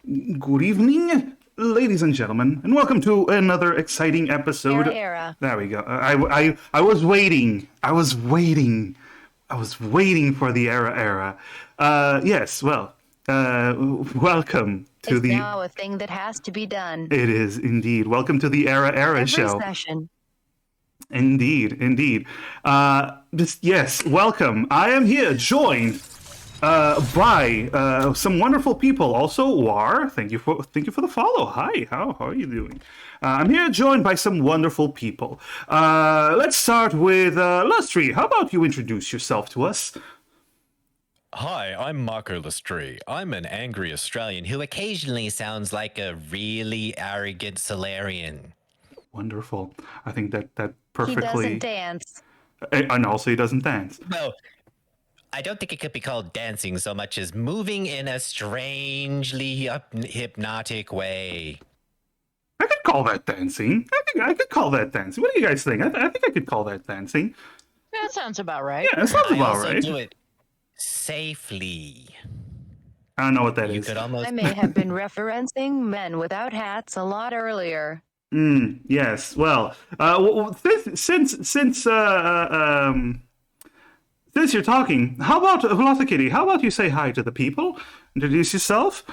Good evening, ladies and gentlemen, and welcome to another exciting episode. Era. There we go. I was waiting. I was waiting for the era. Yes. Well. Welcome to It's the. now a thing that has to be done. It is indeed. Welcome to the era Every show. session. Indeed. Yes. Welcome. I am here joined by some wonderful people. Also, War, thank you for the follow. Hi, how are you doing? I'm here joined by some wonderful people. Let's start with Lustry. How about you introduce yourself to us? Hi, I'm Marco Lestrie. I'm an angry Australian who occasionally sounds like a really arrogant Solarian. Wonderful. I think that He perfectly. doesn't dance. And also, he doesn't dance. No, I don't think it could be called dancing so much as moving in a strangely hypnotic way. I could call that dancing. I could call that dancing. What do you guys think? I think I could call that dancing. That sounds about right. Yeah, that sounds I about also right. do it safely. I don't know what that You is. could almost I may have been referencing men without hats a lot earlier. Yes. Well, since you're talking, how about Velocikitty? How about you say hi to the people? Introduce yourself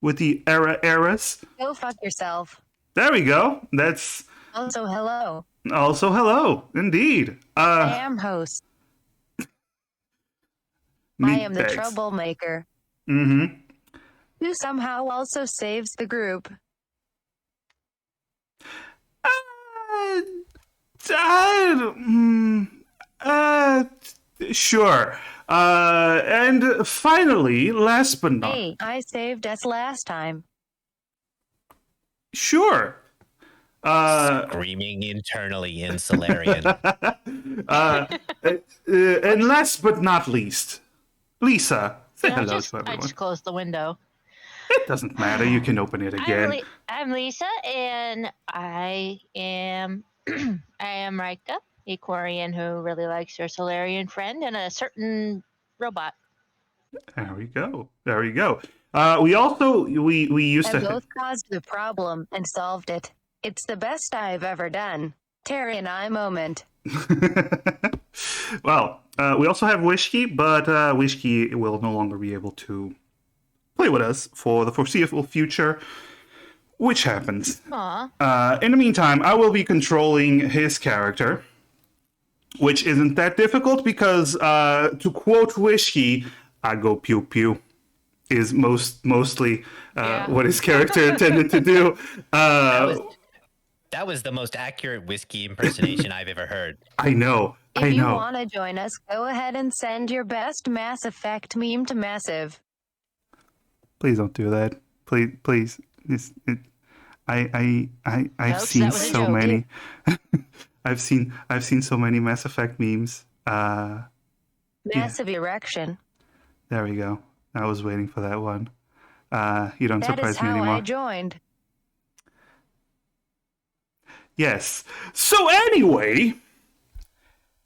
with the eras. Go fuck yourself. There we go. That's Also, hello. also hello. Indeed. I am host. I am the meatbags. troublemaker. Mm-hmm. Who somehow also saves the group. Sure. And finally, last but not Hey, I saved us last time. sure. screaming internally in Solarian. And last but not least, Lisa, say You know, hello just, to I everyone. just closed the window. It doesn't matter. You can open it again. I'm Lisa, and I am Rika, a Quarian who really likes her Solarian friend and a certain robot. There we go. There we go. We also we used And to. both caused the problem and solved it. It's the best I've ever done. Terry and I moment. Well, we also have Wishki, but Wishki will no longer be able to play with us for the foreseeable future, which happens. Aw. In the meantime, I will be controlling his character, which isn't that difficult because, to quote Wishki, I go pew pew, is mostly Yeah. what his character intended to do. That was the most accurate whiskey impersonation I've ever heard. I know. If you want to join us, go ahead and send your best Mass Effect meme to Massive. Please don't do that. Please. I've Nope, seen that was a so joke. many. I've seen so many Mass Effect memes. Massive erection. There we go. I was waiting for that one. You don't That is surprise me how anymore. I joined. Yes. So anyway,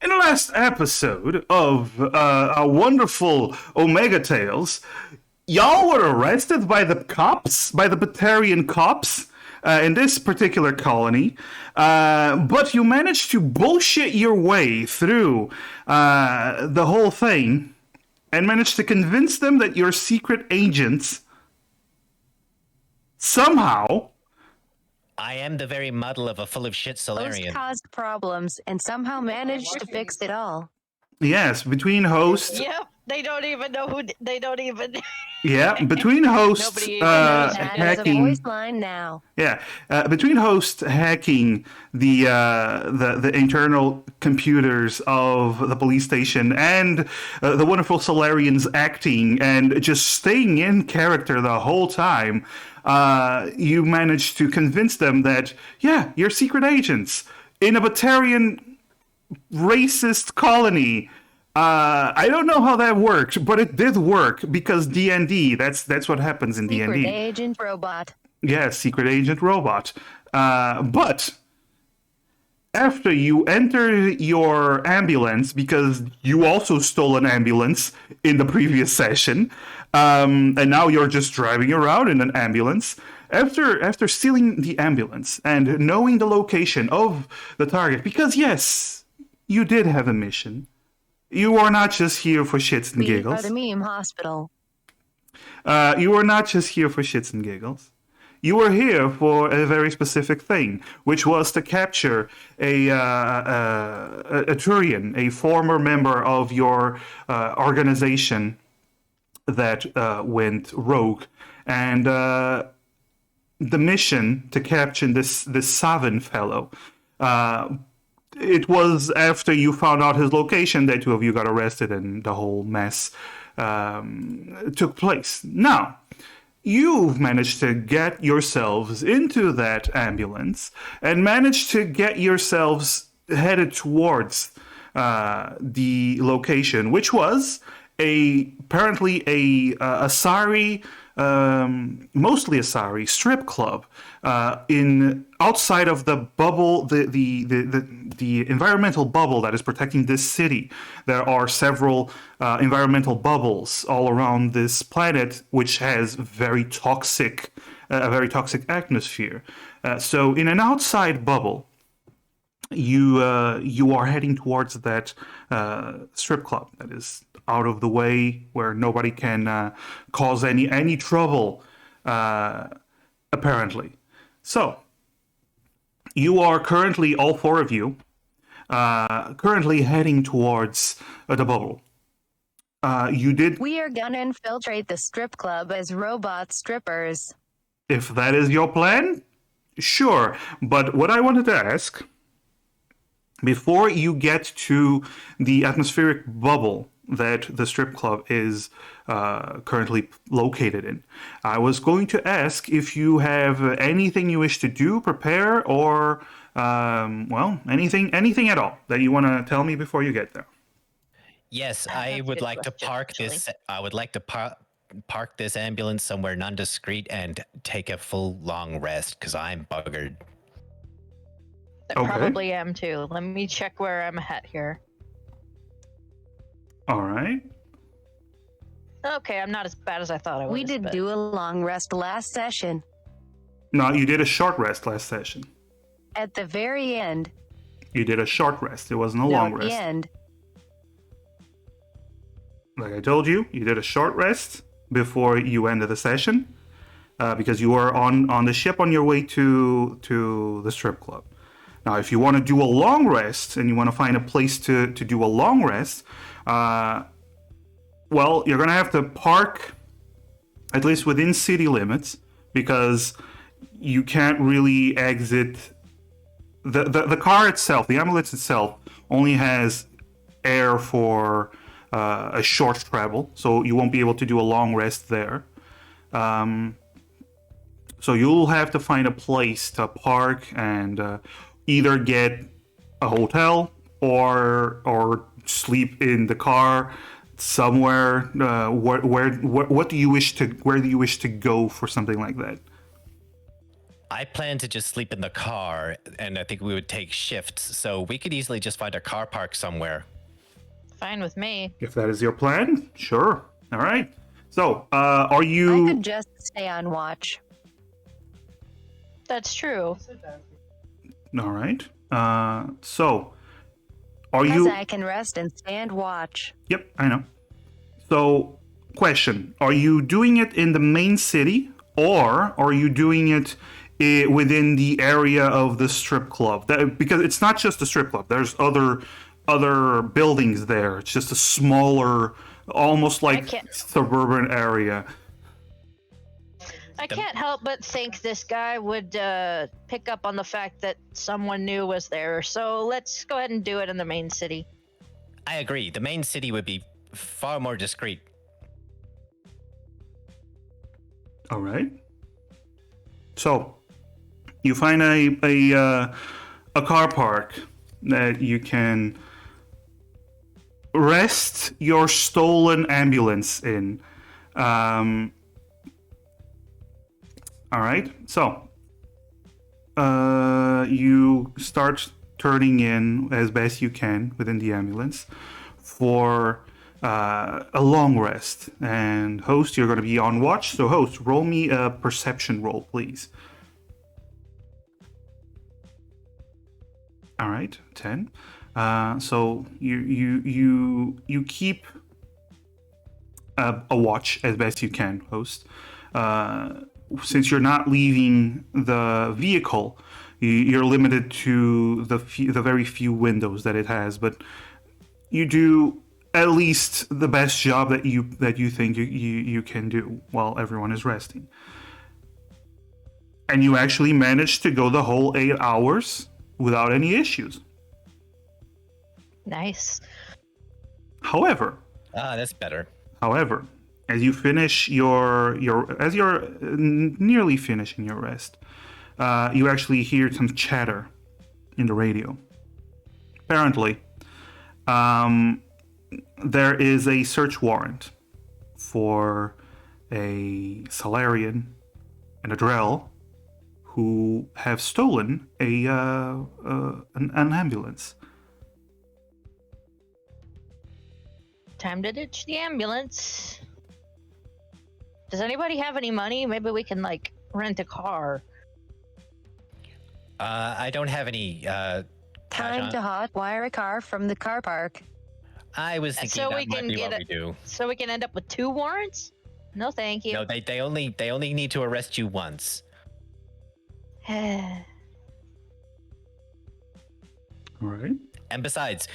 in the last episode of our wonderful Omega Tales, y'all were arrested by the cops, by the Batarian cops, in this particular colony, but you managed to bullshit your way through the whole thing and managed to convince them that you're secret agents somehow. I am the very muddle of a full of shit Host Solarian. caused problems and somehow managed to fix it all. Yes, between hosts. Yep. They don't even know who. They don't even. Yeah, between hosts Nobody even knows That is a hacking. voice line now. Yeah, between hosts hacking the internal computers of the police station and the wonderful Solarians acting and just staying in character the whole time, you managed to convince them that you're secret agents in a Batarian racist colony. I don't know how that worked, but it did work because D&D. That's what happens in Secret D&D. agent robot. Yeah, secret agent robot. But after you enter your ambulance, because you also stole an ambulance in the previous session, and now you're just driving around in an ambulance. After stealing the ambulance and knowing the location of the target, because yes, you did have a mission. You are not just here for shits and We are giggles. the meme hospital. You are not just here for shits and giggles. You were here for a very specific thing, which was to capture a Turian, a former member of your organization that went rogue, and the mission to capture this Savin fellow. It was after you found out his location that two of you got arrested and the whole mess took place. Now, you've managed to get yourselves into that ambulance and managed to get yourselves headed towards the location, which was apparently a Asari, mostly Asari strip club in outside of the bubble, the environmental bubble that is protecting this city. There are several environmental bubbles all around this planet, which has a very toxic atmosphere. So in an outside bubble, you are heading towards that strip club that is out of the way, where nobody can cause any trouble, apparently. So you are currently, all four of you, currently heading towards the bubble. You did. We are gonna infiltrate the strip club as robot strippers. If that is your plan, sure. But what I wanted to ask, before you get to the atmospheric bubble that the strip club is currently located in, I was going to ask if you have anything you wish to do, prepare, or anything at all that you want to tell me before you get there. Yes, That's I a would good like to question, park actually. this. I would like to park this ambulance somewhere non-discreet and take a full long rest because I'm buggered. I Okay. probably am too. Let me check where I'm at here. All right. Okay, I'm not as bad as I thought I was. We did but- do a long rest last session. No, you did a short rest last session. At the very end. You did a short rest. It wasn't a No, long at the rest. end. Like I told you, you did a short rest before you ended the session, because you were on the ship on your way to the strip club. Now, if you want to do a long rest and you want to find a place to do a long rest, well, you're going to have to park at least within city limits, because you can't really exit. The car itself, the ambulance itself, only has air for a short travel, so you won't be able to do a long rest there. So you'll have to find a place to park and either get a hotel or sleep in the car somewhere. Where do you wish to go for something like that? I plan to just sleep in the car, and I think we would take shifts, so we could easily just find a car park somewhere. Fine with me. If that is your plan, sure. All right. So, are I you? could just stay on watch. That's true. All right. So, are Because you? I can rest and stand watch. Yep, I know. So, question: are you doing it in the main city, or are you doing it within the area of the strip club? Because it's not just the strip club. There's other buildings there. It's just a smaller, almost like can't- suburban area. I can't help but think this guy would pick up on the fact that someone new was there. So let's go ahead and do it in the main city. I agree. The main city would be far more discreet. All right. So, you find a car park that you can rest your stolen ambulance in. All right. So, you start turning in as best you can within the ambulance for a long rest. And host, you're going to be on watch. So host, roll me a perception roll, please. All right, 10. So you keep a watch as best you can, host. Since you're not leaving the vehicle, you're limited to the very few windows that it has. But you do at least the best job that you think you can do while everyone is resting. And you actually managed to go the whole 8 hours without any issues. Nice. However, That's better. As you finish as you're nearly finishing your rest, you actually hear some chatter in the radio. Apparently, there is a search warrant for a Salarian and a Drell who have stolen an ambulance. Time to ditch the ambulance. Does anybody have any money? Maybe we can like rent a car. I don't have any. Time to hotwire a car from the car park. I was thinking So that we might can be get what it- we do. So we can end up with 2 warrants? No, thank you. No, they only need to arrest you once. All right. And besides,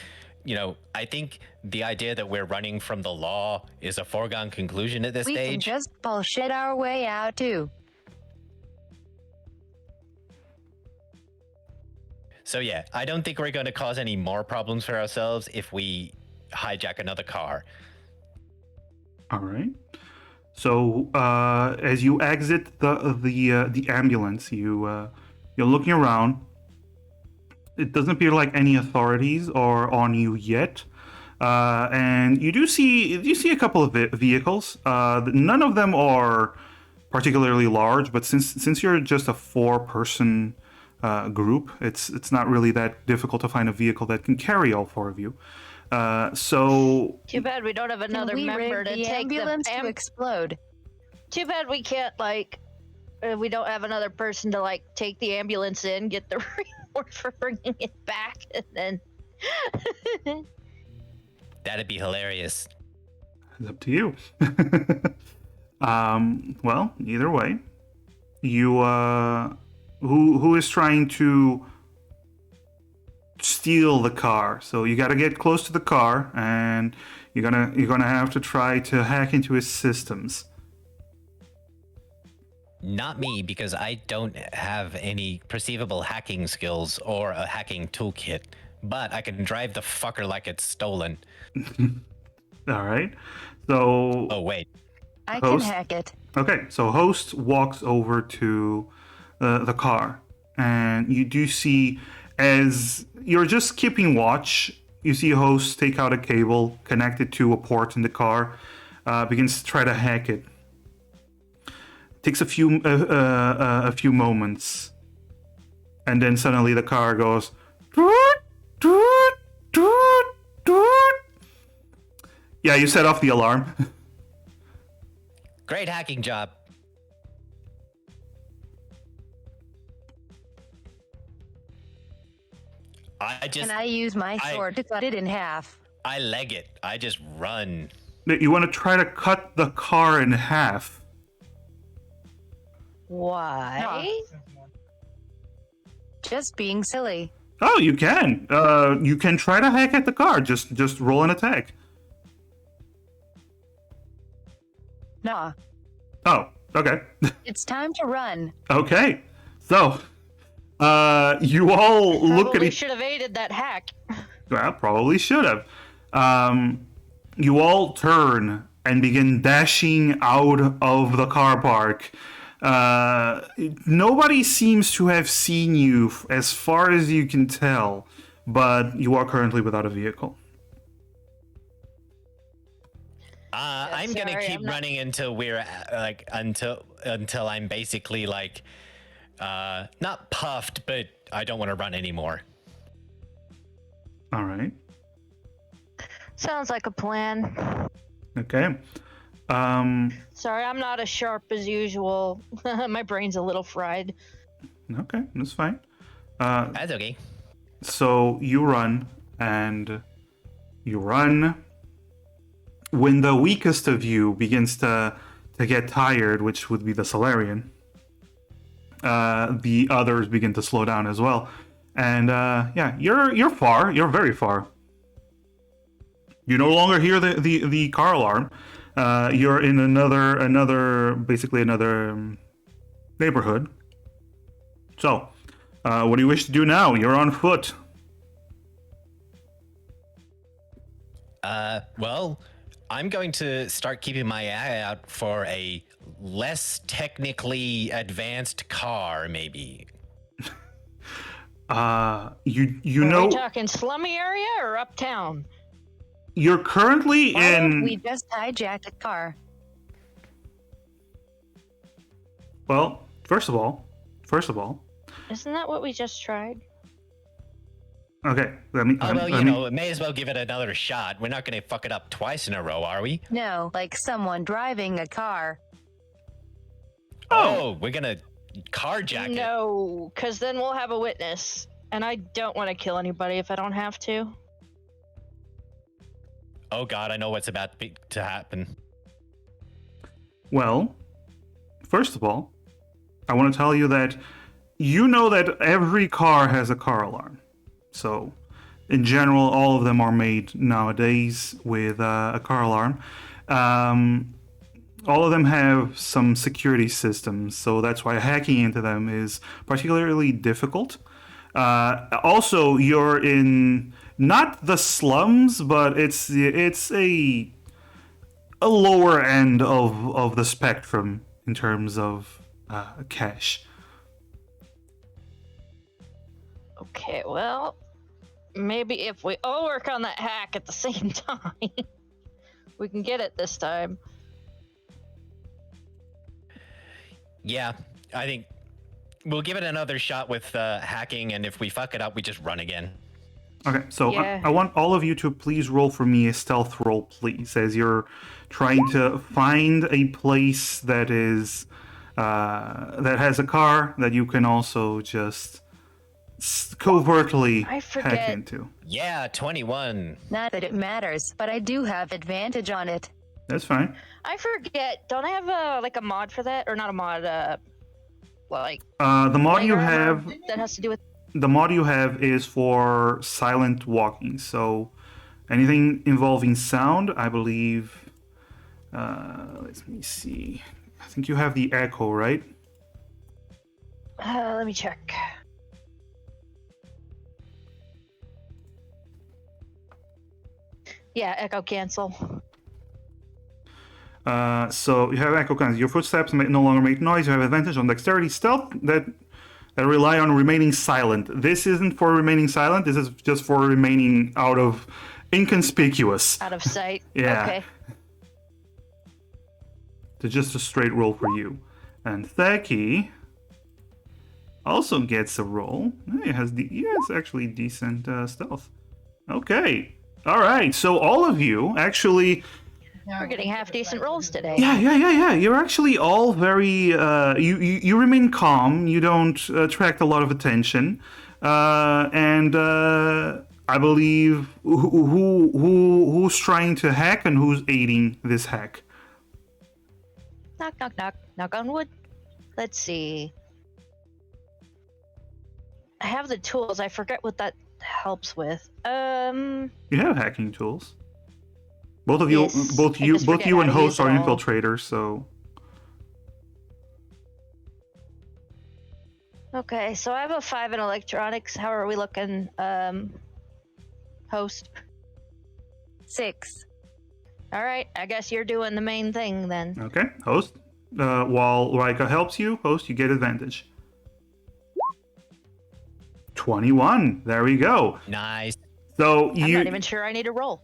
I think the idea that we're running from the law is a foregone conclusion at this We can stage. just bullshit our way out too. So yeah, I don't think we're going to cause any more problems for ourselves if we hijack another car. All right. So as you exit the ambulance, you're looking around. It doesn't appear like any authorities are on you yet, and you see a couple of vehicles. None of them are particularly large, but since you're just a 4-person group, it's not really that difficult to find a vehicle that can carry all 4 of you. So Too bad we don't have another Can we member rig to the take ambulance the to explode? Too bad we can't we don't have another person to take the ambulance in, get the reward for bringing it back, and then. That'd be hilarious. it's up to you. Well, either way, you who is trying to steal the car? So you got to get close to the car, and you're gonna have to try to hack into his systems. Not me, because I don't have any perceivable hacking skills or a hacking toolkit. But I can drive the fucker like it's stolen. All right. So Oh wait, I can Host? hack it. okay. So host walks over to the car, and you do see, as you're just keeping watch, you see host take out a cable, connect it to a port in the car, begins to try to hack it. Takes a few moments, and then suddenly the car goes toot, toot, toot, toot. Yeah, you set off the alarm. great hacking job. Can I use my sword to cut it in half? I leg it. I just run. You want to try to cut the car in half. Why? Just being silly. Oh, you can. You can try to hack at the car. Just roll an attack. Nah. Oh, okay. It's time to run. Okay. So, you all look at Probably each. should have aided that hack. Well, probably should have. You all turn and begin dashing out of the car park. Nobody seems to have seen you as far as you can tell, but you are currently without a vehicle. I'm gonna sorry, keep I'm not- running until we're until I'm basically not puffed, but I don't want to run anymore. All right. Sounds like a plan. Okay. Sorry, I'm not as sharp as usual. My brain's a little fried. Okay, that's fine. That's okay. So you run, and you run. When the weakest of you begins to get tired, which would be the Solarian, the others begin to slow down as well. And yeah, you're far. You're very far. You no longer hear the car alarm. You're in another basically another neighborhood. So, what do you wish to do now? You're on foot. Well, I'm going to start keeping my eye out for a less technically advanced car, maybe. You Are know, we talking slummy area or uptown? you're currently Why don't we in. just hijack a car? Well, first of all, Isn't that what we just tried? okay. Let me. Oh, well, let you me- know, may as well give it another shot. We're not going to fuck it up twice in a row, are we? No, like someone driving a car. Oh, we're going to carjack it. No, because then we'll have a witness. And I don't want to kill anybody if I don't have to. Oh, God, I know what's about to happen. Well, first of all, I want to tell you that you know that every car has a car alarm. So, in general, all of them are made nowadays with a car alarm. All of them have some security systems, so that's why hacking into them is particularly difficult. Also, you're in not the slums, but it's a lower end of the spectrum in terms of cash. Okay, well, maybe if we all work on that hack at the same time, we can get it this time. Yeah, I think we'll give it another shot with hacking, and if we fuck it up, we just run again. Okay, so Yeah. I want all of you to please roll for me a stealth roll, please, as you're trying to find a place that is that has a car that you can also just covertly I hack forget. into. Yeah, 21. Not that it matters, but I do have advantage on it. That's fine. I forget. Don't I have like a mod for that, or not a mod? Like The mod you light armor have, that has to do with. the mod you have is for silent walking. So anything involving sound, I believe. Let me see. I think you have the echo, right? Let me check. Yeah, echo cancel. So you have echo cancel. Your footsteps no longer make noise. You have advantage on dexterity, stealth that rely on remaining silent. This isn't for remaining silent. This is just for remaining out of inconspicuous. Out of sight. Yeah. Okay. It's just a straight roll for you. And Theki also gets a roll. He has actually decent stealth. Okay. All right. So all of you actually. We're getting half decent rolls today. Yeah. You're actually all very. You remain calm. You don't attract a lot of attention, and I believe who's trying to hack and who's aiding this hack. Knock, knock, knock. Knock on wood. Let's see. I have the tools. I forget what that helps with. You have hacking tools. Both of you, Yes, both I you, just both forget you how and to host use are it all. infiltrators. So Okay, so I have a 5 in electronics. How are we looking, host? 6. All right, I guess you're doing the main thing then. okay, host. While Rika helps you, host, you get advantage. 21. There we go. Nice. So I'm you. not even sure I need to roll.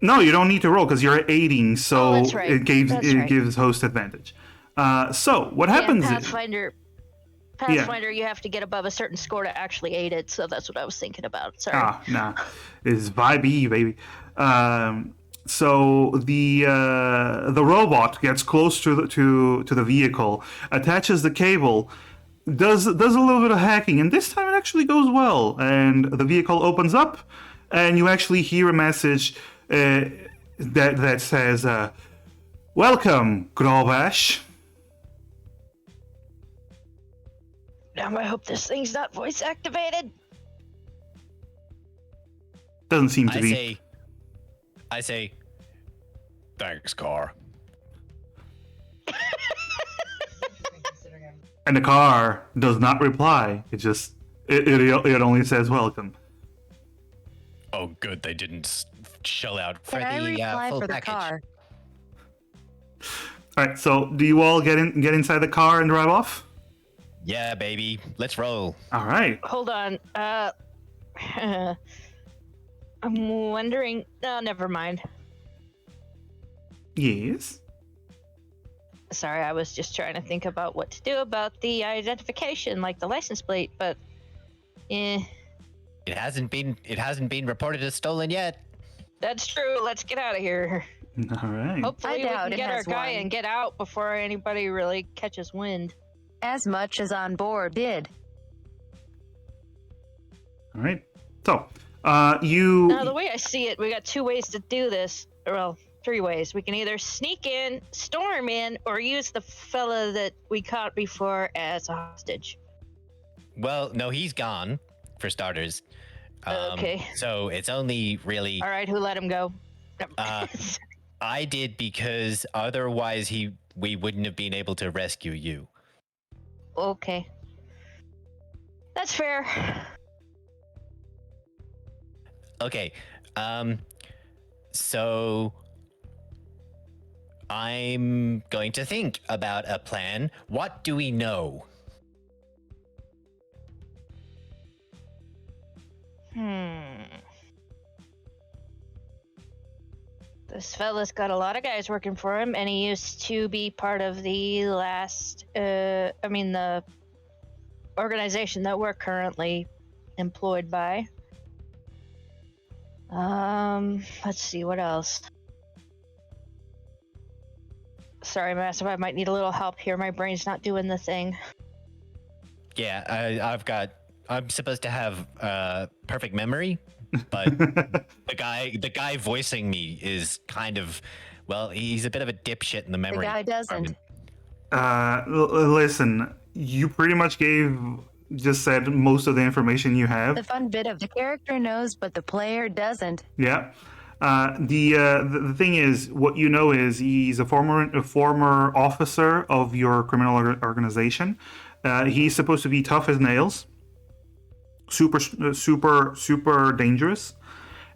No, you don't need to roll because you're aiding, so Oh, that's right. it That's right. gives host advantage. So what Yeah, happens? Pathfinder. Pathfinder, you have to get above a certain score to actually aid it, so that's what I was thinking about. Sorry. Nah, it's Vibe, baby. So the robot gets close to the vehicle, attaches the cable, does a little bit of hacking, and this time it actually goes well. And the vehicle opens up, and you actually hear a message that says, "Welcome, Grobash." Now I hope this thing's not voice activated. Doesn't seem to be. I say, thanks, car. And the car does not reply. It only says welcome. Oh, good. They didn't shell out for Can I the reply full for the package. car? All right. So do you all get inside the car and drive off? Yeah, baby. Let's roll. All right. Hold on. I'm wondering. No, never mind. Yes. Sorry, I was just trying to think about what to do about the identification, like the license plate, but It hasn't been reported as stolen yet. that's true. Let's get out of here. All right. Hopefully, we doubt can it get our has guy one. and get out before anybody really catches wind. As much as on board did. All right. So, you. Now, the way I see it, we got two ways to do this. Well, three ways. We can either sneak in, storm in, or use the fella that we caught before as a hostage. Well, no, he's gone, for starters. Okay. So it's only really All right, who let him go? I did, because otherwise we wouldn't have been able to rescue you. Okay. That's fair. Okay. So I'm going to think about a plan. What do we know? This fella's got a lot of guys working for him, and he used to be part of the the organization that we're currently employed by. Let's see, what else? Sorry, Massive, I might need a little help here. My brain's not doing the thing. Yeah, I'm supposed to have perfect memory, but the guy voicing me is kind of, well, he's a bit of a dipshit in the The memory guy doesn't. department. Listen, you pretty much just said most of the information you have. The fun bit of the character knows, but the player doesn't. Yeah. The thing is, what you know is he's a former officer of your criminal organization. He's supposed to be tough as nails, super dangerous,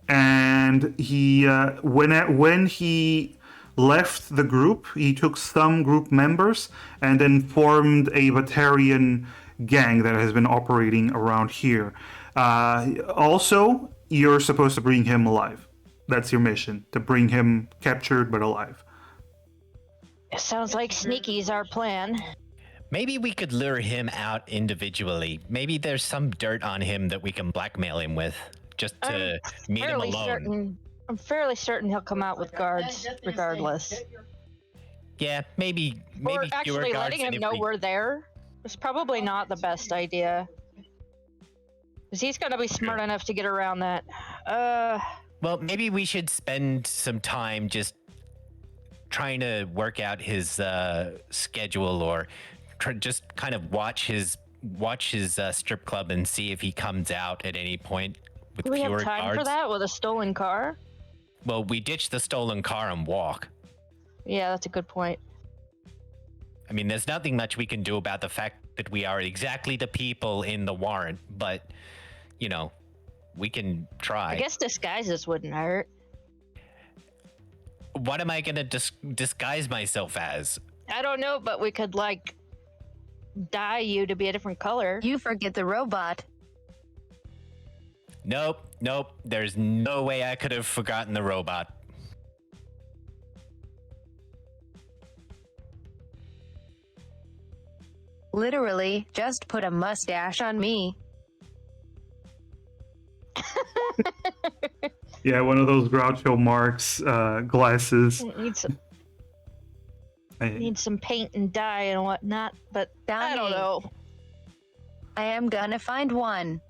and he when he left the group, he took some group members and then formed a Batarian gang that has been operating around here. Also, you're supposed to bring him alive. That's your mission, to bring him captured but alive. It sounds like sneaky's our plan. Maybe we could lure him out individually. Maybe there's some dirt on him that we can blackmail him with, just to meet him alone. I'm fairly certain he'll come out with guards, regardless. Yeah, maybe Or fewer actually guards letting than him if know we- we're there is probably not the best idea. Because he's gonna be smart enough to get around that. Well, maybe we should spend some time just trying to work out his schedule, or just kind of watch his strip club and see if he comes out at any point with Do we fewer have time guards. for that with a stolen car? Well, we ditch the stolen car and walk. Yeah, that's a good point. I mean, there's nothing much we can do about the fact that we are exactly the people in the warrant, but, you know, we can try. I guess disguises wouldn't hurt. What am I going to disguise myself as? I don't know, but we could, like, dye you to be a different color. You forget the robot. Nope. There's no way I could have forgotten the robot. Literally, just put a mustache on me. Yeah, one of those Groucho Marx glasses. Need some paint and dye and whatnot, but I don't Donnie. know. I am gonna find one.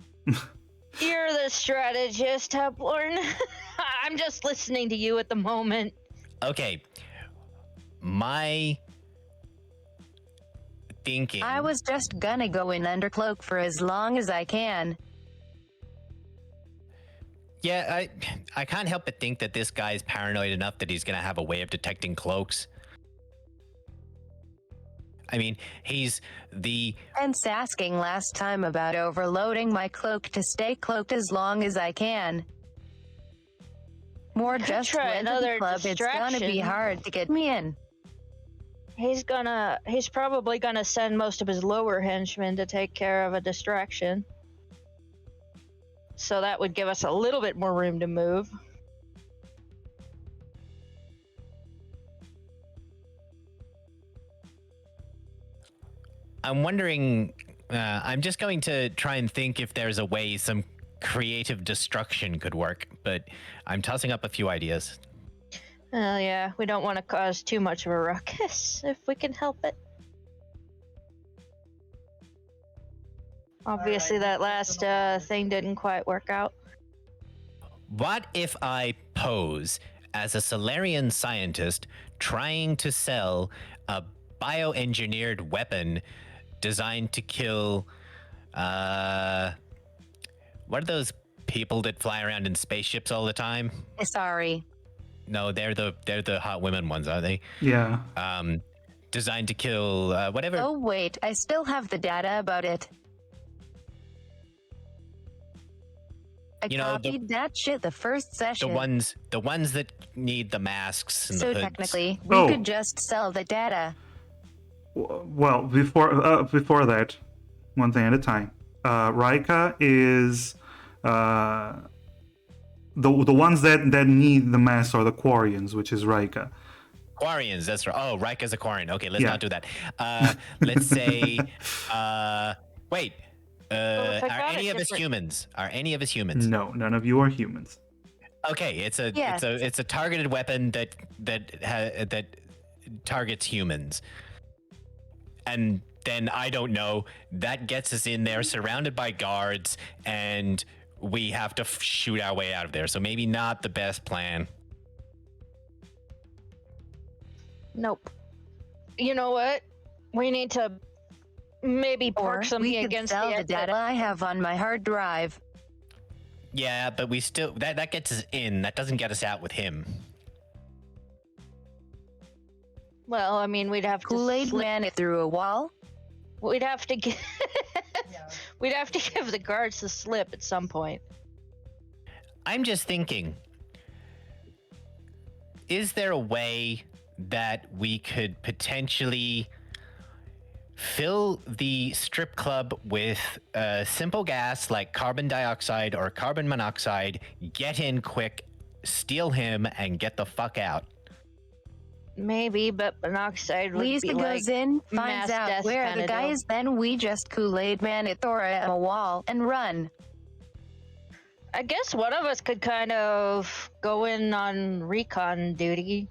You're the strategist, Hepborn. I'm just listening to you at the moment. Okay. My thinking. I was just gonna go in undercloak for as long as I can. Yeah, I can't help but think that this guy's paranoid enough that he's gonna have a way of detecting cloaks. I mean, he's the Hence asking last time about overloading my cloak to stay cloaked as long as I can. More just try went to the another club, it's gonna be distraction. hard to get me in. He's probably gonna send most of his lower henchmen to take care of a distraction. So that would give us a little bit more room to move. I'm wondering, I'm just going to try and think if there's a way some creative destruction could work, but I'm tossing up a few ideas. Yeah, we don't want to cause too much of a ruckus if we can help it. Obviously, that last thing didn't quite work out. What if I pose as a Solarian scientist trying to sell a bioengineered weapon designed to kill, what are those people that fly around in spaceships all the time? Sorry. No, they're the hot women ones, are they? Yeah. Designed to kill whatever. Oh wait, I still have the data about it. I You know, copied that shit the first session. The ones that need the masks and So the hoods. technically, we Oh. could just sell the data. Well, before that, one thing at a time. Rika is the ones that need the mask are the Quarians, which is Rika. Quarians, that's right. Oh, Rika's a Quarian. Okay, let's Yeah. not do that. Let's say, wait. if I Are got any it of us different- humans? Are any of us humans? No, none of you are humans. Okay, it's a Yes. it's a targeted weapon that targets humans. And then I don't know, that gets us in there surrounded by guards and we have to shoot our way out of there. So maybe not the best plan. Nope. You know what? We need to maybe Or park something we could against sell the the exit. data I have on my hard drive. Yeah, but we still that gets us in. That doesn't get us out with him. Well, I mean, we'd have to Kool-Aid slip- ran it through a wall. We'd have to give we'd have to give the guards the slip at some point. I'm just thinking, is there a way that we could potentially fill the strip club with simple gas like carbon dioxide or carbon monoxide, get in quick, steal him, and get the fuck out? Maybe, but monoxide would Lisa be goes like in, mass finds out death where kinda the guy deal. is, then we just Kool-Aid man it through a wall and run. I guess one of us could kind of go in on recon duty.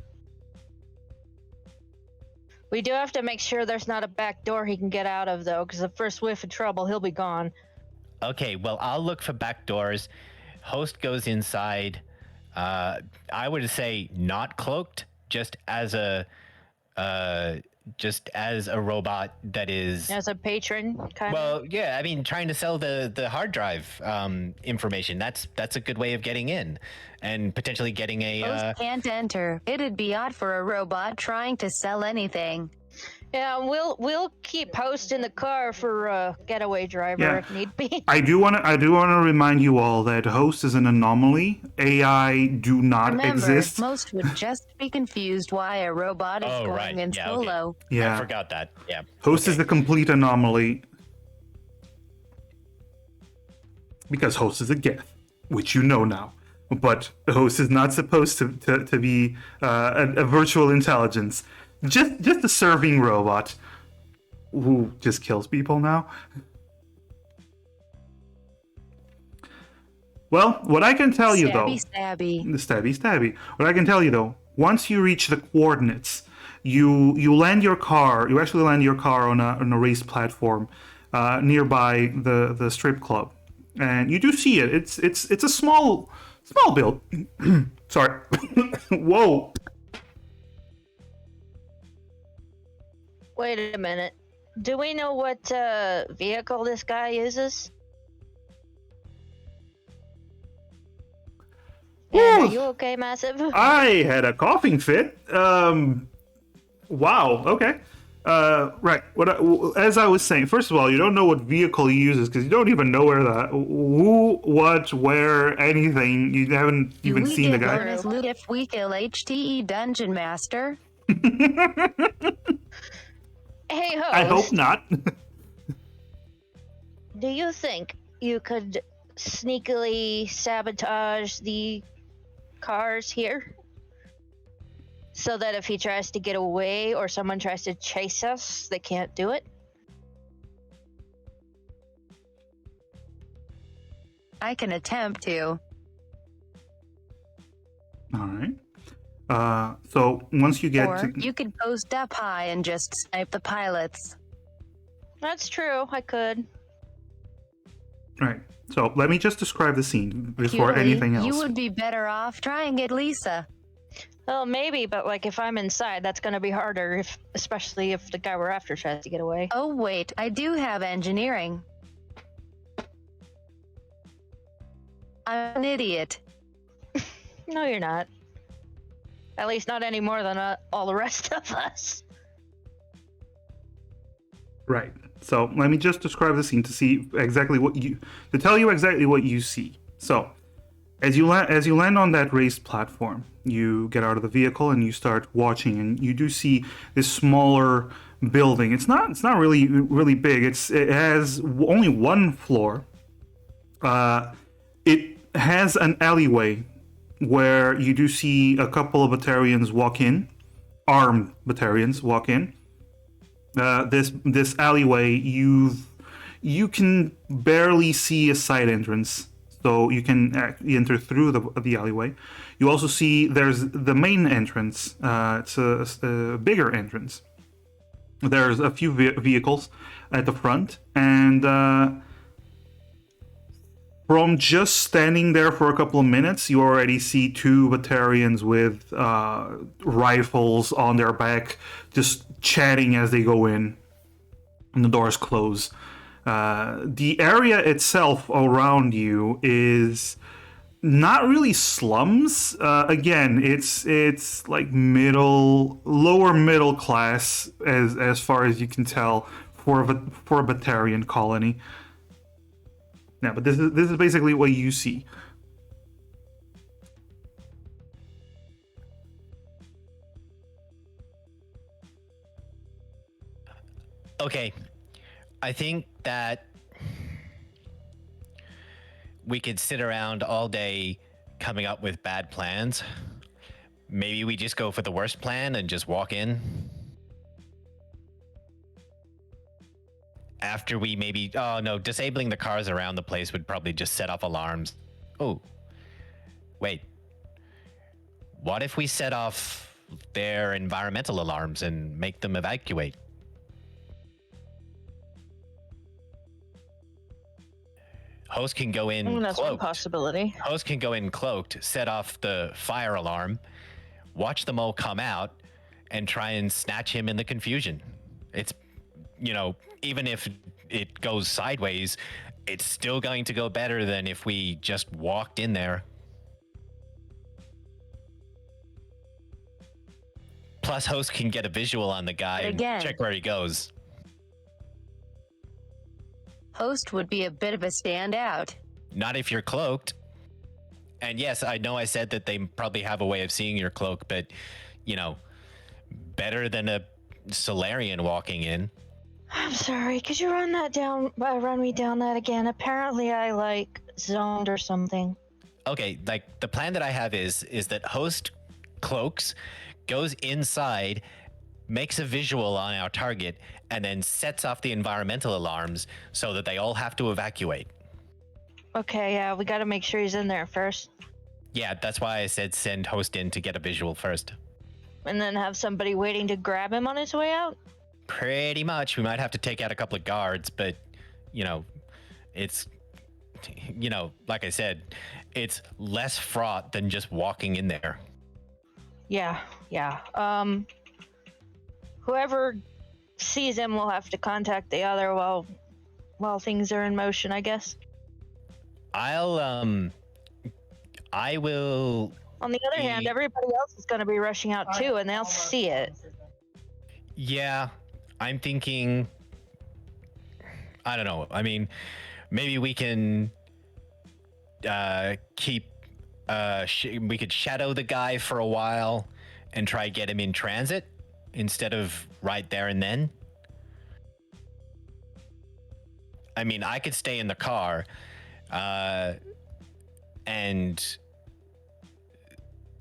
We do have to make sure there's not a back door he can get out of, though, because the first whiff of trouble, he'll be gone. Okay, well, I'll look for back doors. Host goes inside. I would say not cloaked, just as a robot that is. As a patron, kind of. Well, yeah, I mean, trying to sell the hard drive information. That's a good way of getting in, and potentially getting a. Host can't enter. It'd be odd for a robot trying to sell anything. Yeah, we'll keep Host in the car for a getaway driver Yeah. if need be. I do want to remind you all that Host is an anomaly. AI do not Remember, exist. most would just be confused why a robot is Oh, going right. in Yeah, okay. solo. I Yeah, forgot that. Yeah. Host is okay. the complete anomaly because Host is a Geth, which you know now. But Host is not supposed to be a virtual intelligence, just a serving robot. who just kills people now. Well, what I can tell you though, Stabby. the stabby. What I can tell you though, once you reach the coordinates, you land your car. You actually land your car on a raised platform nearby the strip club, and you do see it. It's a small build. Sorry. Whoa. Wait a minute. Do we know what vehicle this guy uses? And are you okay, Massive? I had a coughing fit. Wow. Okay. Right. As I was saying, first of all, you don't know what vehicle he uses because you don't even know who, what, where, anything. You haven't even we seen the get guy. bonus loot if we kill HTE Dungeon Master? Hey, host. I hope not. Do you think you could sneakily sabotage the cars here? So that if he tries to get away or someone tries to chase us, they can't do it? I can attempt to. All right. So once you get Or to, you could post up high and just snipe the pilots. That's true, I could. right. So let me just describe the scene before Huey, anything else. you would be better off trying it, Lisa. Well, maybe, but like if I'm inside, that's gonna be harder, especially if the guy we're after tries to get away. Oh wait, I do have engineering. I'm an idiot. No, you're not. At least not any more than all the rest of us. Right. So let me just describe the scene to see exactly to tell you exactly what you see. So as you land on that raised platform, you get out of the vehicle and you start watching, and you do see this smaller building. It's not really big. It has only one floor. It has an alleyway where you do see a couple of Batarians walk in, armed Batarians walk in. This alleyway, you can barely see a side entrance, so you can enter through the alleyway. You also see there's the main entrance. It's a bigger entrance. There's a few vehicles at the front, and from just standing there for a couple of minutes, you already see two Batarians with rifles on their back, just chatting as they go in, and the doors close. The area itself around you is not really slums. Again, it's like lower middle class as far as you can tell for a Batarian colony. Yeah, but this is basically what you see. Okay, I think that we could sit around all day coming up with bad plans. Maybe we just go for the worst plan and just walk in. After we disabling the cars around the place would probably just set off alarms. Oh, wait. What if we set off their environmental alarms and make them evacuate? Host can go in That's one cloaked. possibility. Host can go in cloaked, set off the fire alarm, watch them all come out, and try and snatch him in the confusion. It's, even if it goes sideways, it's still going to go better than if we just walked in there. Plus, host can get a visual on the guy and check where he goes. Host would be a bit of a standout. Not if you're cloaked. And yes, I know I said that they probably have a way of seeing your cloak, but, better than a Solarian walking in. I'm sorry, could you run me down that again? Apparently I, zoned or something. Okay, the plan that I have is that host cloaks, goes inside, makes a visual on our target, and then sets off the environmental alarms so that they all have to evacuate. Okay, yeah, we got to make sure he's in there first, Yeah, that's why I said send host in to get a visual first. and then have somebody waiting to grab him on his way out. Pretty much. We might have to take out a couple of guards, but, it's, like I said, it's less fraught than just walking in there. Yeah. Whoever sees him will have to contact the other while things are in motion, I guess. I will. On the other hand, everybody else is going to be rushing out too, and they'll see it. Yeah, I'm thinking. I don't know. I mean, maybe we can keep. We could shadow the guy for a while and try get him in transit instead of right there and then. I mean, I could stay in the car, and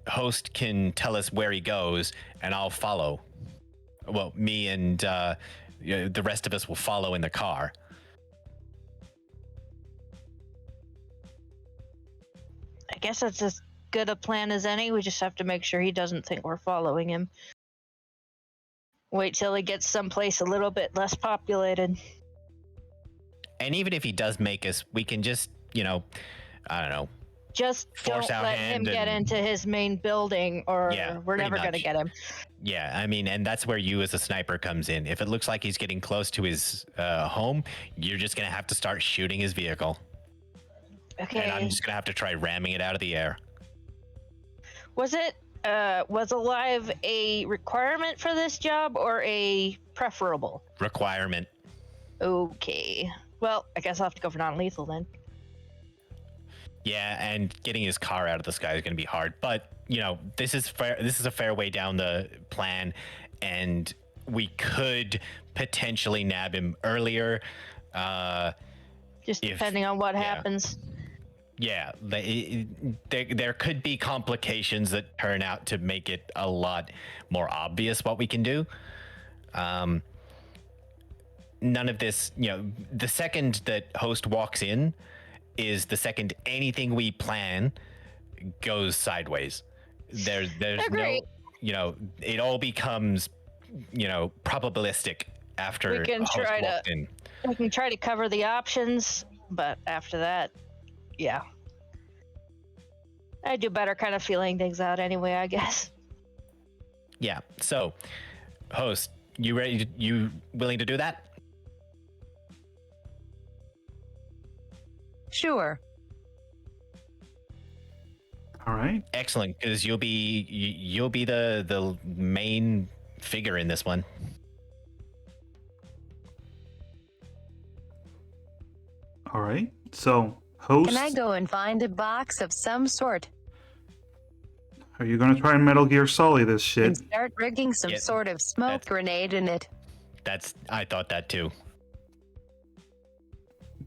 host can tell us where he goes, and I'll follow. Well, me and the rest of us will follow in the car. I guess that's as good a plan as any. We just have to make sure he doesn't think we're following him. Wait till he gets someplace a little bit less populated. And even if he does make us, we can just, I don't know. Just Force don't our let him hand get and- into his main building, or Yeah, we're pretty never going to much. get him. Yeah, I mean, and that's where you as a sniper comes in. If it looks like he's getting close to his home, you're just going to have to start shooting his vehicle. Okay. And I'm just going to have to try ramming it out of the air. Was alive a requirement for this job or a preferable? Requirement. Okay. Well, I guess I'll have to go for non-lethal then. Yeah, and getting his car out of the sky is going to be hard. But, this is fair. This is a fair way down the plan. And we could potentially nab him earlier. Just If- depending on what yeah. happens. Yeah, there could be complications that turn out to make it a lot more obvious what we can do. None of this, the second that host walks in is the second anything we plan goes sideways. There's Agreed. no, it all becomes, probabilistic after We can host try to- walked in. We can try to cover the options, but after that, yeah. I do better kind of feeling things out anyway, I guess. Yeah. So, host, you ready? You willing to do that? Sure. All right. Excellent, because you'll be the main figure in this one. All right. So, host, Can I go and find a box of some sort are you going to try and Metal Gear Solid this shit? and start rigging some Yeah, sort of smoke that's- grenade in it? I thought that too.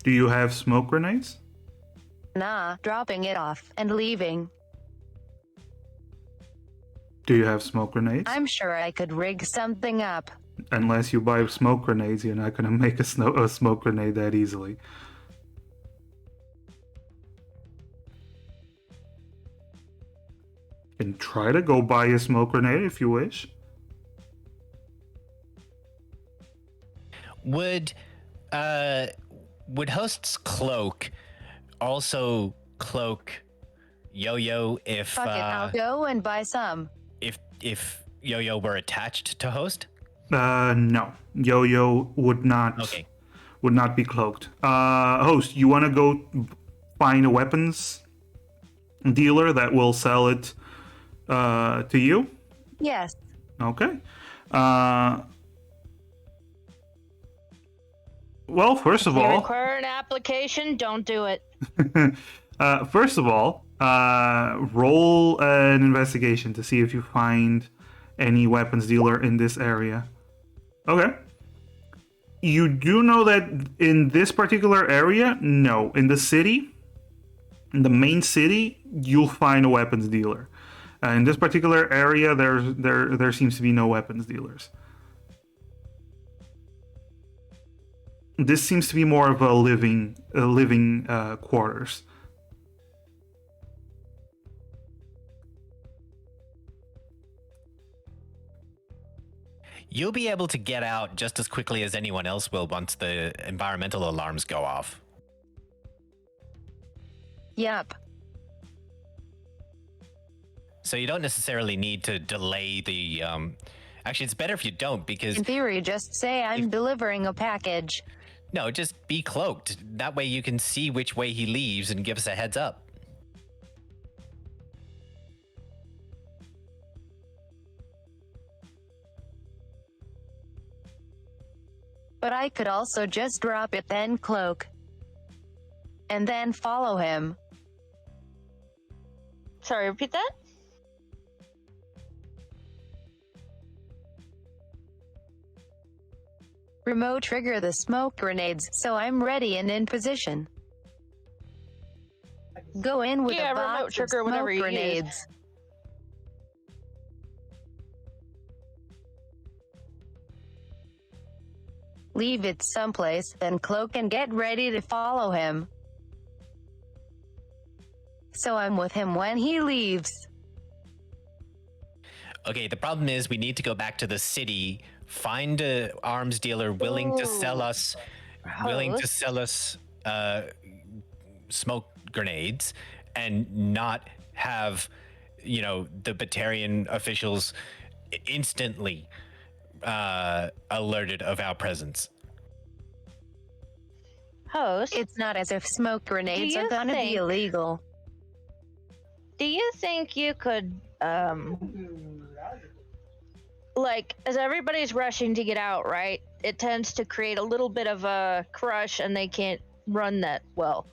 Do you have smoke grenades? Nah, dropping it off and leaving. Do you have smoke grenades? I'm sure I could rig something up. Unless you buy smoke grenades, you're not going to make a smoke grenade that easily. You can try to go buy a smoke grenade if you wish. Would host's cloak also cloak Yo-Yo if Fuck it, I'll go and buy some. if Yo-Yo were attached to host? No. Yo-Yo would not Okay. be cloaked. Host, you want to go find a weapons dealer that will sell it to you? Yes. Okay. Well, first of If you all, require an application, don't do it. first of all, roll an investigation to see if you find any weapons dealer in this area. Okay. You do know that in this particular area, no. In the city, in the main city, you'll find a weapons dealer. In this particular area, there seems to be no weapons dealers. This seems to be more of a living quarters. You'll be able to get out just as quickly as anyone else will once the environmental alarms go off. Yup. So you don't necessarily need to delay the. Actually, it's better if you don't because In theory, just say I'm delivering a package. no, just be cloaked. That way you can see which way he leaves and give us a heads up. But I could also just drop it then cloak. And then follow him. Sorry, repeat that? Remote trigger the smoke grenades so I'm ready and in position. Go in with Yeah, a remote box of trigger whenever smoke you grenades. Leave it someplace, then cloak and get ready to follow him. So I'm with him when he leaves. Okay, the problem is we need to go back to the city, find a arms dealer willing to sell Ooh. us, smoke grenades, and not have, the Batarian officials instantly alerted of our presence. Host, It's not as if smoke grenades you are gonna be think- illegal. do you think you could, like, as everybody's rushing to get out, right? It tends to create a little bit of a crush and they can't run that well.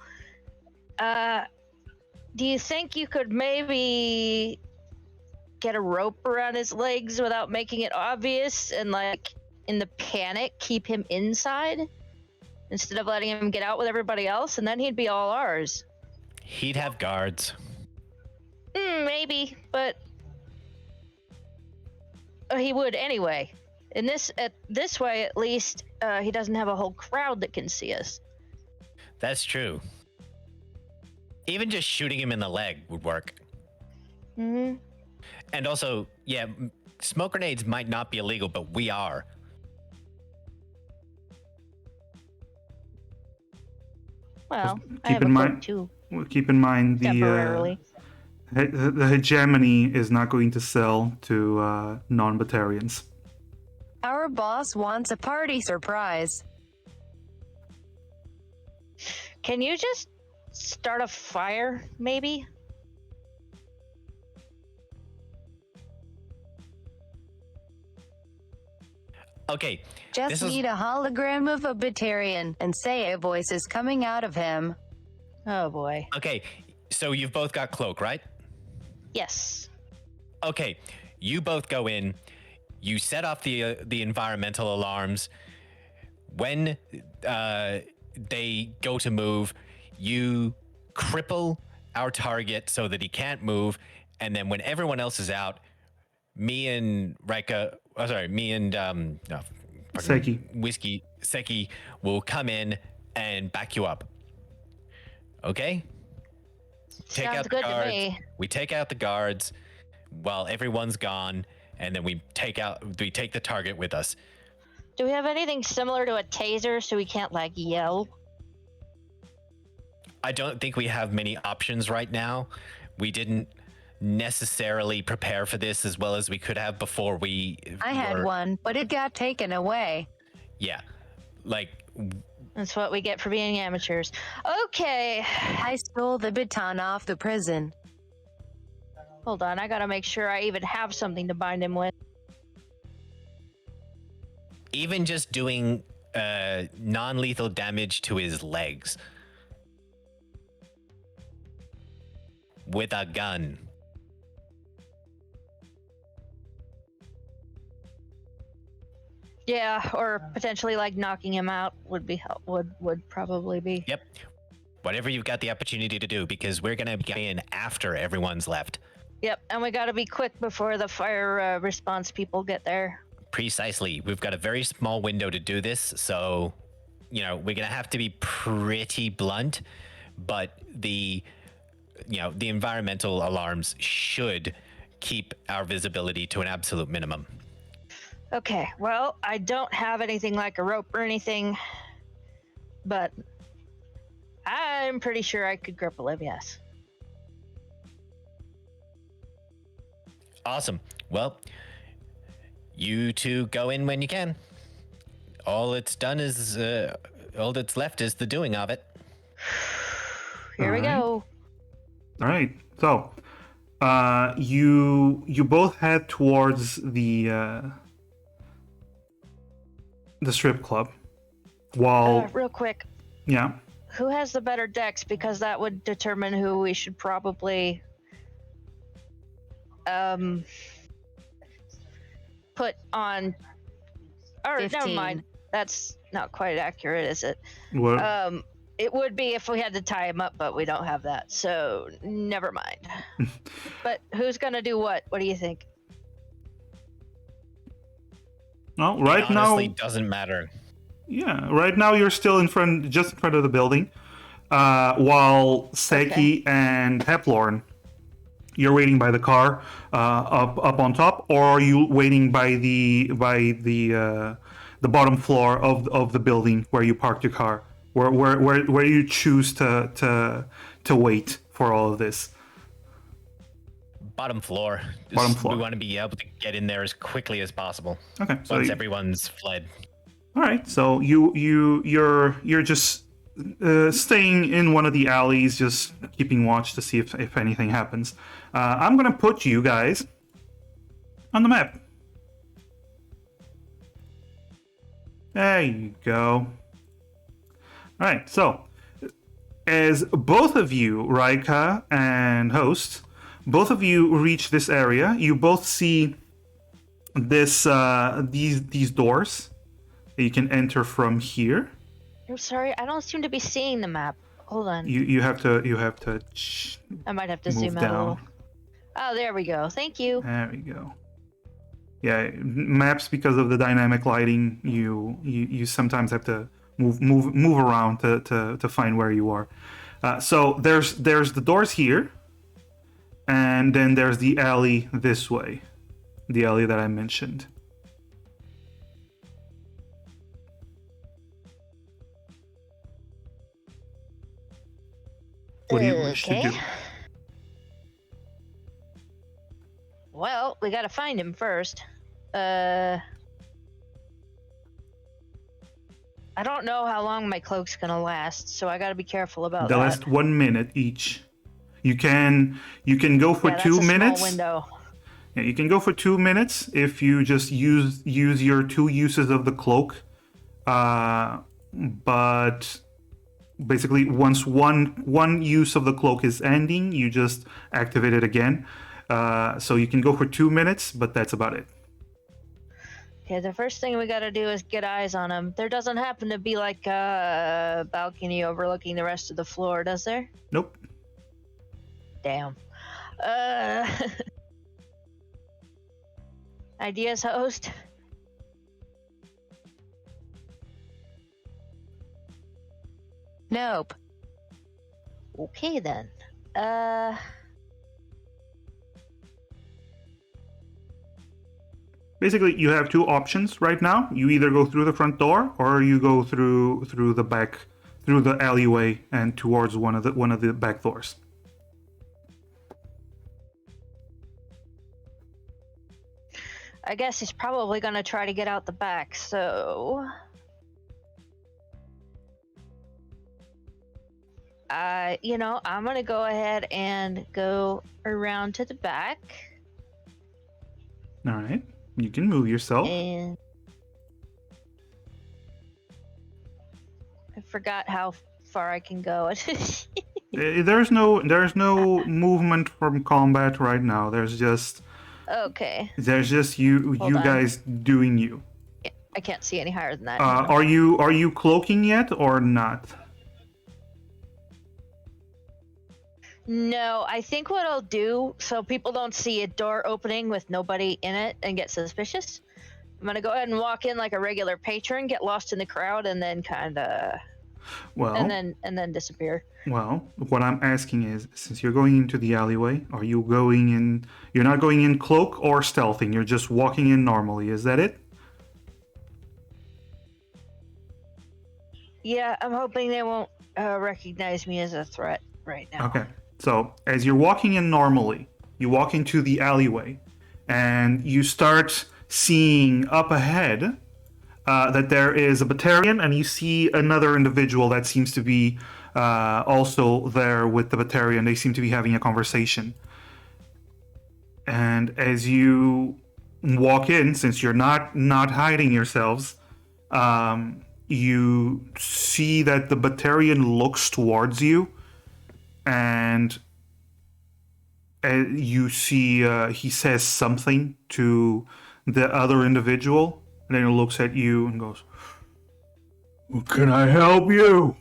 Do you think you could maybe get a rope around his legs without making it obvious and, like, in the panic, keep him inside instead of letting him get out with everybody else? And then he'd be all ours. He'd have guards. Maybe, but he would anyway. In this way, at least, he doesn't have a whole crowd that can see us. That's true. Even just shooting him in the leg would work. Mm-hmm. And also, smoke grenades might not be illegal, but we are. Well, I keep have a in cloak mind- too, Well, keep in mind temporarily. the hegemony is not going to sell to non-Batarians. Our boss wants a party surprise. Can you just start a fire, maybe? Okay, Just This is- need a hologram of a Batarian and say a voice is coming out of him. Oh boy. okay. So you've both got cloak, right? Yes. Okay, you both go in. You set off the environmental alarms. When they go to move, you cripple our target so that he can't move. And then when everyone else is out, me and Seki. Seki will come in and back you up. Okay? Sounds good to me. We take out the guards while everyone's gone, and then we take the target with us. Do we have anything similar to a taser so we can't, like, yell? I don't think we have many options right now. We didn't necessarily prepare for this as well as we could have before we I had one, but it got taken away. Yeah. Like, That's what we get for being amateurs. Okay. I stole the baton off the prison. Hold on, I gotta make sure I even have something to bind him with. even just doing non-lethal damage to his legs with a gun. Yeah, or potentially like knocking him out would be would probably be. Yep. Whatever you've got the opportunity to do, because we're gonna get in after everyone's left. Yep, and we gotta be quick before the fire response people get there. Precisely. We've got a very small window to do this, so we're gonna have to be pretty blunt, but the environmental alarms should keep our visibility to an absolute minimum. Okay, well, I don't have anything like a rope or anything, but I'm pretty sure I could grapple him, yes. Awesome. Well, you two go in when you can. All that's left is the doing of it. Here we Alright. go. All right. So, you both head towards the strip club. While Real quick, yeah, who has the better decks? Because that would determine who we should probably put on. Or never 15. mind. That's not quite accurate, is it? what? It would be if we had to tie him up, but we don't have that, so never mind. But who's gonna do what? What do you think? Well, right It honestly now, doesn't matter. yeah, right now you're still just in front of the building, while Seki and Heplorn, you're waiting by the car, up on top, or are you waiting by the bottom floor of the building where you parked your car? Where you choose to wait for all of this? Bottom floor. Bottom floor. We want to be able to get in there as quickly as possible Okay, so once everyone's fled. all right, so you're just staying in one of the alleys, just keeping watch to see if anything happens. I'm gonna put you guys on the map. There you go. All right, so as both of you, Raika and Host, both of you reach this area, you both see these doors that you can enter from here. I'm sorry, I don't seem to be seeing the map. Hold on. You have to I might have to move zoom out a little. down. Oh, there we go. Thank you. There we go. Yeah, maps, because of the dynamic lighting, you sometimes have to move around to find where you are. So there's the doors here, and then there's the alley this way, the alley that I mentioned. What do you wish to do? Well, we gotta find him first. I don't know how long my cloak's gonna last, so I gotta be careful about They that. last 1 minute each. You can go for Yeah, 2 that's a minutes. small window. Yeah, you can go for 2 minutes if you just use your 2 uses of the cloak. But basically, once one use of the cloak is ending, you just activate it again. So you can go for 2 minutes, but that's about it. Okay, the first thing we gotta do is get eyes on him. There doesn't happen to be like a balcony overlooking the rest of the floor, does there? Nope. Damn. Ideas, host? Nope. Okay then. Basically, you have 2 options right now. You either go through the front door, or you go through the back, through the alleyway, and towards one of the back doors. I guess he's probably gonna try to get out the back, so I'm gonna go ahead and go around to the back. All right, you can move yourself. And I forgot how far I can go. There's no movement from combat right now. There's just Okay. you Hold on. guys doing you. I can't see any higher than that. Are you cloaking yet or not? No, I think what I'll do, so people don't see a door opening with nobody in it and get suspicious, I'm gonna go ahead and walk in like a regular patron, get lost in the crowd, and then kind of, Well, and then disappear. well, what I'm asking is, since you're going into the alleyway, are you going in? You're not going in cloak or stealthing. You're just walking in normally. Is that it? Yeah, I'm hoping they won't recognize me as a threat right now. Okay. So as you're walking in normally, you walk into the alleyway, and you start seeing up ahead that there is a Batarian, and you see another individual that seems to be also there with the Batarian. They seem to be having a conversation. And as you walk in, since you're not hiding yourselves, you see that the Batarian looks towards you, and you see he says something to the other individual, and then he looks at you and goes, "Can I help you?"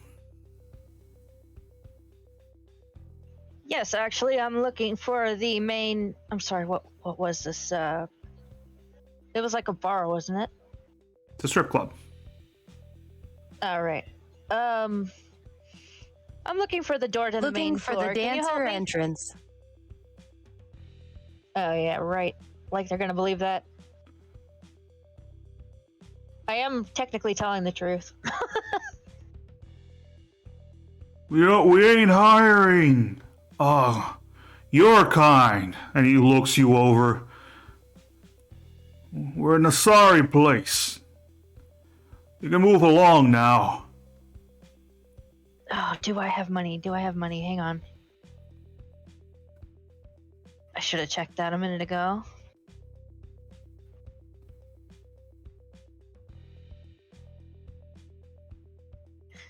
Yes, actually, I'm looking for the main. I'm sorry. What was this? It was like a bar, wasn't it? It's a strip club. All right. I'm looking for the door to the main Looking for floor. the Can you help dancer me? entrance. Oh yeah, right. Like they're gonna believe that. I am technically telling the truth. We ain't hiring. Oh, you're kind. And he looks you over. We're in a sorry place. You can move along now. Oh, do I have money? Do I have money? Hang on. I should have checked that a minute ago.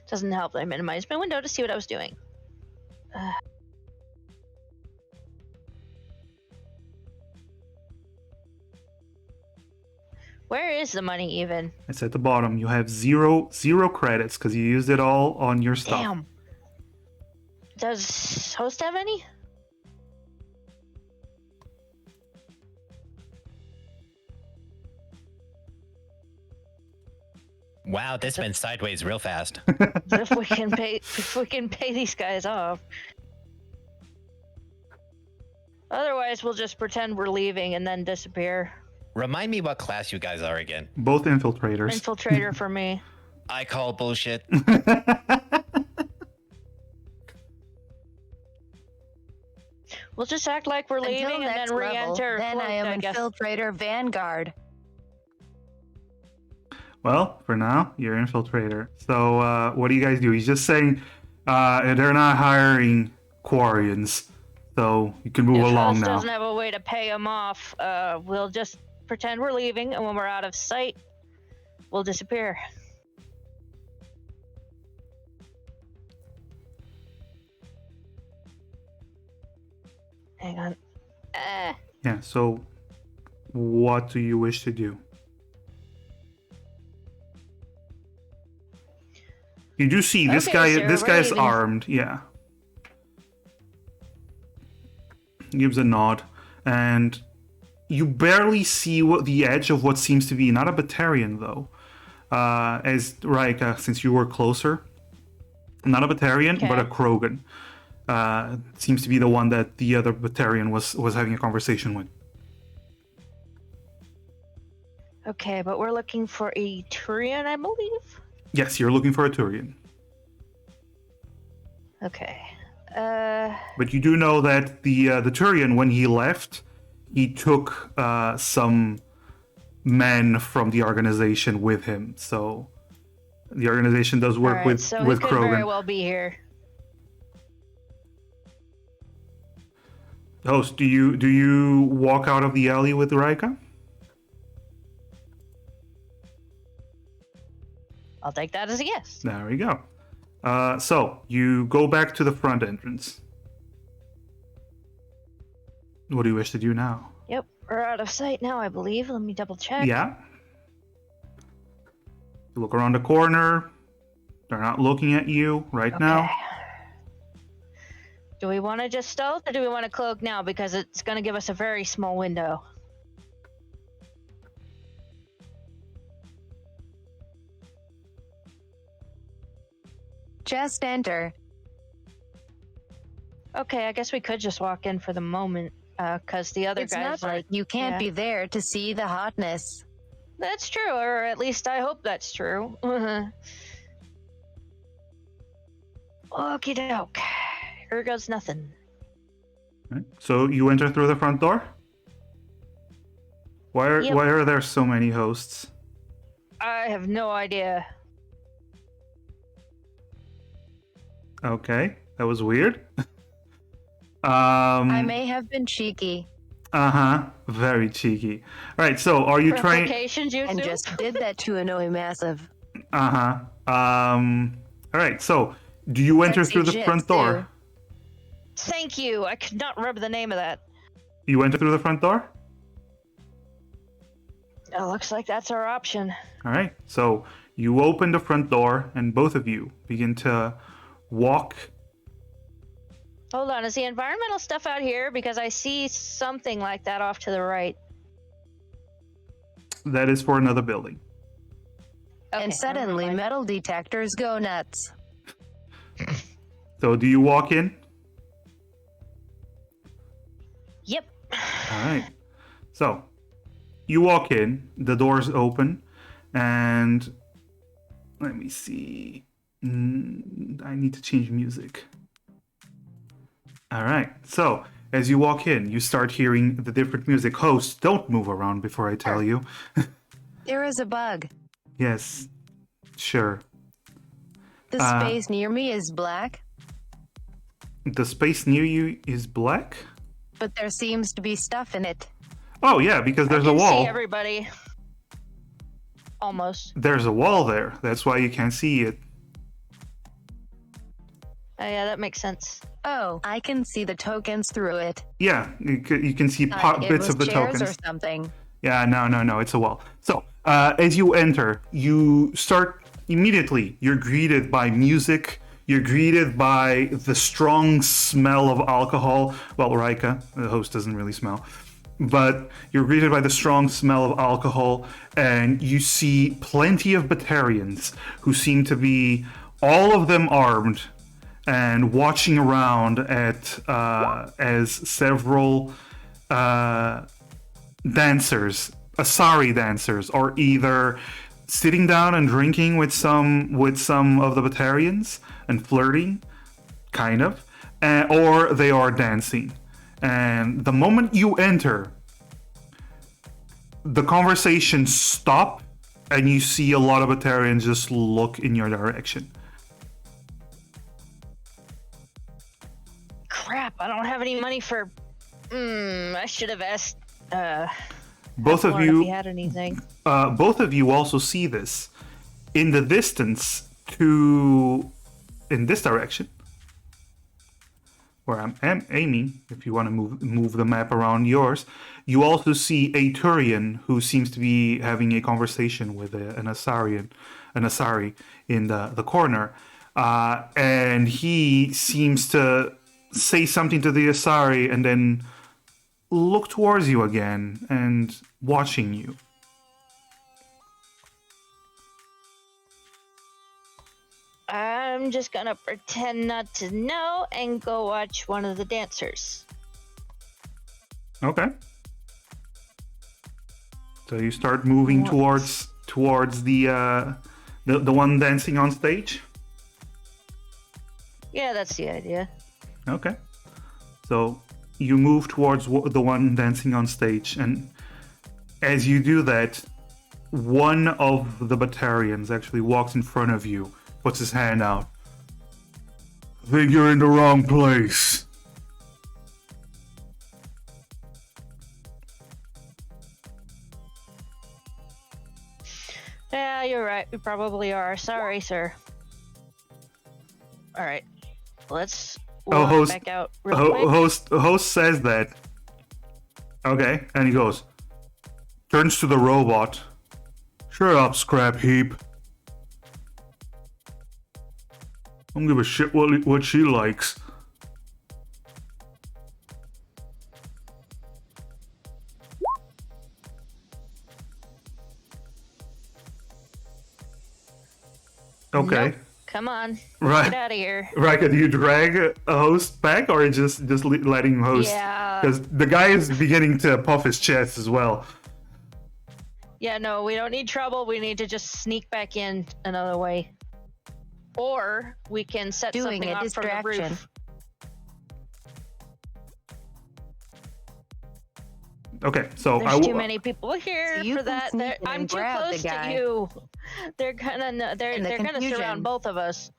Doesn't help that I minimized my window to see what I was doing. Where is the money even? It's at the bottom. You have zero credits because you used it all on your stuff. Damn. Does host have any? Wow, this went sideways real fast. if we can pay these guys off. Otherwise, we'll just pretend we're leaving and then disappear. Remind me what class you guys are again. Both infiltrators. Infiltrator for me. I call bullshit. We'll just act like we're leaving Until and next then level, re-enter. then I am guess. Infiltrator Vanguard. Well, for now, you're infiltrator. So, what do you guys do? He's just saying they're not hiring Quarians, so you can move If along host now. doesn't have a way to pay them off, we'll just pretend we're leaving, and when we're out of sight, we'll disappear. Hang on. Yeah, so what do you wish to do? You do see this Okay, guy. sir, This we're guy's leaving. armed. Yeah. Gives a nod, and you barely see the edge of what seems to be not a Batarian though. As Raika, since you were closer, not a Batarian, but a Okay. Krogan. Seems to be the one that the other Batarian was having a conversation with. Okay, but we're looking for a Turian, I believe. Yes, you're looking for a Turian. Okay. But you do know that the Turian, when he left, he took some men from the organization with him. So the organization does work Alright, with so with he could very Krogan. well be here. Host, do you walk out of the alley with Raika? I'll take that as a yes. There we go. So you go back to the front entrance. What do you wish to do now? Yep, we're out of sight now, I believe. Let me double check. Yeah. You look around the corner. They're not looking at you right now. Do we want to just stealth or do we want to cloak now? Because it's going to give us a very small window. Just enter. Okay, I guess we could just walk in for the moment, because the other It's guy's not like you can't yeah. be there to see the hotness. That's true, or at least I hope that's true. Okie doke. Here goes nothing. Right. So you enter through the front door? Yep. Why are there so many hosts? I have no idea. Okay, that was weird. I may have been cheeky Very cheeky. All right, so are you trying? Replication, and Jutsu? just did that to annoy Massive. All right, so do you enter Sexy through the front jitsu. door? Thank you. I could not remember the name of that. You enter through the front door? It looks like that's our option. All right, so you open the front door, and both of you begin to walk. Hold on, is the environmental stuff out here? Because I see something like that off to the right. That is for another building. Okay, And suddenly, never mind. metal detectors go nuts. So do you walk in? Yep. All right. So you walk in, the doors open, and let me see. I need to change music. All right. So as you walk in, you start hearing the different music. Hosts, don't move around before I tell you. There is a bug. Yes, sure. The space near me is black, The space near you is black? but there seems to be stuff in it. Oh, yeah, because there's I a can wall. see everybody. Almost. There's a wall there. That's why you can't see it. Oh, yeah, that makes sense. Oh, I can see the tokens through it. Yeah, you can see It bits was of the chairs tokens. or something. Yeah, no, it's a wall. So, as you enter, you start immediately. You're greeted by music. You're greeted by the strong smell of alcohol. Well, Raika, the host, doesn't really smell. But you're greeted by the strong smell of alcohol, and you see plenty of Batarians who seem to be, all of them armed, and watching around at as several dancers, Asari dancers, are either sitting down and drinking with some of the Batarians and flirting, kind of, or they are dancing. And the moment you enter, the conversations stop, and you see a lot of Batarians just look in your direction. Crap, I don't have any money for... I should have asked, Both of Lauren if you he had anything. both of you also see this in the distance in this direction where I'm aiming. If you want to move the map around yours, you also see a Turian who seems to be having a conversation with an Asari in the corner, and he seems to say something to the Asari and then look towards you again and watching you. I'm just gonna pretend not to know and go watch one of the dancers. Okay. So you start moving towards the one dancing on stage. Yeah, that's the idea. Okay. So you move towards the one dancing on stage, and as you do that, one of the Batarians actually walks in front of you, puts his hand out. I think you're in the wrong place. Yeah, you're right. We probably are. Sorry, sir. All right, let's walk host- back out real quick. Host says that. Okay, and he goes, turns to the robot. Shut up, scrap heap. I don't give a shit what she likes. Okay. Nope. Come on. Right. Get out of here. Rika, do you drag a host back, or just letting him host? Yeah. Because the guy is beginning to puff his chest as well. Yeah, no, we don't need trouble. We need to just sneak back in another way. Or we can set Doing something a off from the distraction. roof. Okay, so There's too many people here So you for can that. sneak They're- in I'm and too grab the close to guy. you. They're gonna they're In the they're gonna confusion. surround both of us.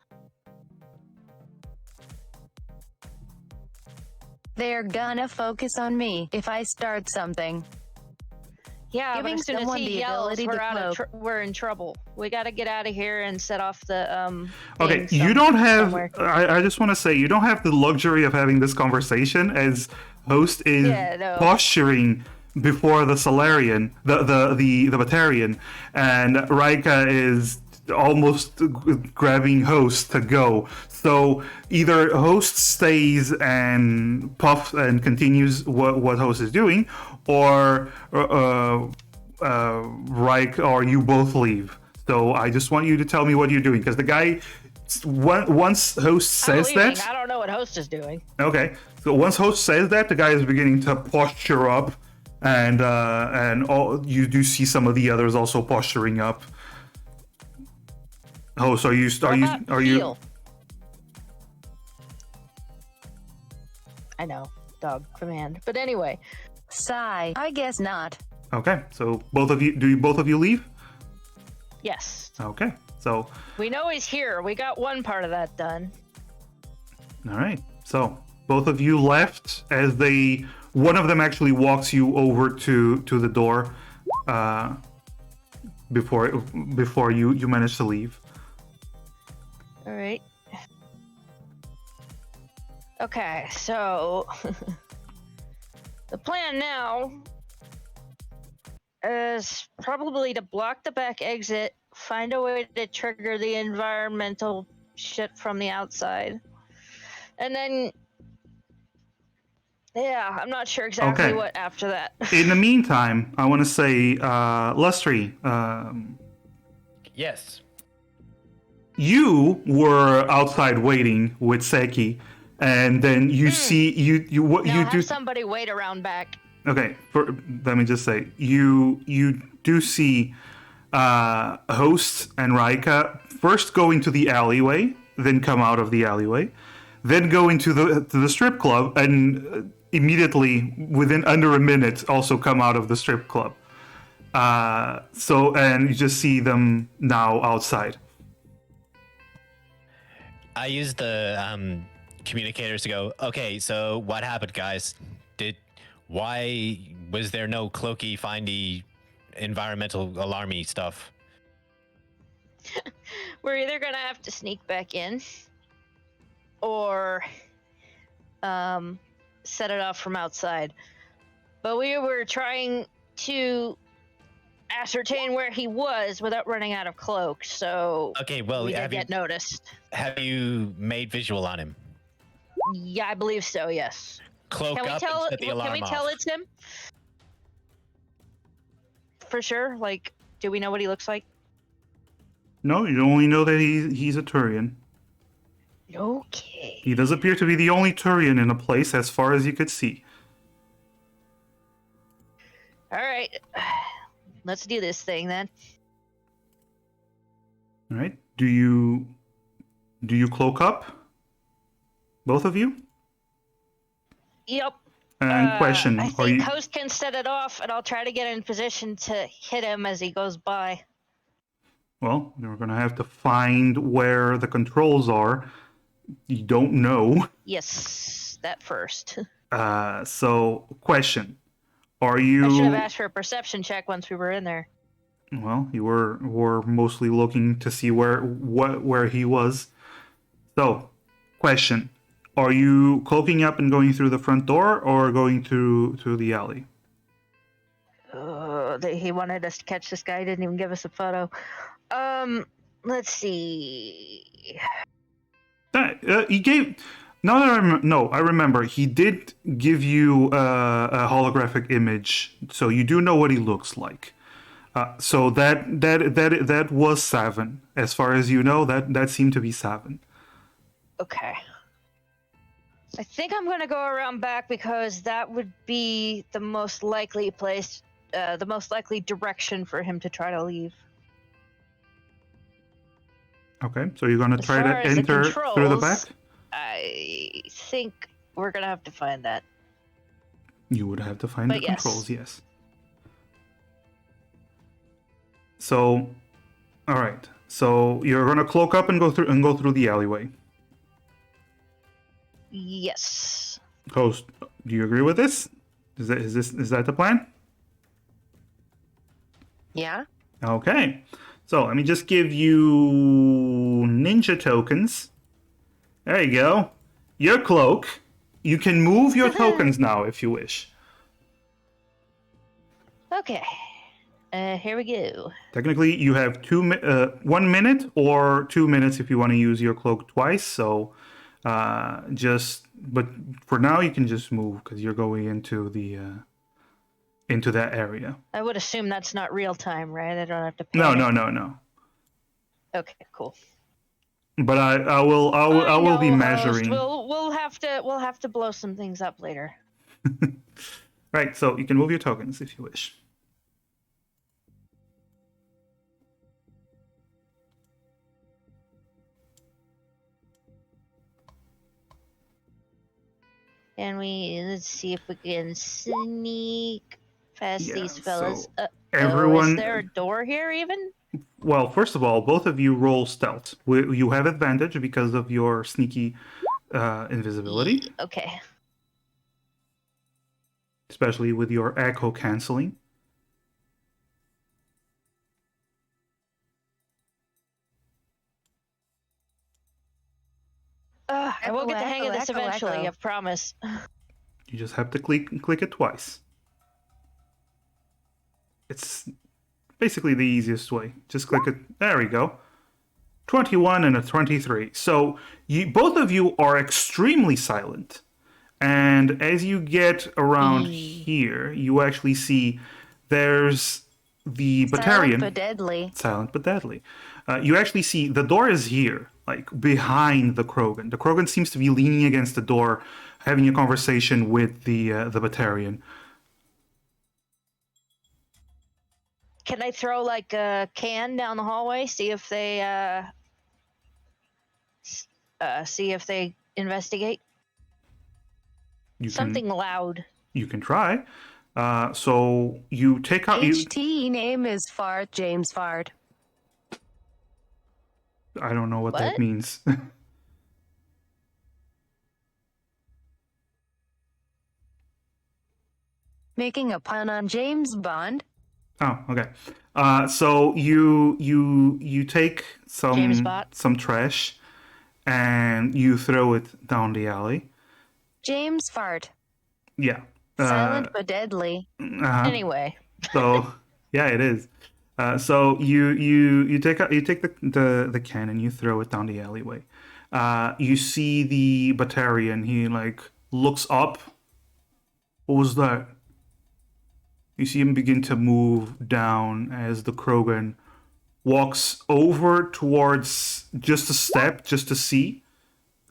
They're gonna focus on me if I start something. Yeah, Giving but as soon as someone he the yells, ability we're to out of cloak. we're in trouble. We got to get out of here and set off the Okay, thing you don't have. somewhere. I just want to say you don't have the luxury of having this conversation as host is Yeah, no. posturing before the Solarian, the Batarian, and Rika is almost grabbing host to go. So either host stays and puffs and continues what host is doing, or Rika or you both leave. So I just want you to tell me what you're doing, because the guy, once host I'm says leaving. that, I don't know what host is doing. okay. So once host says that, the guy is beginning to posture up, and all you do see some of the others also posturing up. Host, are you Feel. I know, dog command. But anyway, Sigh. I guess not. okay? So both of you leave? yes, Okay. So we know he's here. We got one part of that done. all right. So both of you left as one of them actually walks you over to the door before you manage to leave. All right. Okay, so the plan now is probably to block the back exit, find a way to trigger the environmental shit from the outside, and then yeah, I'm not sure exactly Okay. what after that. In the meantime, I want to say, Lustry, Yes. you were outside waiting with Seki, and then you see what Now you have do. somebody wait around back. Okay, let me just say, you do see Host and Rika first go into the alleyway, then come out of the alleyway, then go into the strip club, and immediately within under a minute also come out of the strip club. And you just see them now outside. I used the communicators to go, okay, so what happened, guys? Why was there no cloaky, findy, environmental alarmy stuff? We're either gonna have to sneak back in, or set it off from outside. But we were trying to ascertain where he was without running out of cloak, so Okay, well, we did get have noticed. you made visual on him? Yeah, I believe so. Yes. Cloak Can we up tell? and set the alarm Can we off. tell it's him? For sure. Like, do we know what he looks like? No, you only know that he's a Turian. Okay. He does appear to be the only Turian in the place as far as you could see. All right. Let's do this thing then. All right. Do you cloak up? Both of you? Yep. And question: I Are think you? host can set it off, and I'll try to get in position to hit him as he goes by. Well, you're gonna have to find where the controls are. You don't know. Yes, that first. So, question: Are I should have you? asked for a perception check once we were in there. Well, you were mostly looking to see where he was. So, question: Are you cloaking up and going through the front door, or going through the alley? He wanted us to catch this guy. He didn't even give us a photo. Let's see. He gave. Now that I remember. He did give you a holographic image, so you do know what he looks like. So that was Savin. As far as you know, that seemed to be Savin. Okay. I think I'm gonna go around back because that would be the most likely place, the most likely direction for him to try to leave. Okay, so you're gonna As try far to as the enter through the back. controls, I think we're gonna have to find that. You would have to find But the yes. controls, yes. So, all right. So you're gonna cloak up and go through the alleyway. Yes. Host, do you agree with this? Is that the plan? Yeah? Okay. So let me just give you ninja tokens. There you go. Your cloak. You can move your tokens now if you wish. Okay. Here we go. Technically, you have 1 minute or 2 minutes if you want to use your cloak twice. So, but for now, you can just move because you're going into that area. I would assume that's not real time, right? I don't have to pay. No. Okay, cool. But I will be know, measuring. Host. We'll have to blow some things up later. Right. So you can move your tokens if you wish. And let's see if we can sneak past Yeah, these fellas. so Is there a door here even? Well, first of all, both of you roll stealth. You have advantage because of your sneaky invisibility, Okay. especially with your echo canceling. I will get the hang of this Echo, eventually, echo. I promise. You just have to click it twice. It's basically the easiest way. Just click it. There we go. 21 and a 23. So both of you are extremely silent. And as you get around here, you actually see there's the Batarian. Silent but deadly. Silent but deadly. You actually see the door is here, like behind the Krogan. The Krogan seems to be leaning against the door, having a conversation with the Batarian. Can I throw like a can down the hallway? See if they investigate. Something loud. You can try. So you take out. HT name is Fart, James Fart. I don't know what that What? means. Making a pun on James Bond. Oh, okay. So you take James Bond. some trash and you throw it down the alley. James Fart. Yeah. Silent but deadly. Uh-huh. Anyway. So yeah, it is. So you take the can and you throw it down the alleyway. You see the Batarian. He like looks up. What was that? You see him begin to move down as the Krogan walks over towards just a step, just to see,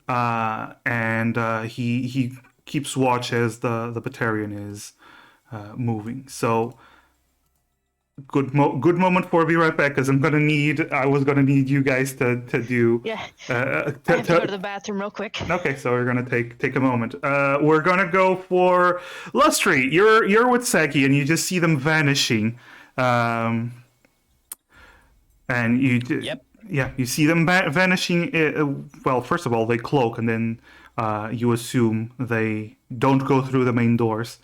and he keeps watch as the Batarian is moving. So good moment for be right back because I was gonna need you guys to do. Yeah. I have to go to the bathroom real quick. Okay, so we're gonna take a moment. We're gonna go for Lustry. You're with Seki, and you just see them vanishing. And you Yep. yeah, you see them vanishing. Well, first of all, they cloak, and then you assume they don't go through the main doors.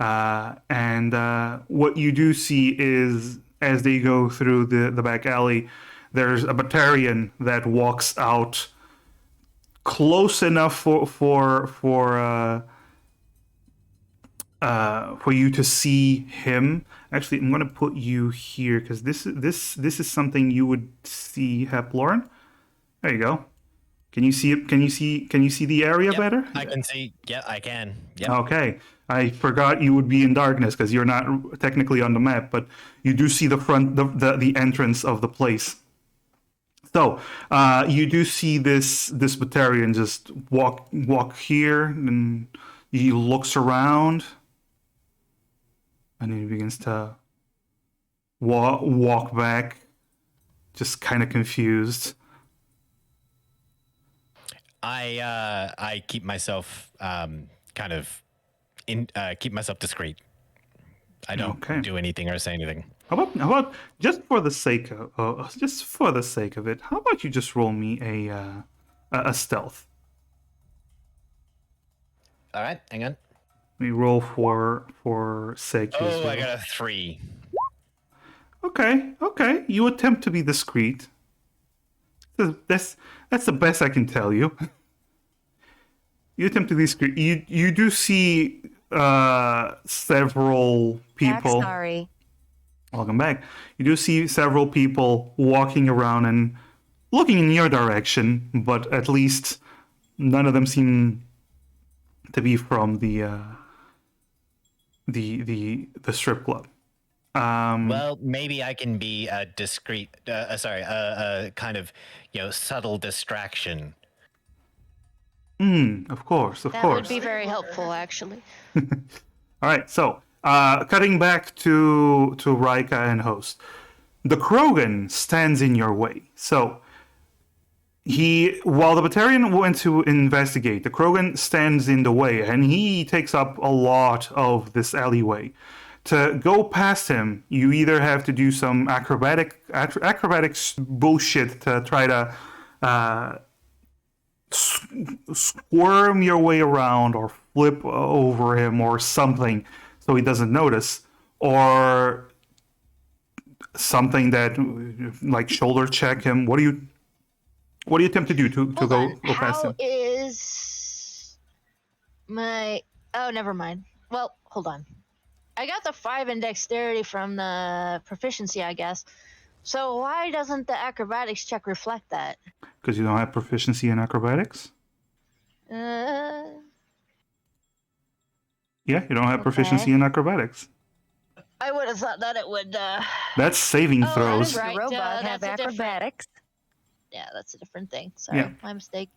And what you do see is as they go through the back alley, there's a Batarian that walks out close enough for you to see him. Actually, I'm gonna put you here because this is something you would see, Lauren. There you go. Can you see it? Can you see the area Yep, better? I can see. Yeah, I can. Yep. Okay. I forgot you would be in darkness because you're not technically on the map, but you do see the front, the entrance of the place. So you do see this Batarian just walk here, and he looks around, and he begins to walk back, just kind of confused. I keep myself keep myself discreet. I don't Okay. do anything or say anything. How about just for the sake of it? How about you just roll me a stealth? All right, hang on. We roll for sake. as Oh, I well. got a 3. Okay. You attempt to be discreet. That's the best I can tell you. You attempt to be discreet. You do see several people. Sorry. Welcome back. You do see several people walking around and looking in your direction, but at least none of them seem to be from the strip club. Well, maybe I can be a discreet, a kind of, subtle distraction. Of course. That would be very helpful, actually. All right, so cutting back to Raika and Host, the Krogan stands in your way. So while the Batarian went to investigate, the Krogan stands in the way, and he takes up a lot of this alleyway. To go past him, you either have to do some acrobatics bullshit to try to squirm your way around or flip over him or something so he doesn't notice, or something that like shoulder check him. What do you attempt to do to go past him? How is my... Oh, never mind. Well, hold on. I got the 5 in dexterity from the proficiency, I guess. So why doesn't the acrobatics check reflect that? Because you don't have proficiency in acrobatics? Uh, Yeah, you don't have proficiency in acrobatics. I would have thought that it would... That's saving Oh, that throws. is right. The robot have that's a different- acrobatics. Yeah, that's a different thing. Sorry, Yeah. my mistake.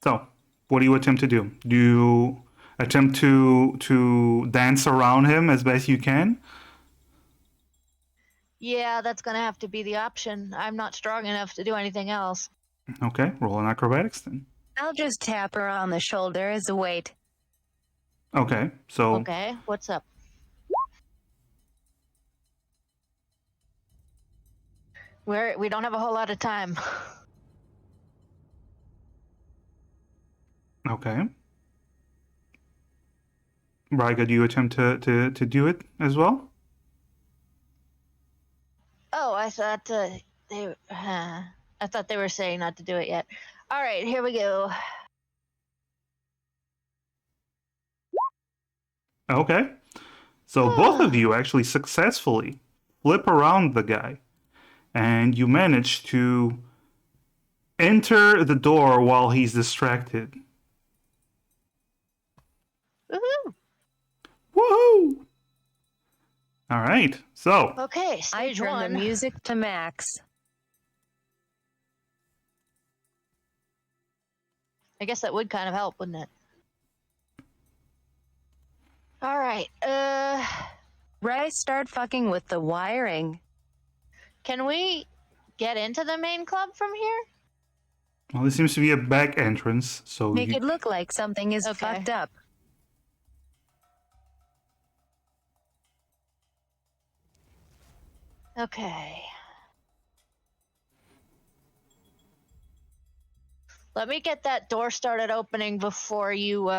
So, what do you attempt to do? Do you attempt to dance around him as best you can? Yeah, that's gonna have to be the option. I'm not strong enough to do anything else. Okay, roll an acrobatics then. I'll just tap her on the shoulder as a weight. Okay, so Okay, what's up? We don't have a whole lot of time. okay. Riga, do you attempt to do it as well? Oh, I thought I thought they were saying not to do it yet. All right, here we go. Okay. So both of you actually successfully flip around the guy, and you manage to enter the door while he's distracted. Woohoo! Woohoo! All right. So Okay, I stage turn one. the music to max. I guess that would kind of help, wouldn't it? All right. Right, start fucking with the wiring. Can we get into the main club from here? well, this seems to be a back entrance. So Make you, it look like something is Okay. fucked up. Okay. Let me get that door started opening before you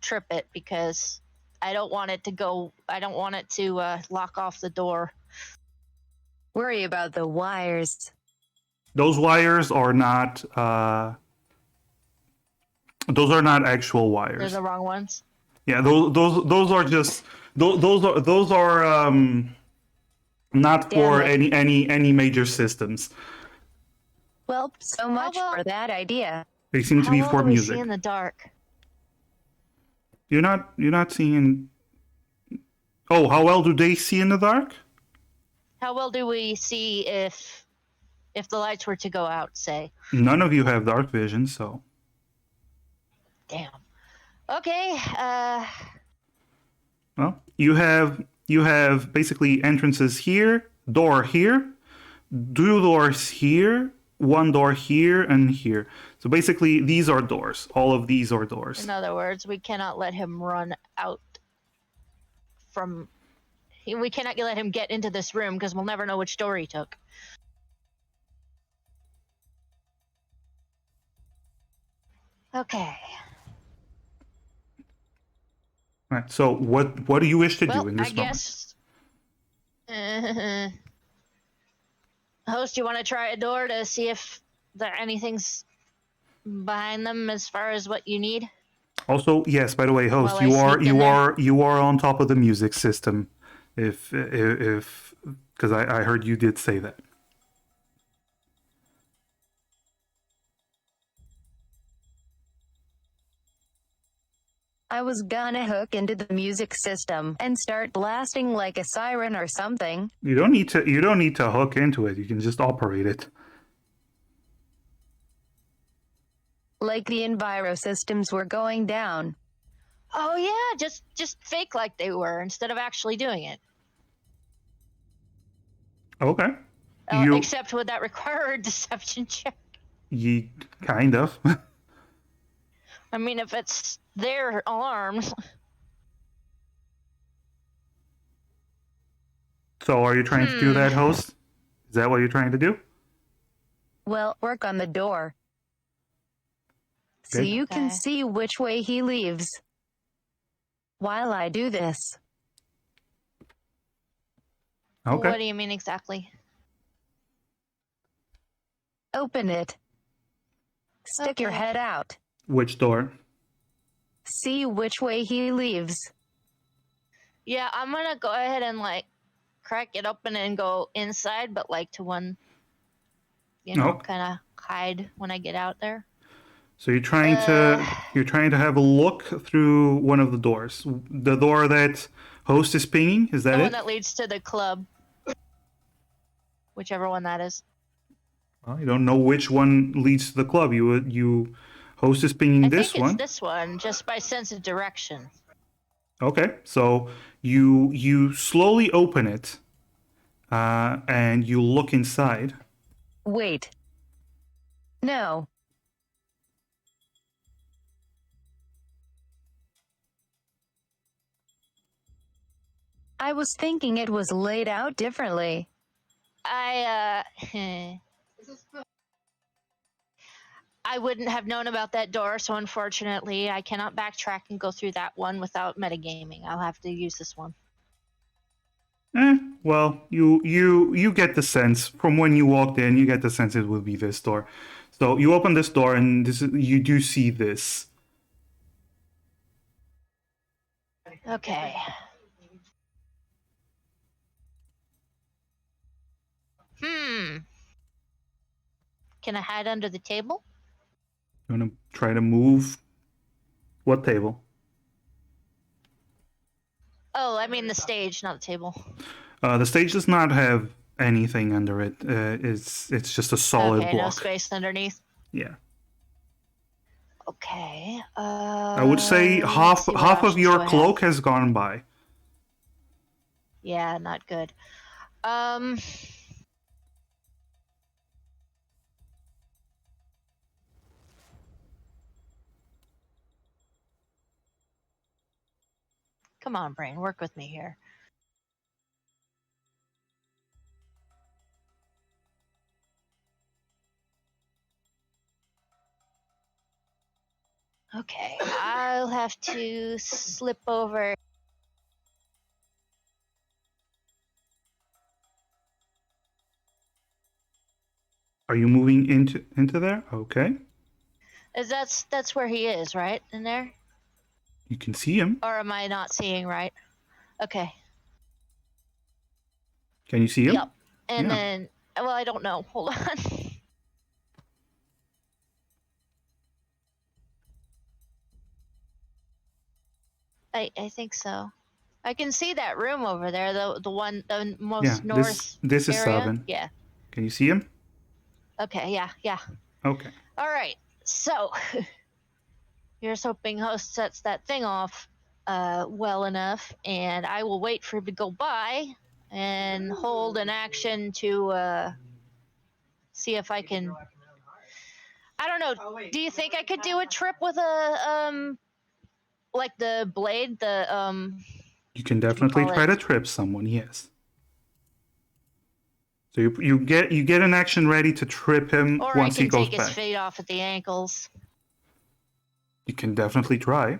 trip it, because I don't want it to go. I don't want it to lock off the door. Worry about the wires. those wires are not. Those are not actual They're wires. the wrong ones. Yeah, those are just those are not for Damn it. any major systems. Well, so much well- for that idea. They seem to How be well for do we music. see in the dark? You're not seeing. Oh, how well do they see in the dark? How well do we see if the lights were to go out? Say, None of you have dark vision, so. damn. Okay. Well, you have basically entrances here, door here, two doors here, one door here, and here. So basically, these are doors. All of these are doors. In other words, we cannot let him run out from. We cannot let him get into this room because we'll never know which door he took. Okay. Right. So what do you wish to Well, do in this I moment? guess. Host, you want to try a door to see if there anything's behind them as far as what you need? Also, yes. By the way, host, While I you are sneak in there. you are on top of the music system. If because I heard you did say that. I was gonna hook into the music system and start blasting like a siren or something. You don't need to hook into it. You can just operate it. Like the Enviro systems were going down. Oh yeah, just fake like they were instead of actually doing it. Okay. You Except would that require a deception check? you kind of. I mean, if it's their alarms. So are you trying to do that, host? Is that what you're trying to do? Well, work on the door. So Okay. you can Okay. see which way he leaves. While I do this. Okay. What do you mean exactly? Open it. Stick your Okay. head out. Which door? See which way he leaves. Yeah, I'm gonna go ahead and like crack it open and go inside, but like to one, Nope. kind of hide when I get out there. So you're trying to have a look through one of the doors. The door that host is pinging, is that The it? one that leads to the club. Whichever one that is. Well, you don't know which one leads to the club. You host is pinging I this think it's one. this one, just by sense of direction. Okay. So you slowly open it, and you look inside. Wait. No. I was thinking it was laid out differently. I wouldn't have known about that door, so unfortunately, I cannot backtrack and go through that one without metagaming. I'll have to use this one. Well, you get the sense from when you walked in. You get the sense it will be this door. So you open this door, and you do see this. Okay. Can I hide under the table? You want to try to move? What table? Oh, I mean the stage, not the table. The stage does not have anything under it. It's just a solid Okay, no block. space underneath. Yeah. Okay. I would say let's half see what of options your do I have. cloak has gone by. Yeah, not good. Come on, brain, work with me here. Okay, I'll have to slip over. Are you moving into there? Okay. That's where he is, right? In there? You can see him. Or am I not seeing right? Okay. Can you see him? Yep. And Yeah. then, well, I don't know. Hold on. I think so. I can see that room over there, the one, the most Yeah, north this is area. Savin. Yeah. Can you see him? Okay. Yeah. Okay. All right. So here's hoping host sets that thing off well enough, and I will wait for him to go by and hold an action to see if I can. I don't know. Do you think I could do a trip with a like the blade, the You can what do we definitely call try it? to trip someone. Yes. So you get an action ready to trip him Or I once he can goes take his back. feet off at the ankles. You can definitely try.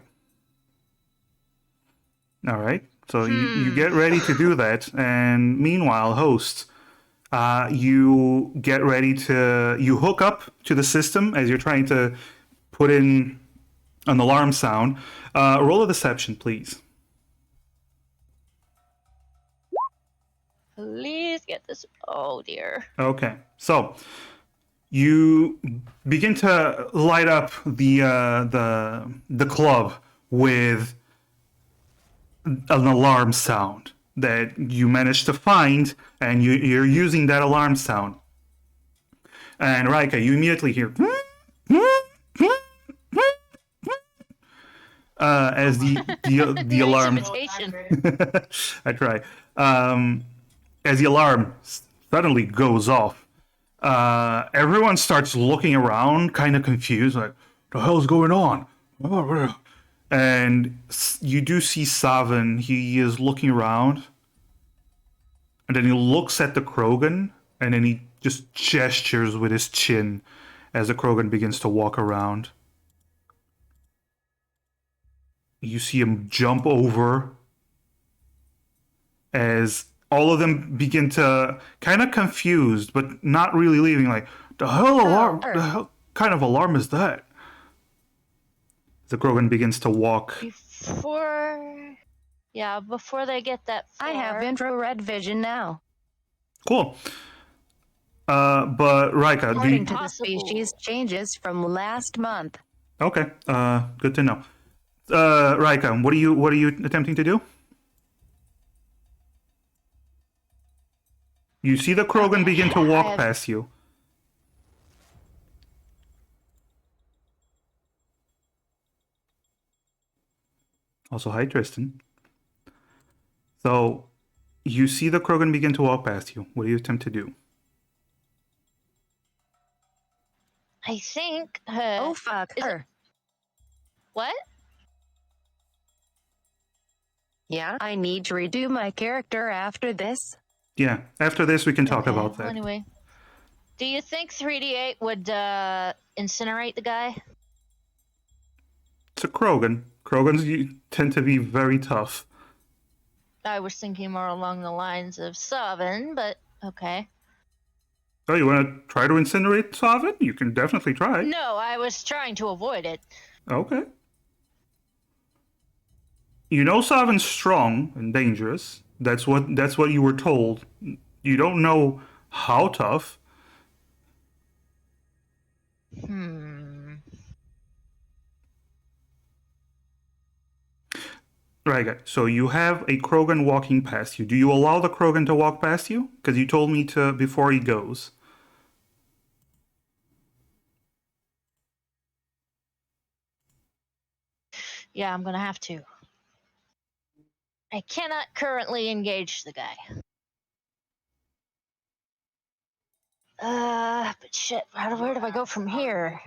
All right. So you get ready to do that, and meanwhile, host, you get ready to you hook up to the system as you're trying to put in an alarm sound. Roll a deception, please. Please get this. Oh dear. Okay. So you begin to light up the club with an alarm sound that you managed to find, and you're using that alarm sound. And Raika, you immediately hear as the Nice alarm. imitation. I try. As the alarm suddenly goes off, everyone starts looking around, kind of confused, like, "The hell's going on?" And you do see Savin. He is looking around, and then he looks at the Krogan, and then he just gestures with his chin as the Krogan begins to walk around. You see him jump over as all of them begin to kind of confused, but not really leaving. Like, the hell alarm? The hell kind of alarm is that? The Krogan begins to walk. Before they get that far. I have infrared vision now. Cool. But Raika, do According you... to the Possible. species changes from last month. Okay. Good to know. Raika, what are you attempting to do? You see the Krogan begin to walk past you. Also, hi, Tristan. So, you see the Krogan begin to walk past you. What do you attempt to do? I think. Oh, fuck is it- her. What? Yeah, I need to redo my character after this. Yeah, after this we can talk Okay, about well, that. anyway, do you think 3D8 would incinerate the guy? It's a Krogan. Krogans tend to be very tough. I was thinking more along the lines of Savin, but okay. Oh, you want to try to incinerate Savin? You can definitely try. No, I was trying to avoid it. Okay. You know Savin's strong and dangerous. That's what you were told. You don't know how tough. Right, guys. So you have a Krogan walking past you. Do you allow the Krogan to walk past you? Because you told me to before he goes. Yeah, I'm gonna have to. I cannot currently engage the guy. But shit, where do I go from here?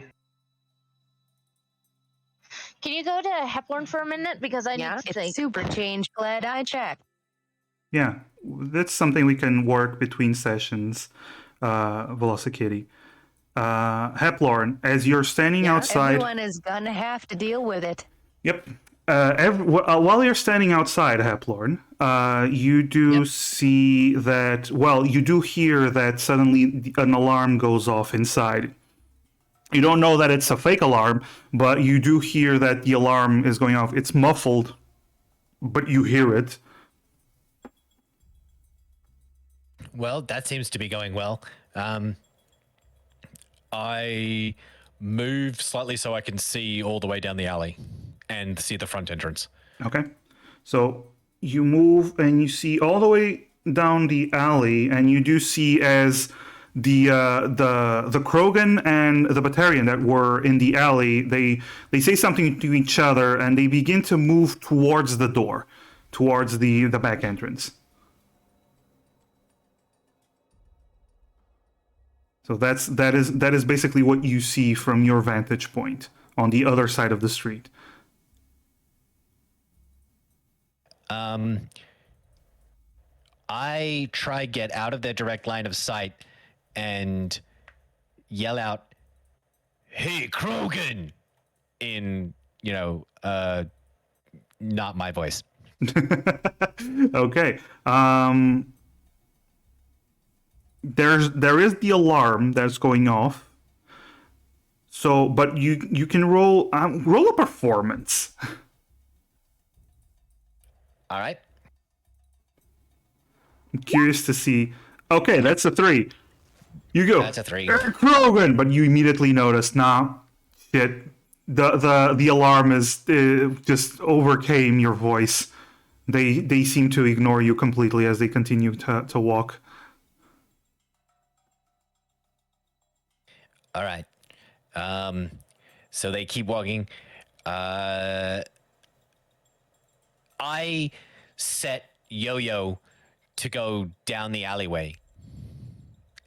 Can you go to Heplorn for a minute? Because I Yeah, need to it's think. super change. Glad I checked. Yeah, that's something we can work between sessions, Velocikitty. Heplorn, as you're standing outside... Everyone is gonna have to deal with it. Yep. While you're standing outside, Heplorn, you do see that... Well, you do hear that suddenly an alarm goes off inside. You don't know that it's a fake alarm, but you do hear that the alarm is going off. It's muffled, but you hear it. Well, that seems to be going well. I move slightly so I can see all the way down the alley and see the front entrance. Okay. So you move and you see all the way down the alley, and you do see as the Krogan and the Batarian that were in the alley, they say something to each other, and they begin to move towards the door, towards the back entrance. So that is basically what you see from your vantage point on the other side of the street. I try get out of their direct line of sight and yell out, "Hey, Krogan!" in, not my voice. Okay. There is the alarm that's going off. So, but you can roll a performance. All right. I'm curious to see. Okay, that's a 3. You go. That's a 3. Krogan, but you immediately notice, nah, shit. The alarm is just overcame your voice. They seem to ignore you completely as they continue to walk. All right. So they keep walking. I set Yo-Yo to go down the alleyway.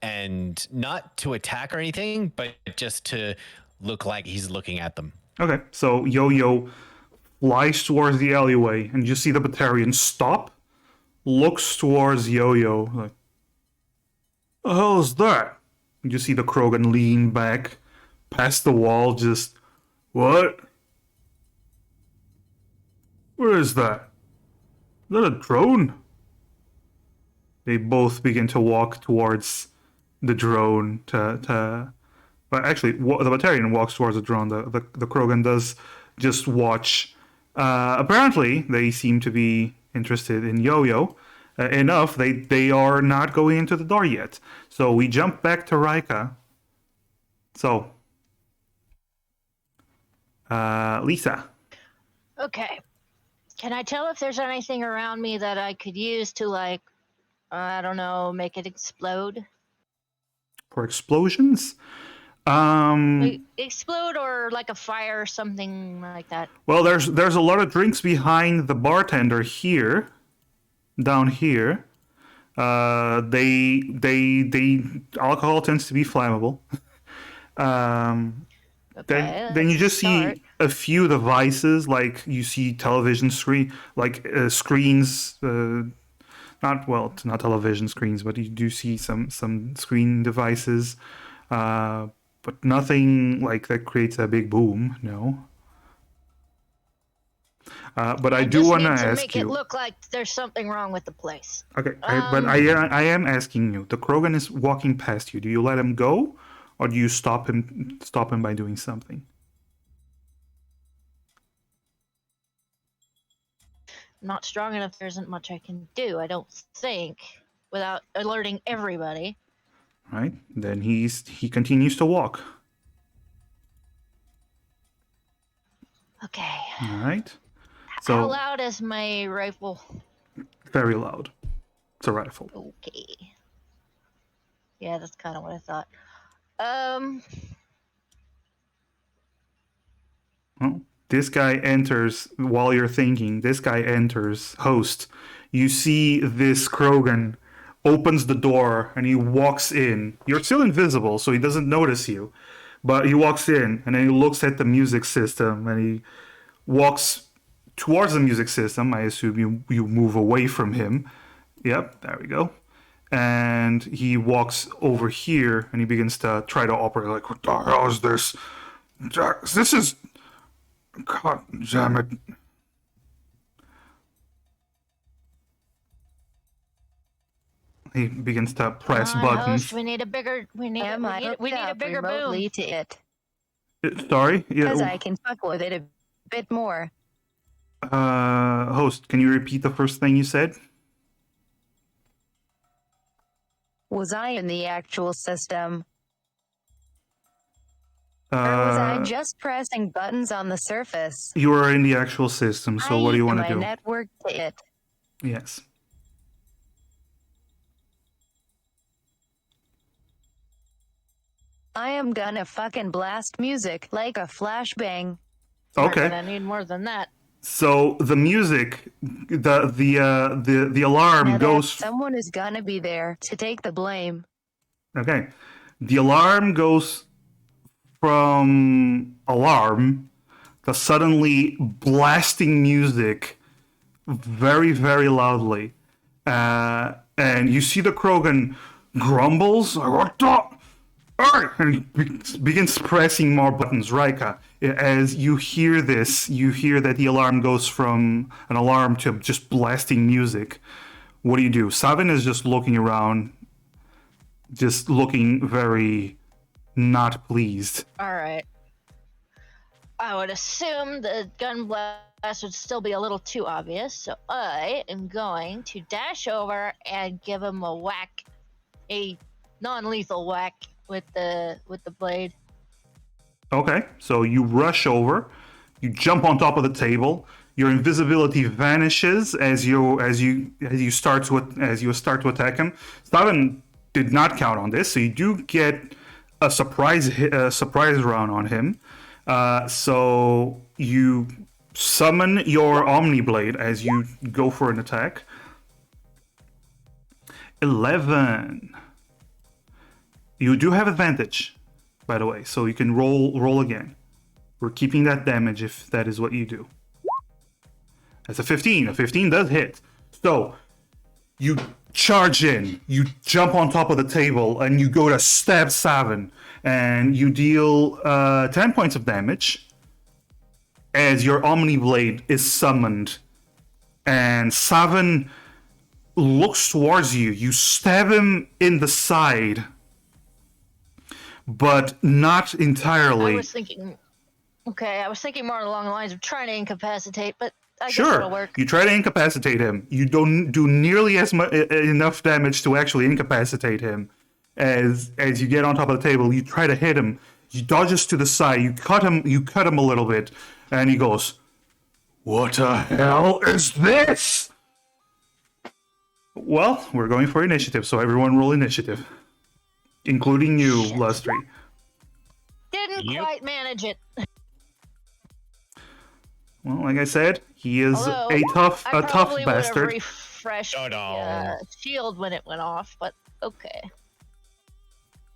And not to attack or anything, but just to look like he's looking at them. Okay, so Yo-Yo flies towards the alleyway, and you see the Batarian stop, looks towards Yo-Yo, like, the hell is that? You see the Krogan lean back, past the wall, just, what? Where is that? Is that a drone? They both begin to walk towards the drone but actually, the Batarian walks towards the drone. The Krogan does just watch. Apparently, they seem to be interested in Yo-Yo enough. They are not going into the door yet. So we jump back to Rika. So, Lisa. Okay. Can I tell if there's anything around me that I could use to, like, I don't know, make it explode? For explosions? Like, explode or like a fire or something like that. Well, there's a lot of drinks behind the bartender here, down here. They alcohol tends to be flammable. Okay, Then you just start. see a few devices, like you see television screen, like screens. Not television screens, but you do see some screen devices. But nothing like that creates a big boom. No. But I do want to ask make you. it look like there's something wrong with the place. Okay, but I am asking you. The Krogan is walking past you. Do you let him go, or do you stop him by doing something? Not strong enough. There isn't much I can do, I don't think, without alerting everybody. Right. Then he continues to walk. Okay. All right. How So loud is my rifle? very loud. It's a rifle. Okay. Yeah, that's kind of what I thought. Well, this guy enters while you're thinking. This guy enters. Host. You see this Krogan opens the door and he walks in. You're still invisible, so he doesn't notice you. But he walks in and then he looks at the music system and he walks towards the music system. I assume you move away from him. Yep, there we go. And he walks over here and he begins to try to operate like, what the hell is this? This is... God damn it. He begins to press buttons. Host, we need a bigger. We need Am I we need a hooked bigger up remotely boom. to it? Sorry? Because Yeah. I can fuck with it a bit more. Host, can you repeat the first thing you said? Was I in the actual system? Or was I Uh, just pressing buttons on the surface? you are in the actual system, so what do you want to my do? network to it. Yes. I am gonna fucking blast music like a flashbang. We're Okay. gonna need more than that. So the music, the alarm Now that goes. someone is gonna be there to take the blame. Okay, the alarm goes from alarm to suddenly blasting music very, very loudly. And you see the Krogan grumbles, what the? And he begins pressing more buttons. Raika, as you hear this, you hear that the alarm goes from an alarm to just blasting music. What do you do? Savin is just looking around, just looking very not pleased. All right. I would assume the gun blast would still be a little too obvious, so I am going to dash over and give him a whack, a non-lethal whack with the blade. Okay, so you rush over, you jump on top of the table. Your invisibility vanishes as you start to attack him. Stavin did not count on this, so you do get a surprise round on him. So you summon your Omni Blade as you go for an attack. 11. You do have advantage, by the way, so you can roll again. We're keeping that damage if that is what you do. That's a 15. A 15 does hit. So you charge in, you jump on top of the table, and you go to stab Savin, and you deal 10 points of damage as your Omni Blade is summoned. And Savin looks towards you. You stab him in the side, but not entirely. I was thinking more along the lines of trying to incapacitate, but I guess Sure, it'll work. you try to incapacitate him. You don't do nearly as much enough damage to actually incapacitate him. As you get on top of the table, you try to hit him. He dodges to the side. You cut him a little bit, and he goes, "What the hell is this?" Well, we're going for initiative, so everyone roll initiative, including you, Shit. Lustry. Didn't Yep. quite manage it. Well, like I said, he is Although, a tough I probably would have bastard. refreshed Oh, no. the shield when it went off, but okay.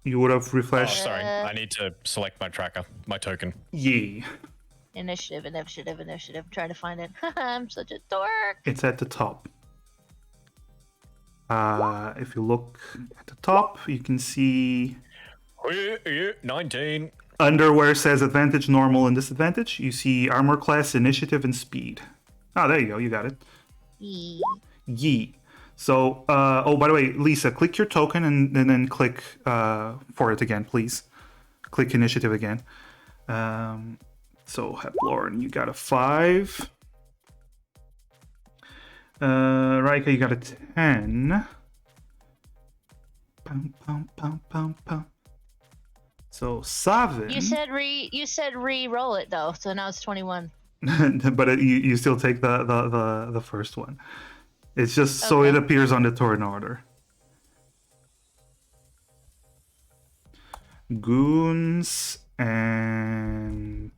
You would have Oh, refreshed. sorry. I need to select my tracker, my token. Yee. Initiative. Trying to find it. I'm such a dork. It's at the top. If you look at the top, you can see 19. under where it says advantage, normal, and disadvantage. You see armor class, initiative, and speed. Oh, there you go. You got it. Yee. Yee. So, oh, by the way, Lisa, click your token and then click for it again, please. Click initiative again. So, Heplorn, you got a 5. Raika, you got a 10. Pum, pum, pum, pum, pum. So, Savin. You said re-roll it though, so now it's 21. But you still take the first one. It's just so Okay. it appears on the turn order. Goons and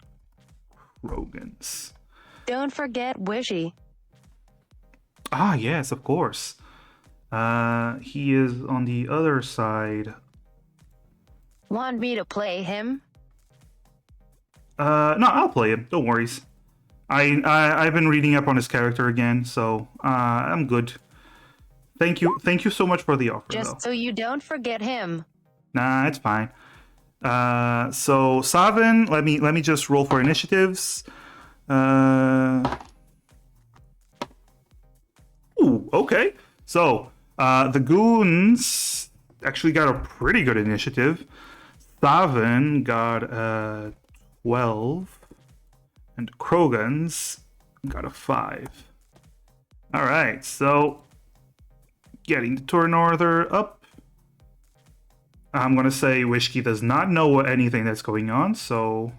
Krogans. Don't forget Wishy. Ah, yes, of course. He is on the other side. Want me to play him? No, I'll play him. Don't worry. I've been reading up on his character again, so I'm good. Thank you so much for the offer, though. Just so you don't forget him. Nah, it's fine. So Savin, let me just roll for initiatives. Ooh, okay. So the goons actually got a pretty good initiative. Savin got 12, and Krogans got a 5. All right, so getting the turn order up. I'm gonna say Wishki does not know anything that's going on, so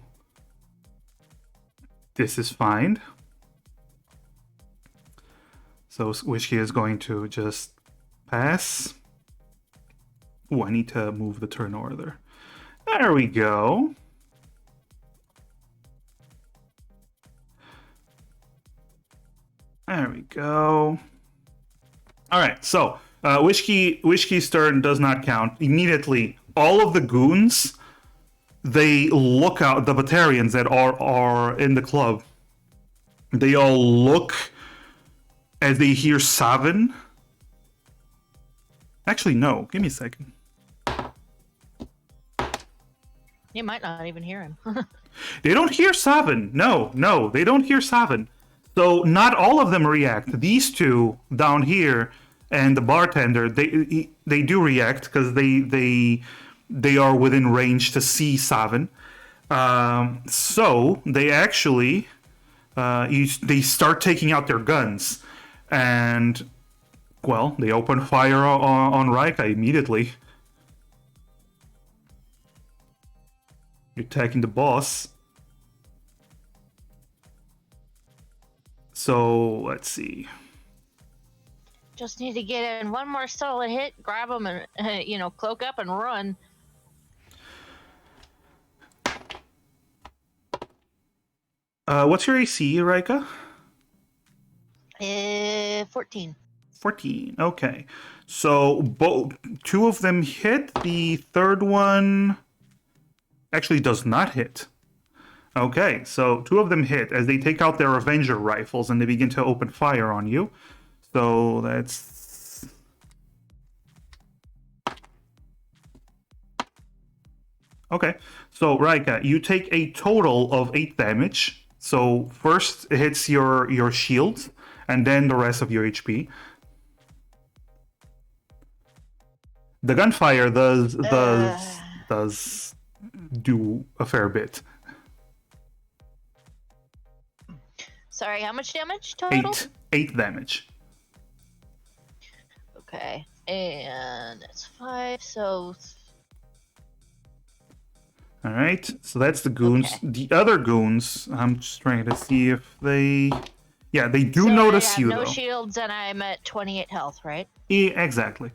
this is fine. So Wishki is going to just pass. Oh, I need to move the turn order. There we go. There we go. All right, so Wishki's turn does not count. Immediately, all of the goons, they look out, the Batarians that are in the club, they all look as they hear Savin. Actually, no, give me a second. You might not even hear him. They don't hear Savin. No, they don't hear Savin. So not all of them react. These two down here and the bartender, they do react because they are within range to see Savin. So they actually they start taking out their guns, and well, they open fire on Raika immediately. You're attacking the boss. So let's see. Just need to get in one more solid hit, grab him, and cloak up and run. What's your AC, Raika? 14. 14. Okay. So two of them hit. The third one actually does not hit. Okay, so two of them hit as they take out their Avenger rifles and they begin to open fire on you. So that's... Okay, so Raika, you take a total of 8 damage. So first it hits your shield, and then the rest of your HP. The gunfire does do a fair bit. Sorry, how much damage total? 8 damage. Okay, and that's 5, so... Alright, so that's the goons. Okay. The other goons, I'm just trying to see if they... Yeah, they do notice you, no though. shields, and I'm at 28 health, right? Yeah, exactly.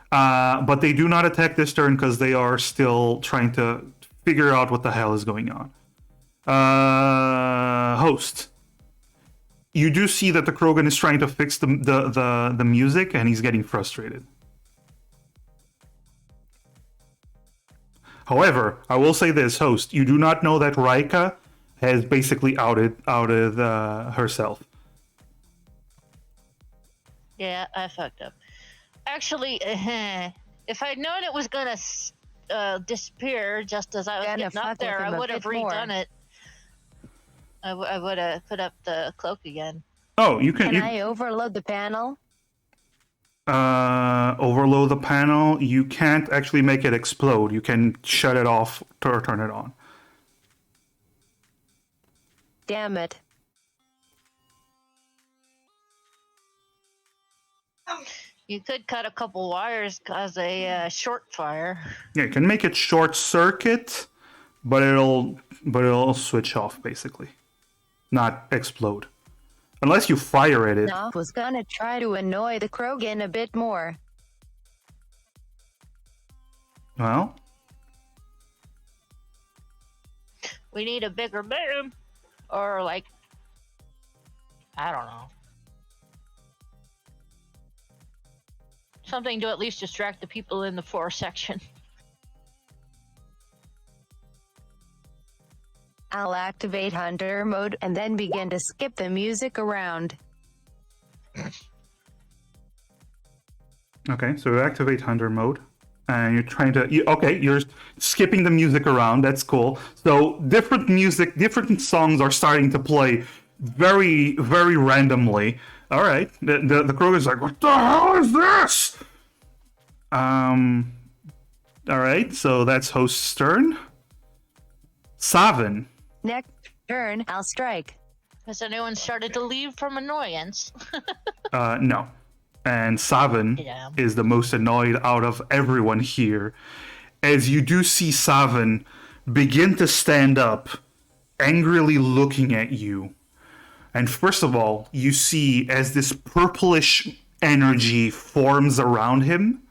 But they do not attack this turn because they are still trying to figure out what the hell is going on. Host. You do see that the Krogan is trying to fix the music, and he's getting frustrated. However, I will say this, Host. You do not know that Raika has basically outed herself. Yeah, I fucked up. Actually, if I'd known it was gonna disappear just as I was getting up there, I would have redone it. I would have put up the cloak again. Oh, you can. Can I overload the panel? Overload the panel. You can't actually make it explode. You can shut it off or turn it on. Damn it. You could cut a couple wires cause a short fire. Yeah, you can make it short circuit, but it'll switch off basically, not explode, unless you fire at it. No, I was gonna try to annoy the Krogan a bit more. Well, we need a bigger boom, or like, I don't know. Something to at least distract the people in the 4 section. I'll activate Hunter mode and then begin to skip the music around. Okay, so you activate Hunter mode, and you're trying to... you're skipping the music around, that's cool. So different music, different songs are starting to play very, very randomly. All right, the crow is like, what the hell is this? All right, so that's host's turn. Savin. Next turn, I'll strike. Has anyone started to leave from annoyance? No. And Savin is the most annoyed out of everyone here. as you do see Savin begin to stand up, angrily looking at you. And first of all, you see as this purplish energy forms around him,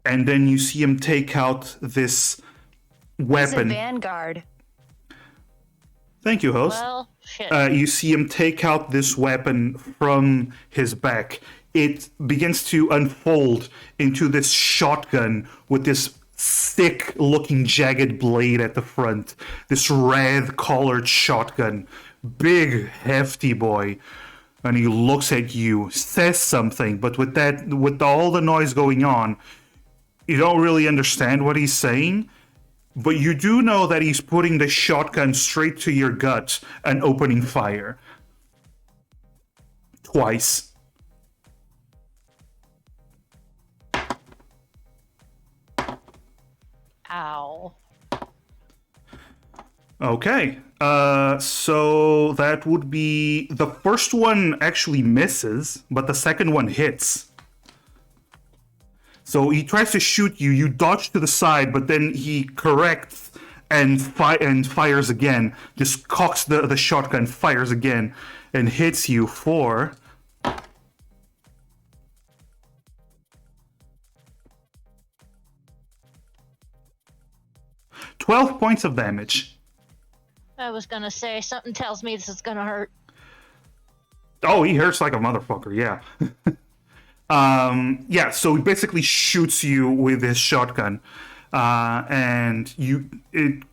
and then you see him take out this He's a weapon. vanguard. Thank you, host. Well, shit. You see him take out this weapon from his back. It begins to unfold into this shotgun with this thick looking jagged blade at the front. This red collared shotgun. Big, hefty boy. And he looks at you, says something, but with all the noise going on, you don't really understand what he's saying. But you do know that he's putting the shotgun straight to your gut and opening fire. Twice. Ow. Okay. So that would be... The first one actually misses, but the second one hits. So he tries to shoot you, you dodge to the side, but then he corrects and fires again. Just cocks the shotgun, fires again, and hits you for... 12 points of damage. I was gonna say, something tells me this is gonna hurt. Oh, he hurts like a motherfucker, yeah. Yeah, so he basically shoots you with his shotgun. And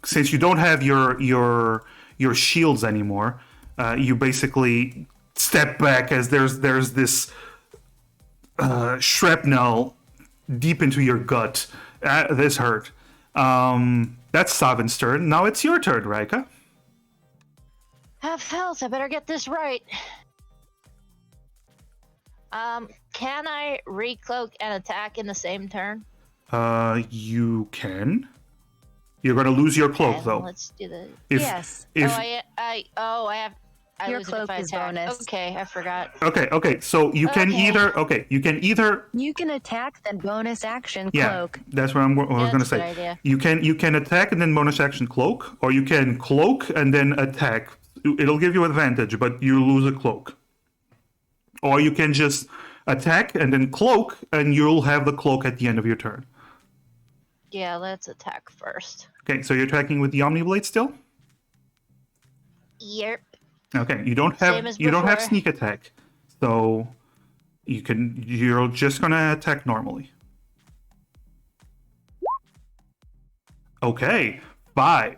since you don't have your shields anymore, you basically step back as there's this shrapnel deep into your gut. This hurt. That's Savin's turn. Now it's your turn, Raika. Have health, I better get this right. Can I recloak and attack in the same turn? You can. You're gonna lose your cloak, Okay, though. Let's do the. Yes. I have. I Your lose it if cloak I is attack. bonus. Okay, I forgot. Okay. So you can Okay. you can either. You can attack, then bonus action Yeah, cloak. that's what I was gonna that's a good say. idea. You can attack and then bonus action cloak, or you can cloak and then attack. It'll give you advantage, but you lose a cloak. Or you can just attack and then cloak, and you'll have the cloak at the end of your turn. Yeah, let's attack first. Okay, so you're attacking with the Omniblade still? Yep. Okay, you don't Same have as you don't have before. sneak attack, so you're just gonna attack normally. Okay, 5.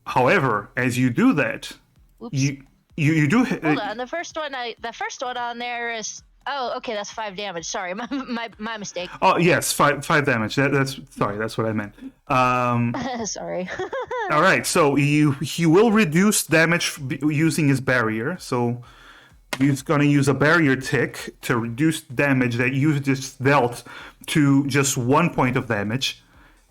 However, as you do that, Oops. you do Hold on. The first one on there is. Oh, okay, that's 5 damage. Sorry, my mistake. Oh yes, five damage. That's what I meant. Sorry. All right, so he will reduce damage using his barrier. So he's gonna use a barrier tick to reduce damage that you just dealt to just 1 point of damage.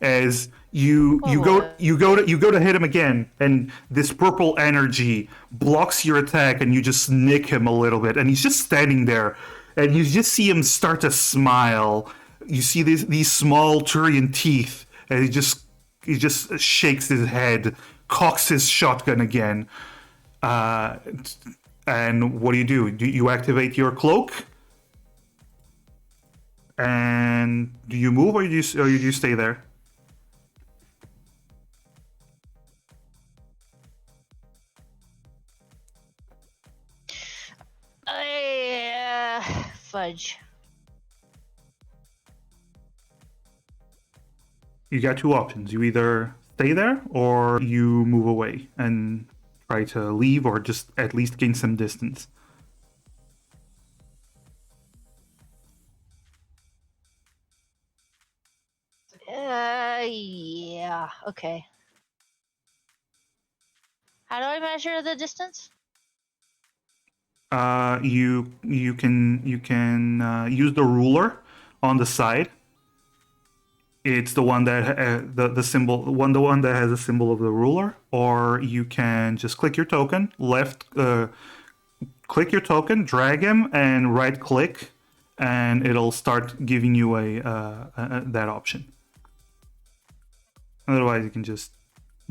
As you go to hit him again, and this purple energy blocks your attack, and you just nick him a little bit, and he's just standing there, and you just see him start to smile. You see these small Turian teeth, and he just shakes his head, cocks his shotgun again. And what do? Do you activate your cloak? And do you move, or you stay there? Fudge. You got 2 options. You either stay there or you move away and try to leave, or just at least gain some distance. Yeah. Okay. How do I measure the distance? You can use the ruler on the side. It's the one that the symbol, the one that has a symbol of the ruler, or you can just click your token, click your token, drag him, and right click, and it'll start giving you that option. Otherwise, you can just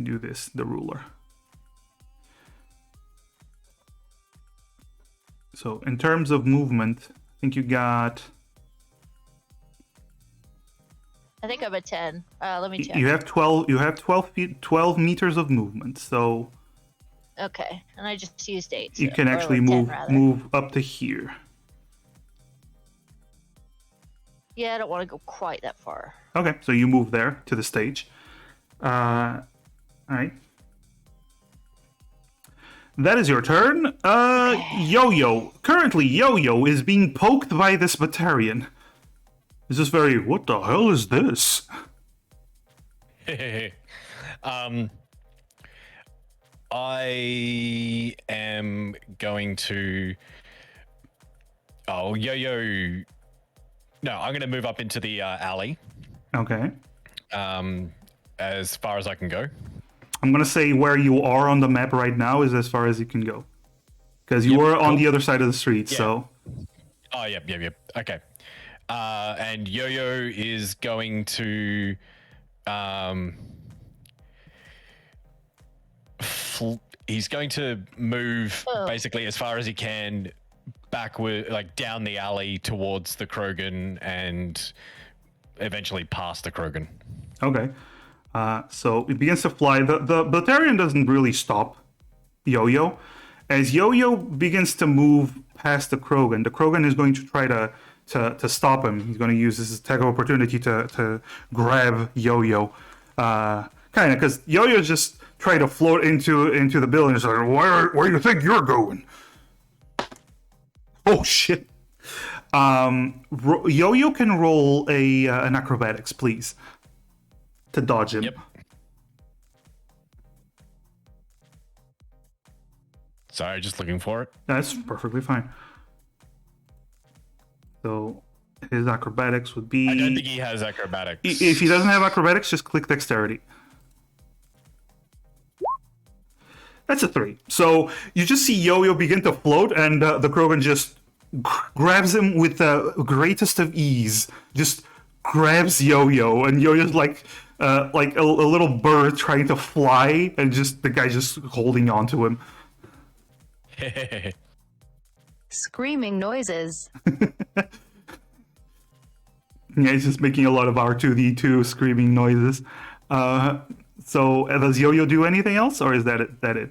do this, the ruler. So in terms of movement, I think you got... I think I'm at 10. Let me check. You have 12. You have 12 feet, 12 meters of movement. So Okay, and I just used 8. you can or actually 10, move rather. move up to here. Yeah, I don't want to go quite that far. Okay, so you move there to the stage. All right. That is your turn. Yo-Yo. Currently, Yo-Yo is being poked by this Batarian. It's just very, what the hell is this? I am going to. Oh, Yo-Yo. No, I'm going to move up into the alley. Okay. As far as I can go. I'm going to say where you are on the map right now is as far as you can go. Because you Yep, were on cool. the other side of the street, Yeah. so... Oh, yep. Okay. And Yo-Yo is going to he's going to move basically as far as he can backward, like down the alley towards the Krogan and eventually past the Krogan. Okay. So it begins to fly. The Batarian doesn't really stop Yo-Yo. As Yo-Yo begins to move past the Krogan is going to try to stop him. He's going to use this attack of opportunity to grab Yo-Yo. Kind of, because Yo-Yo just trying to float into the building. It's like, where do you think you're going? Oh, shit. Yo-Yo can roll an acrobatics, please, to dodge him. Yep. Sorry, just looking for it. That's perfectly fine. So his acrobatics would be... I don't think he has acrobatics. If he doesn't have acrobatics, just click dexterity. That's a 3. So you just see Yo-Yo begin to float, and the Krogan just grabs him with the greatest of ease. Just grabs Yo-Yo, and Yo-Yo's like a little bird trying to fly, and just the guy just holding on to him. Screaming noises. Yeah, he's just making a lot of R2-D2 screaming noises. So does Yo-Yo do anything else, or is that it?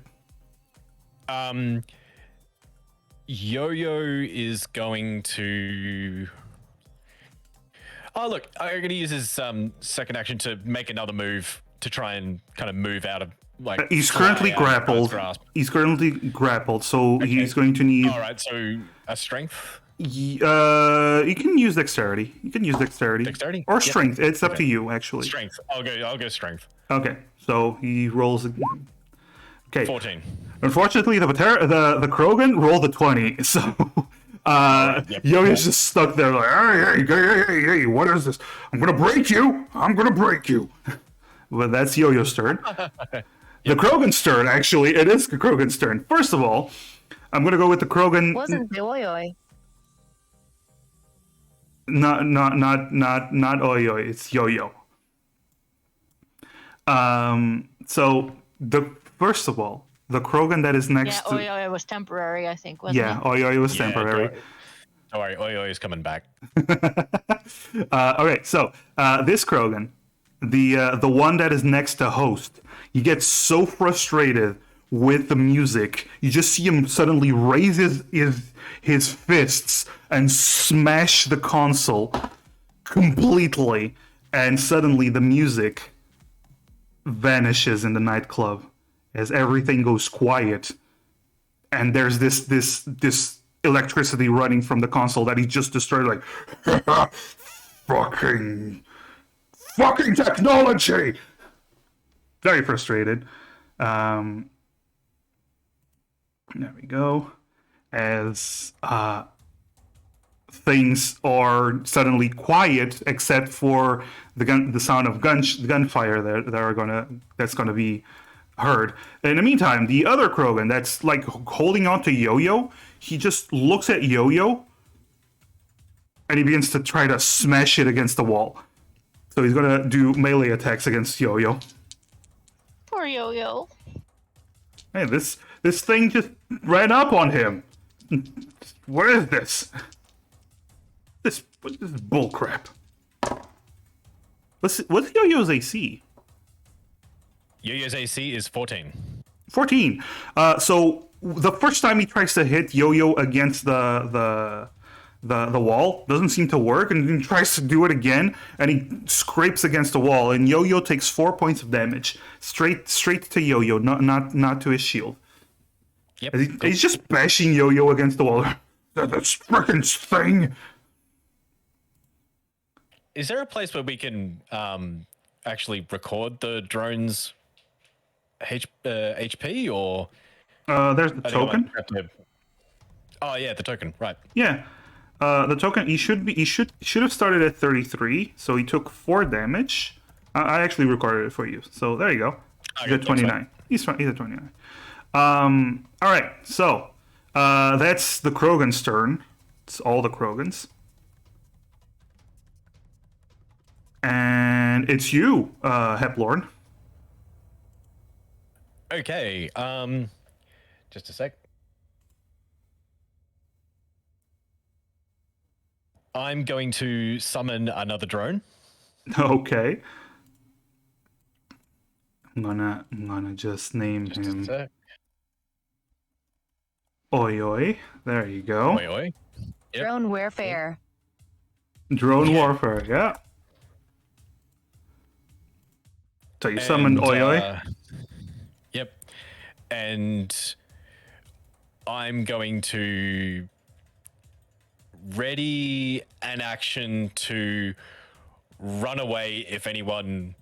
Yo-Yo is going to. Oh, look, I'm going to use his second action to make another move to try and kind of move out of He's currently fly out of God's grappled. grasp. He's currently grappled, so Okay. he's going to need. All right, so a strength. You can use dexterity. You can use dexterity. Dexterity? Or Yep. strength. It's up Okay. to you, actually. Strength. I'll go strength. Okay, so he rolls. Okay. 14. Unfortunately, the Krogan rolled a 20, so Yep. Yo-Yo's just stuck there like, hey, what is this? I'm gonna break you. Well, that's Yo-Yo's turn. The Krogan's turn, actually, it is the Krogan's turn. First of all, I'm gonna go with the Krogan. Wasn't the oi oi. Not Oi Oi, it's Yo-Yo. So first of all, the Krogan that is next Yeah, to Oi was temporary, I think, wasn't it? Oi Oi was temporary. Don't worry, Oi is coming back. Okay, so this Krogan, the one that is next to Host, he gets so frustrated with the music, you just see him suddenly raise his fists and smash the console completely, and suddenly the music vanishes in the nightclub as everything goes quiet, and there's this electricity running from the console that he just destroyed, like fucking technology. Very frustrated. There we go. As things are suddenly quiet, except for the sound of gunfire that's gonna be heard. In the meantime, the other Krogan that's like holding on to Yo-Yo, he just looks at Yo-Yo and he begins to try to smash it against the wall. So he's gonna do melee attacks against Yo-Yo. Poor Yo-Yo. Hey, this thing just ran up on him. What is this? This is bullcrap. What's Yo-Yo's AC? Yo-Yo's AC is 14. 14. So the first time he tries to hit Yo-Yo against the wall, doesn't seem to work, and he tries to do it again, and he scrapes against the wall, and Yo-Yo takes 4 points of damage straight to Yo-Yo, not to his shield. Yep. He's just bashing Yo-Yo against the wall. This freaking thing. Is there a place where we can actually record the drone's HP or? There's the token. Oh yeah, the token. Right. Yeah. The token he should have started at 33, so he took 4 damage. I actually recorded it for you, so there you go. He's at 29. He's at 29. All right, so that's the Krogan's turn. It's all the Krogans, and it's you, Heplorn. Okay. Just a sec. I'm going to summon another drone. Okay. I'm gonna just name him Oi Oi. There you go. Oi oi. Yep. Drone warfare. Drone warfare, yeah. So you summoned Oi Oi. Yep. And I'm going to ready an action to run away if anyone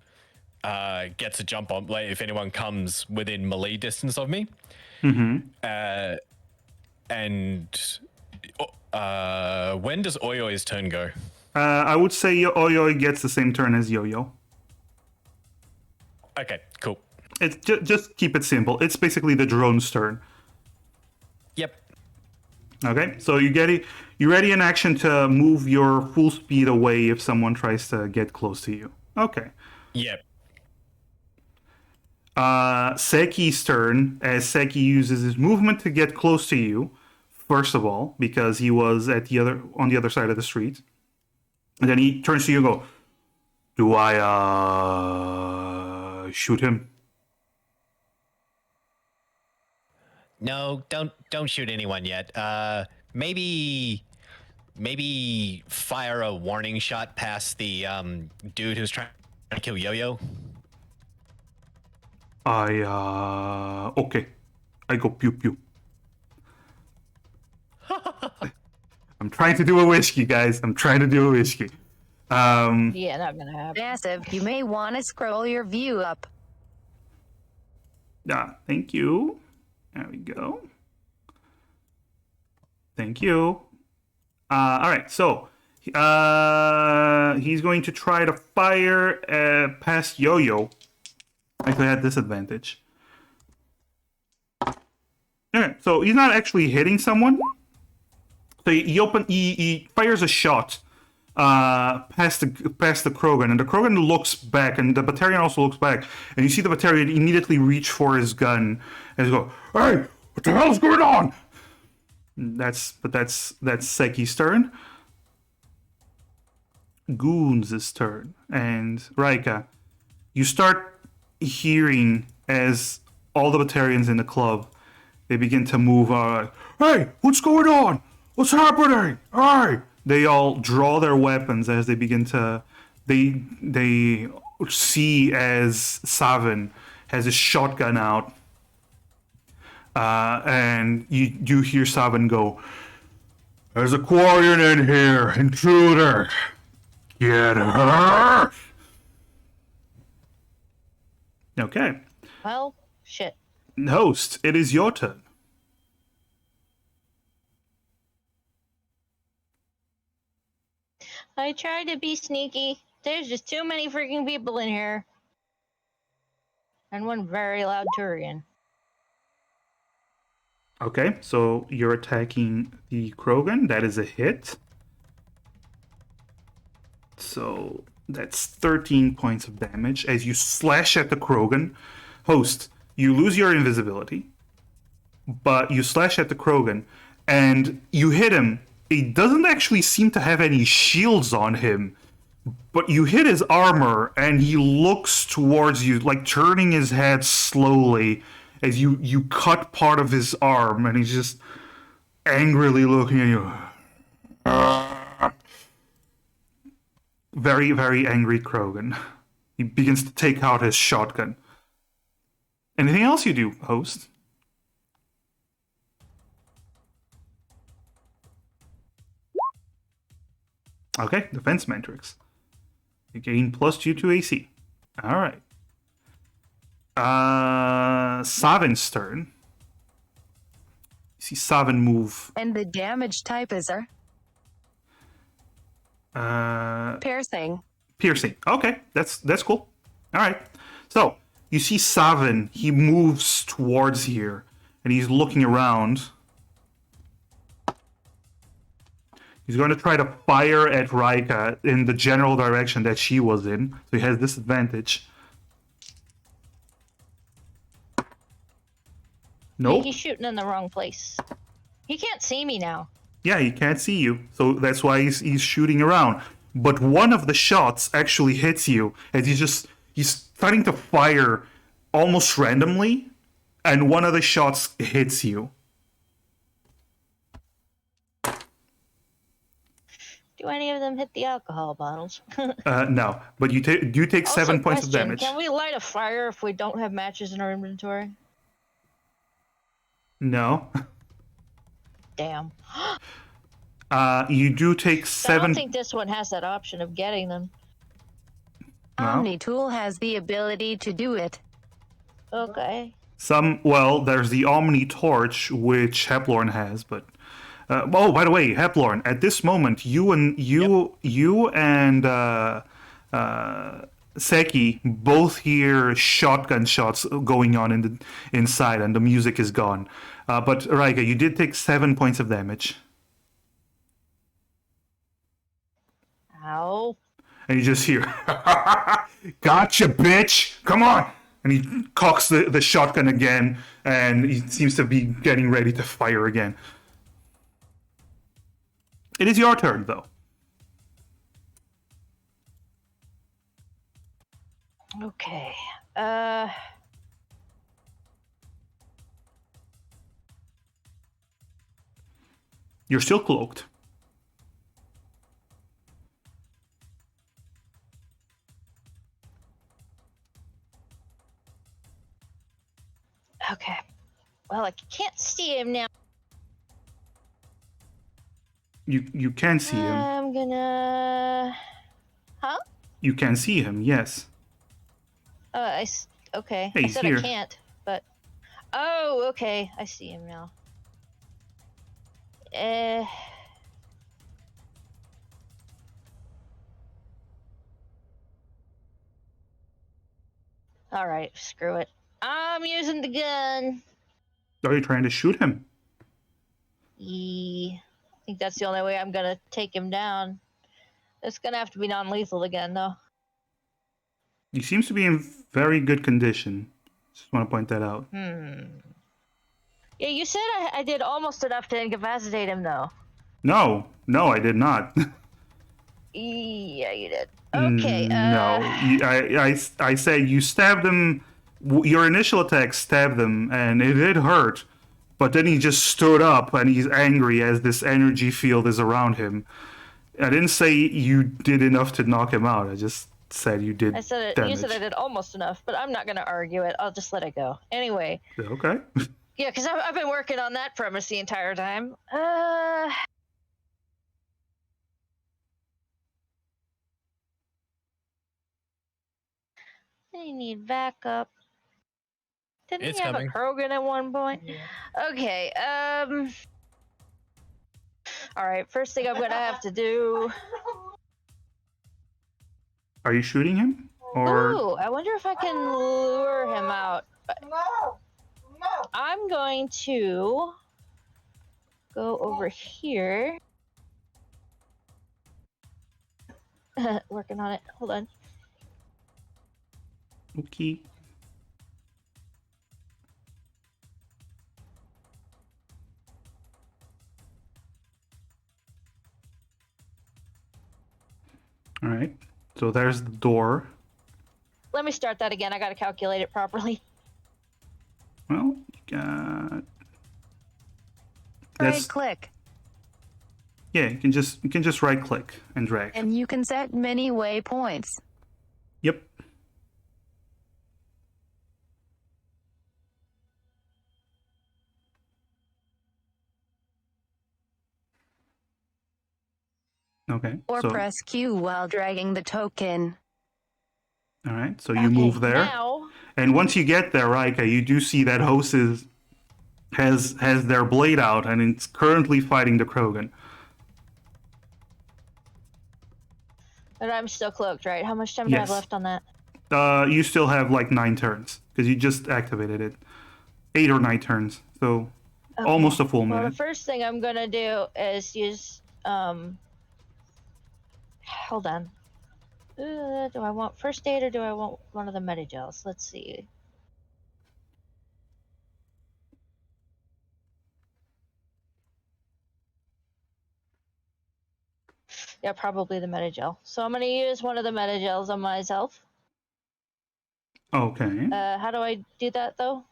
gets a jump on, like if anyone comes within melee distance of me. Mm-hmm. And when does Oi Oi's turn go? I would say Oi Oi gets the same turn as Yo-Yo. Okay, cool. It's just keep it simple. It's basically the drone's turn. Yep. Okay, so you ready in action to move your full speed away if someone tries to get close to you. Okay. Yep. Seki's turn, as Seki uses his movement to get close to you, first of all, because he was on the other side of the street. And then he turns to you and go, do I shoot him? No, don't shoot anyone yet. Maybe fire a warning shot past the dude who's trying to kill Yo-Yo. Okay. I go pew pew. I'm trying to do a whiskey, guys. I'm trying to do a whiskey. Yeah, not gonna happen. Massive. You may want to scroll your view up. Thank you. There we go. Thank you. All right, so he's going to try to fire past Yo-Yo. Actually, at disadvantage. Okay, so he's not actually hitting someone. So he fires a shot past the Krogan, and the Krogan looks back, and the Batarian also looks back, and you see the Batarian immediately reach for his gun and go, "Hey, what the hell's going on?" That's Seki's turn. Goons' turn, and Raika, you start hearing as all the Batarians in the club, they begin to move. Hey, what's going on? What's happening? Hey! They all draw their weapons as they begin to. They see as Savin has his shotgun out, and you hear Savin go, "There's a Quarian in here, intruder. Get her." Okay. Well, shit. Host, it is your turn. I tried to be sneaky. There's just too many freaking people in here. And one very loud Turian. Okay, so you're attacking the Krogan. That is a hit. So that's 13 points of damage as you slash at the Krogan. Host, you lose your invisibility, but you slash at the Krogan, and you hit him. He doesn't actually seem to have any shields on him, but you hit his armor, and he looks towards you, like turning his head slowly as you cut part of his arm, and he's just angrily looking at you. Very, very angry Krogan. He begins to take out his shotgun. Anything else you do, host? Okay, defense matrix. You gain +2 to AC. Alright. Savin's turn. You see Savin move. And the damage type is piercing. Piercing. Okay, that's cool. Alright. So, you see Savin, he moves towards here, and he's looking around. He's going to try to fire at Raika in the general direction that she was in, so he has disadvantage. Nope. He's shooting in the wrong place. He can't see me now. Yeah, he can't see you, so that's why he's shooting around. But one of the shots actually hits you, as he's starting to fire almost randomly, and one of the shots hits you. Do any of them hit the alcohol bottles? No, but you take 7 points of damage. Can we light a fire if we don't have matches in our inventory? No. Damn. You do take I 7. don't think this one has that option of getting them. No. Omni Tool has the ability to do it. Okay. There's the Omni Torch, which Heplorn has, but by the way, Heplorn, at this moment, you and Seki both hear shotgun shots going on inside, and the music is gone. But Raika, you did take 7 points of damage. Ow. And you just hear, "Gotcha, bitch! Come on!" And he cocks the shotgun again, and he seems to be getting ready to fire again. It is your turn, though. Okay. You're still cloaked. Okay. Well, I can't see him now. You can see him. I'm gonna... Huh? You can see him, yes. Okay. Hey, I he's said here. I can't, but... Oh, okay. I see him now. Alright, screw it. I'm using the gun. Are you trying to shoot him? I think that's the only way I'm gonna take him down. It's gonna have to be non-lethal again, though. He seems to be in very good condition. Just want to point that out. Yeah, you said I did almost enough to incapacitate him, though. No, I did not. Yeah, you did. Okay, No, I said you stabbed him. Your initial attack stabbed him, and it did hurt. But then he just stood up, and he's angry as this energy field is around him. I didn't say you did enough to knock him out. I just said you did. I said it. damage. You said I did almost enough, but I'm not gonna argue it. I'll just let it go. Anyway. Okay. Yeah, because I've been working on that premise the entire time. I need backup. Didn't It's he have coming. a Krogan at one point? Okay, Alright, first thing I'm gonna have to do... Are you shooting him? Or Ooh, I wonder if I can lure him out. No! I'm going to go over here. Working on it. Hold on. Okay. All right. So there's the door. Let me start that again. I gotta calculate it properly. Well, you got. Right That's click. yeah. You can just right click and drag. And you can set many waypoints. Yep. Okay. Or So press Q while dragging the token. all right. So you move there. Now, And once you get there, Rika, you do see that host has their blade out and it's currently fighting the Krogan. but I'm still cloaked, right? How much time do I have Yes. left on that? You still have like 9 turns because you just activated it. 8 or 9 turns, so Okay. almost a full Well, the minute. first thing I'm gonna do is use Hold on. Do I want first aid or do I want one of the Medigels? Let's see. Yeah, probably the Medigel. So I'm gonna use one of the Medigels on myself. Okay. How do I do that though?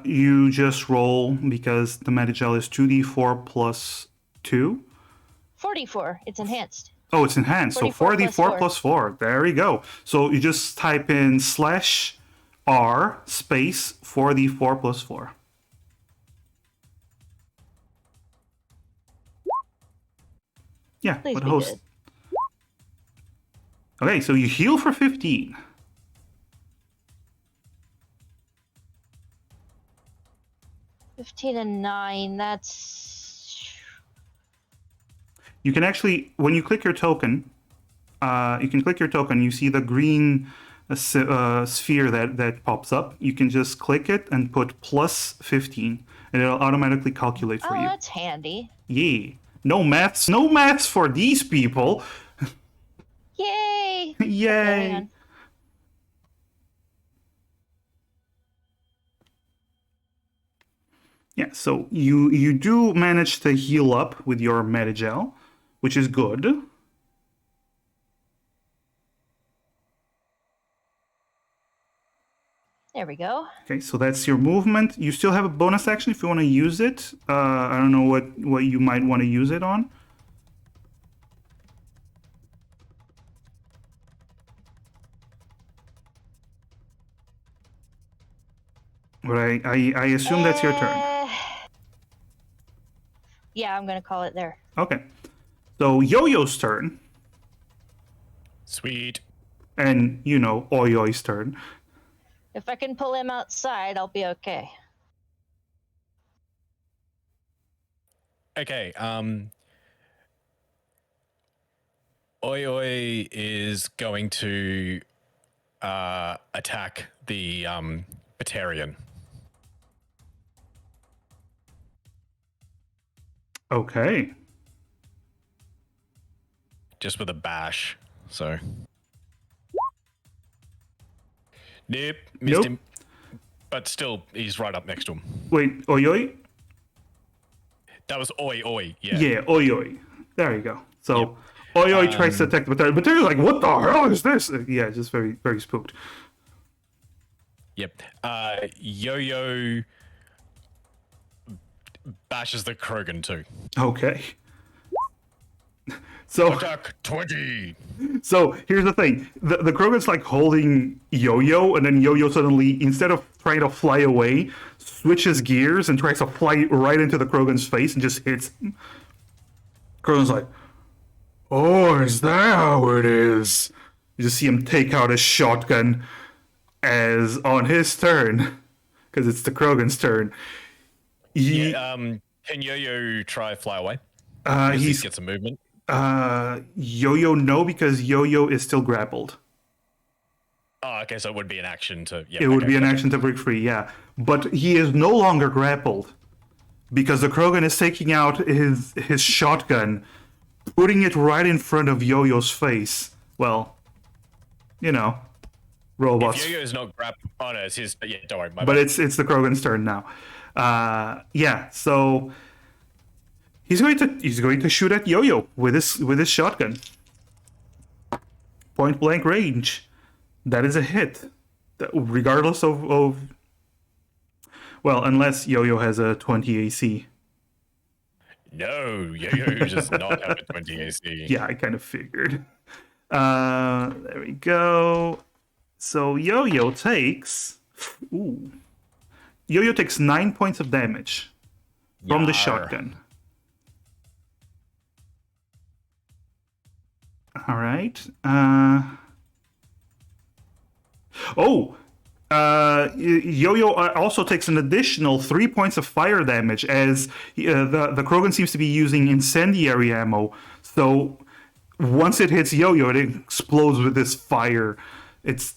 You just roll because the Medigel is 2d4 plus 2. 44. It's enhanced. Oh, it's enhanced. So 44 4d4 plus 4. There you go. So you just type in /r space 4d4 plus 4. Yeah, Please what be host? good. Okay, so you heal for 15. $15 and 9. That's You can actually, when you click your token, you see the green sphere that pops up. You can just click it and put plus 15, and it'll automatically calculate for oh, you. that's handy. Yeah. No maths for these people. Yay! Okay, hang Yay. on. Yeah, so you do manage to heal up with your Medigel, which is good. There we go. Okay, so that's your movement. You still have a bonus action if you want to use it. I don't know what you might want to use it on. But I assume that's your turn. Yeah, I'm gonna call it there. Okay. So Yo-Yo's turn, Sweet. and Oyoi's turn. If I can pull him outside, I'll be okay. Okay. Oi Oi is going to attack the Batarian. Okay. Just with a bash. So. Nope. Missed Nope. him. But still, he's right up next to him. Wait, Oyoi? That was Oi Oi. Yeah. Yeah, Oyoi. There you go. So Oyoi tries to attack the Batarian, but they're like, what the hell is this? Yeah, just very, very spooked. Yep. Yo-Yo bashes the Krogan too. Okay. So Attack 20. So here's the thing: the Krogan's like holding Yo-Yo, and then Yo-Yo suddenly, instead of trying to fly away, switches gears and tries to fly right into the Krogan's face and just hits him. Krogan's like, "Oh, is that how it is?" You just see him take out his shotgun as on his turn, because it's the Krogan's turn. He, Yeah, can Yo-Yo try fly away? he's Get some movement. Yo-Yo no, because Yo-Yo is still grappled. Oh, okay, so it would be an action to... Yeah, It would okay, be an gotcha. action to break free, yeah. But he is no longer grappled because the Krogan is taking out his shotgun putting it right in front of Yo-Yo's face. Well, you know, robots. If Yo-Yo's not grabbed on us, his yeah, don't worry. But it's the Krogan's turn now. Yeah, so he's going to shoot at Yo-Yo with his shotgun. Point blank range. That is a hit, regardless of well, unless Yo-Yo has a 20 AC. No, Yo-Yo does not have a 20 AC. Yeah, I kind of figured. There we go. So Yo-Yo takes... Ooh. Yo-Yo takes 9 points of damage from the Yar. shotgun. All right. Yo-Yo also takes an additional 3 points of fire damage as the Krogan seems to be using incendiary ammo. So once it hits Yo-Yo, it explodes with this fire. It's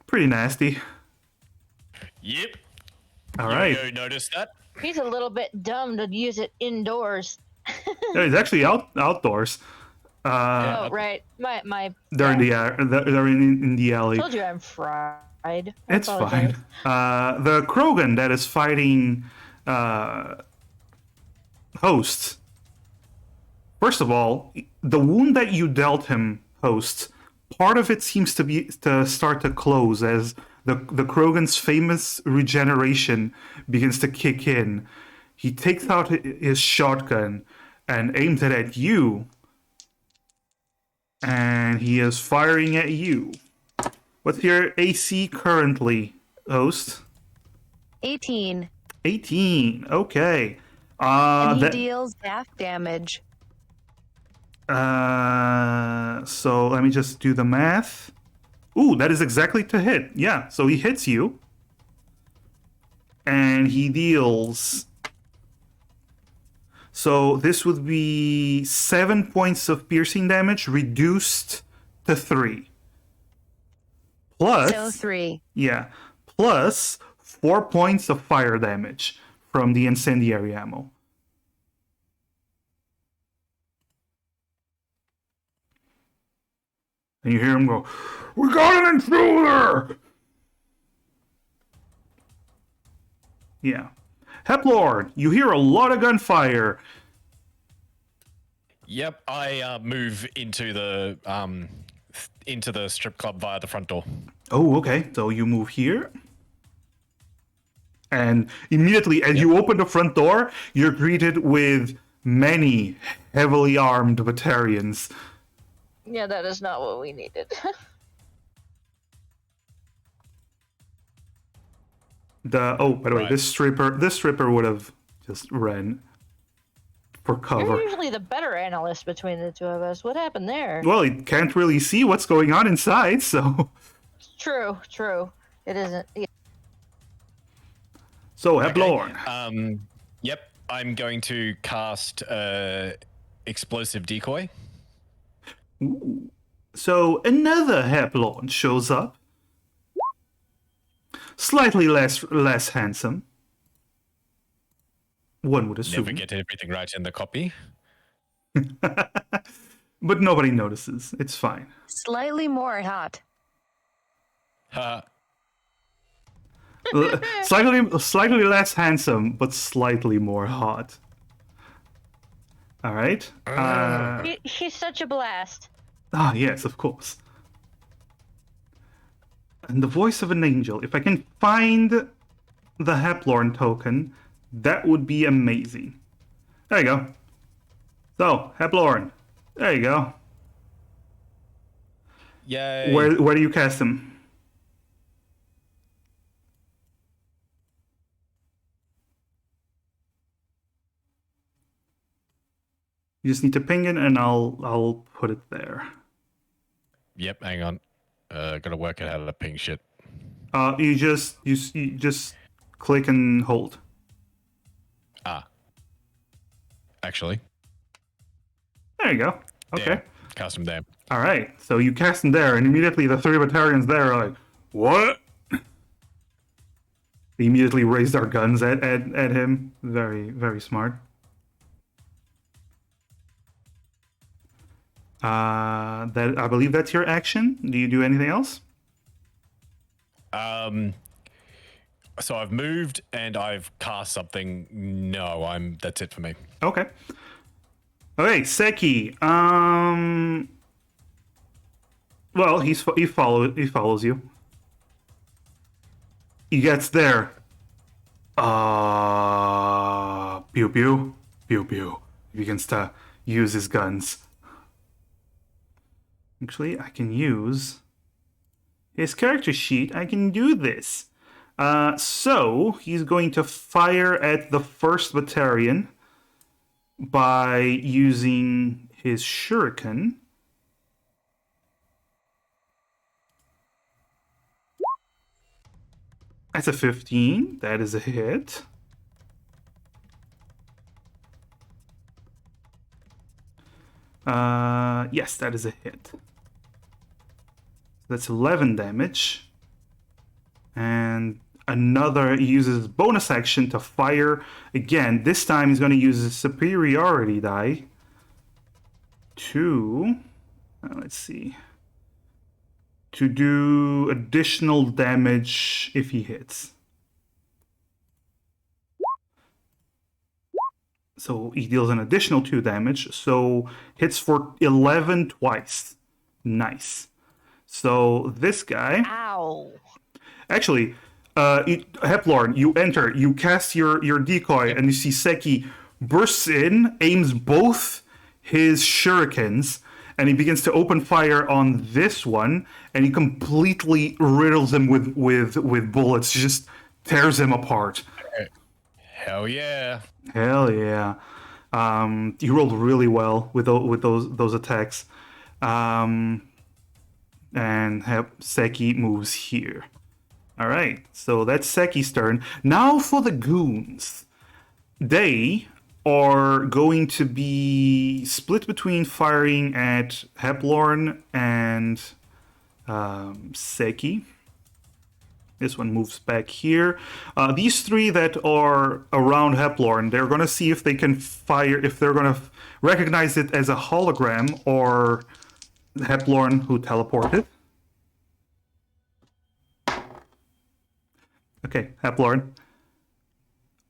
pretty nasty. Yep. All right. Yo-Yo noticed that? He's a little bit dumb to use it indoors. It's actually outdoors. Oh, right. My. They're yeah. they're in the alley. Told you I'm fried. I It's apologize. fine. The Krogan that is fighting Host. First of all, the wound that you dealt him, Host, part of it seems to start to close as the Krogan's famous regeneration begins to kick in. He takes out his shotgun and aims it at you. And he is firing at you. What's your AC currently, Host? 18. 18. Okay. And he deals half damage. So let me just do the math. Ooh, that is exactly to hit. Yeah, so he hits you. And he deals... So this would be 7 points of piercing damage reduced to 3. Plus... So 3. Yeah. Plus 4 points of fire damage from the incendiary ammo. And you hear him go, "We got an intruder!" Yeah. Heplord, you hear a lot of gunfire. Yep, I move into the strip club via the front door. Oh, okay. So you move here. And immediately, as you open the front door, you're greeted with many heavily armed Batarians. Yeah, that is not what we needed. By the way, Right. this stripper would have just ran for You're cover. usually the better analyst between the two of us. What happened there? Well, he can't really see what's going on inside, so. True. It isn't. Yeah. So, Heblorn. Yep, I'm going to cast explosive decoy. So another Heblorn shows up. Slightly less handsome. One would assume. Never get everything right in the copy. But nobody notices. It's fine. Slightly more hot. Slightly less handsome, but slightly more hot. All right. She's such a blast. Yes, of course. And the voice of an angel. If I can find the Heplorn token, that would be amazing. There you go. So, Heplorn. There you go. Yay. Where do you cast him? You just need to ping it, and I'll put it there. Yep, hang on. Gotta work out how to ping shit. You just click and hold. Actually. There you go. Okay. Damn. Cast him there. All right. So you cast him there, and immediately the three Batarians there are like, "What?" They immediately raised their guns at him. Very, very smart. That I believe that's your action. Do you do anything else? So I've moved and I've cast something. No, that's it for me. Okay. Okay, Seki. Well, he follows you. He gets there. Pew pew, pew pew. He begins to use his guns. Actually, I can use his character sheet. I can do this. So he's going to fire at the first battalion by using his shuriken. That's a 15. That is a hit. Yes, that is a hit. That's 11 damage. And another uses bonus action to fire again. This time he's going to use his superiority die to, let's see, to do additional damage if he hits. So he deals an additional 2 damage. So hits for 11 twice. Nice. So this guy... Ow. Actually, Heplorn, you enter, you cast your decoy, and you see Seki bursts in, aims both his shurikens, and he begins to open fire on this one, and he completely riddles him with bullets, just tears him apart. Hell yeah. Hell yeah. You rolled really well with those attacks. And Seki moves here. All right, so that's Seki's turn. Now for the goons. They are going to be split between firing at Heplorn and Seki. This one moves back here. These three that are around Heplorn, they're going to see if they can fire, if they're going to recognize it as a hologram or Heplorn who teleported. Okay, Heplorn.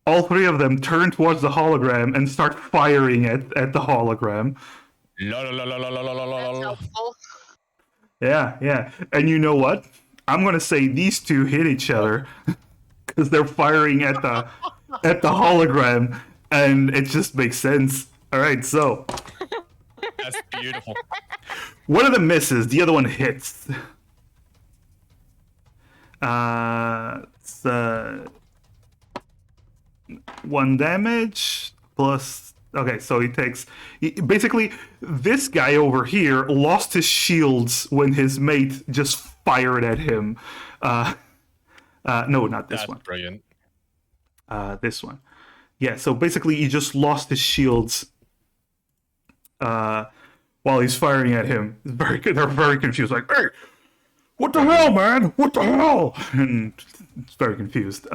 All three of them turn towards the hologram and start firing at the hologram. La la la la la la la la la la. Yeah. And you know what? I'm gonna say these two hit each other because they're firing at the hologram, and it just makes sense. All right, so That's beautiful. one of them misses, the other one hits. It's 1 damage plus. Okay, so basically this guy over here lost his shields when his mate just fired at him. No, not this That's one. brilliant. This one. Yeah, so basically he just lost his shields while he's firing at him. They're very confused, like, hey, what the hell, man? What the hell? And it's very confused.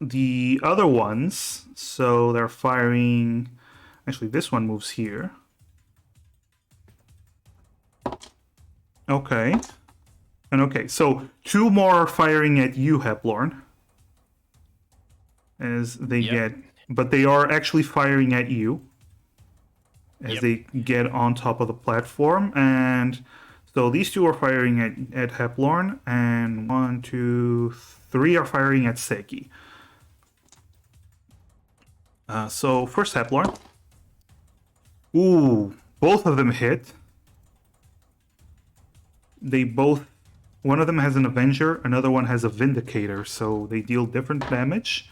The other ones, so they're firing... Actually, this one moves here. Okay. And okay, so 2 more are firing at you, Heplorn. As they get... But they are actually firing at you. As they get on top of the platform. And so these 2 are firing at Heplorn. And 1, 2, 3 are firing at Seki. So first Heplorn. Ooh, both of them hit. One of them has an Avenger, another one has a Vindicator, so they deal different damage.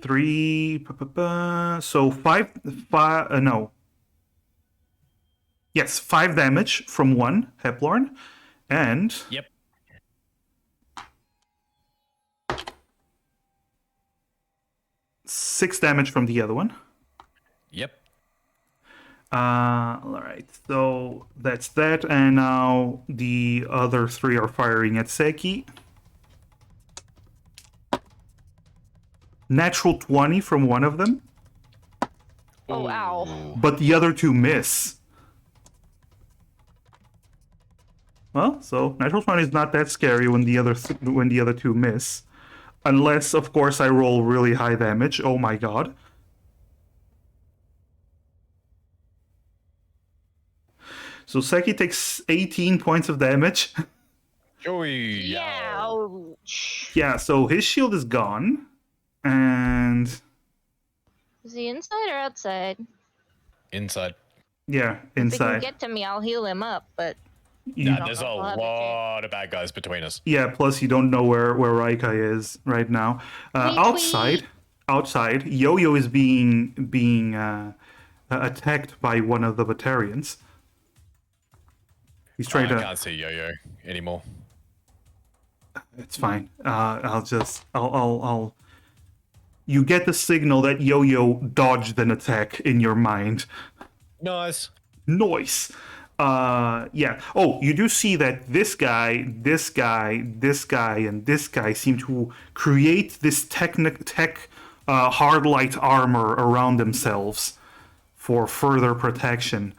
3, so 5, no. Yes, 5 damage from one, Heplorn, and... Yep. 6 damage from the other one. Yep. Alright, so that's that, and now the other 3 are firing at Seki. Natural 20 from one of them. Oh, ow. Ooh. but the other two miss. Well, so natural 20 is not that scary when the other two miss, unless of course I roll really high damage. Oh my god. So Seki takes 18 points of damage. Joey. Ouch. Yeah, so his shield is gone, and Is he inside or outside? Inside. yeah, If he inside. can get to me, I'll heal him up, but You- Nah, there's a I'll have a chance. lot of bad guys between us. yeah, plus you don't know where Raika is right now. Tweet, Outside, Yo-Yo is being attacked by one of the Batarians. He's trying I to. can't see Yo-Yo anymore. It's fine. I'll. You get the signal that Yo-Yo dodged an attack in your mind. Nice. Noise. Yeah. Oh, you do see that this guy, and this guy seem to create this hard light armor around themselves for further protection.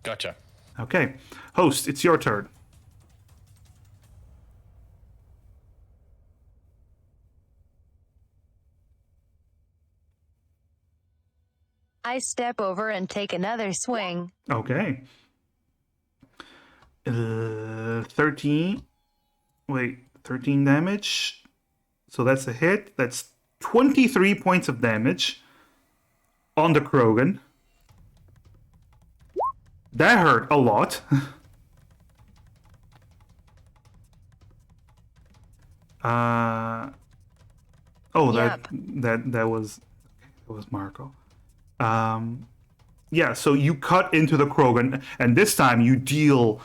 Gotcha. Okay, host, it's your turn. I step over and take another swing. Okay. 13. Wait, 13 damage. So that's a hit. That's 23 points of damage on the Krogan. That hurt a lot. Oh, Yep. that was Marco. Yeah, so you cut into the Krogan, and this time you deal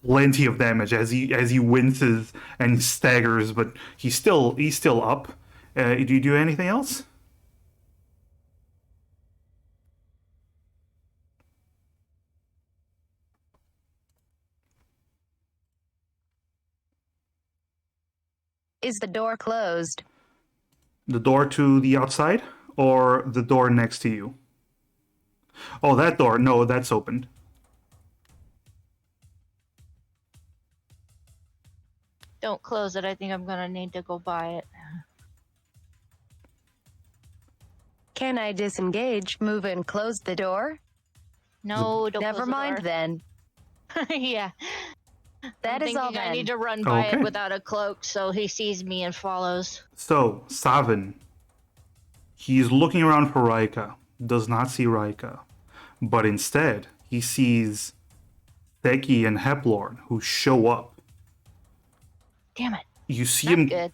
plenty of damage as he winces and staggers, but he's still up. Do you do anything else? Is the door closed? The door to the outside or the door next to you? Oh, that door. No, that's open. don't close it. I think I'm gonna need to go buy it. Can I disengage, move, and close the door? No, don't Never close the mind door. then. Yeah. That I'm is all thinking I then. need to run by Okay. it without a cloak so he sees me and follows. So, Savin. He's looking around for Raika. Does not see Raika. But instead, he sees Theki and Heplorn, who show up. Damn it. You see Not him, good.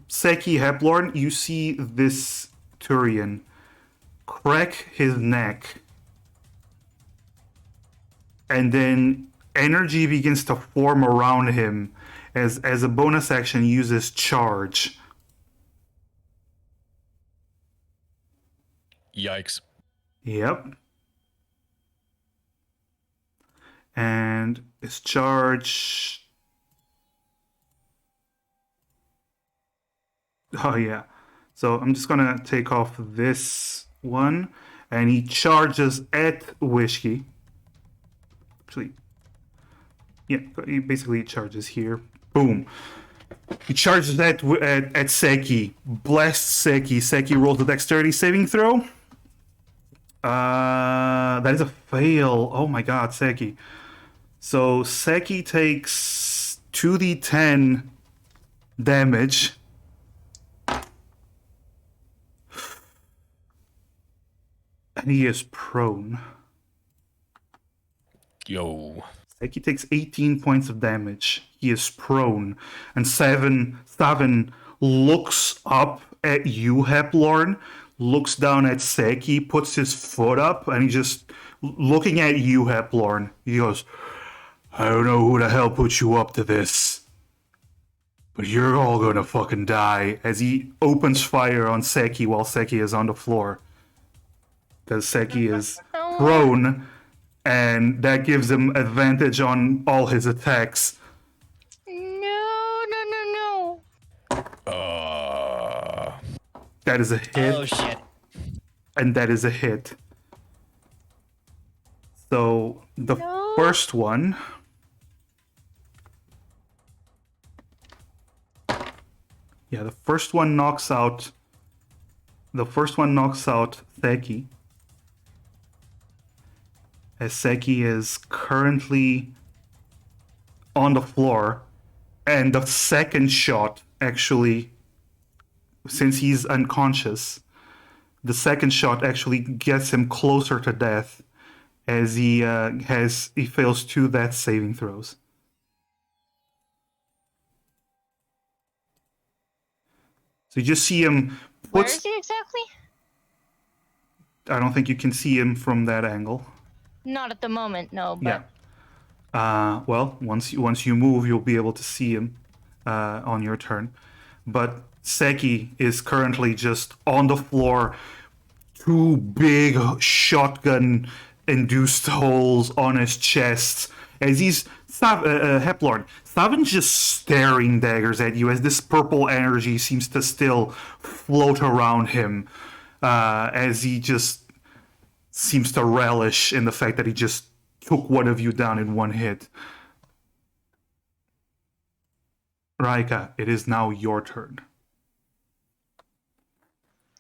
Seki, Heplorn, you see this Turian crack his neck. And then energy begins to form around him as a bonus action uses charge. Yikes. Yep. And his charge. Oh, yeah. So I'm just going to take off this one. And he charges at Wishki. Actually, yeah, he basically charges here. Boom. He charges at Seki. Blasts Seki. Seki rolls a dexterity saving throw. That is a fail. Oh my god, Seki. So Seki takes 2d10 damage. And he is prone. Yo. Seki takes 18 points of damage. He is prone. And Savin looks up at you, Heplorn, looks down at Seki, puts his foot up, and he just looking at you, Heplorn. He goes, I don't know who the hell put you up to this, but you're all gonna fucking die, as he opens fire on Seki while Seki is on the floor. Because Seki is prone, and that gives him advantage on all his attacks. No. Uh, That is a hit. Oh shit. and that is a hit. So the No. first one. Yeah, the first one knocks out. The first one knocks out Theki. As Theki is currently on the floor, and the second shot actually, since he's unconscious, the second shot actually gets him closer to death, as he fails 2 death saving throws. So you just see him. Where is he exactly? I don't think you can see him from that angle. Not at the moment, no. But Yeah. Well, once you move, you'll be able to see him on your turn. But Seki is currently just on the floor, 2 big shotgun-induced holes on his chest. As he's Heplorn, Savin's just staring daggers at you as this purple energy seems to still float around him, as he just seems to relish in the fact that he just took one of you down in one hit. Raika, it is now your turn.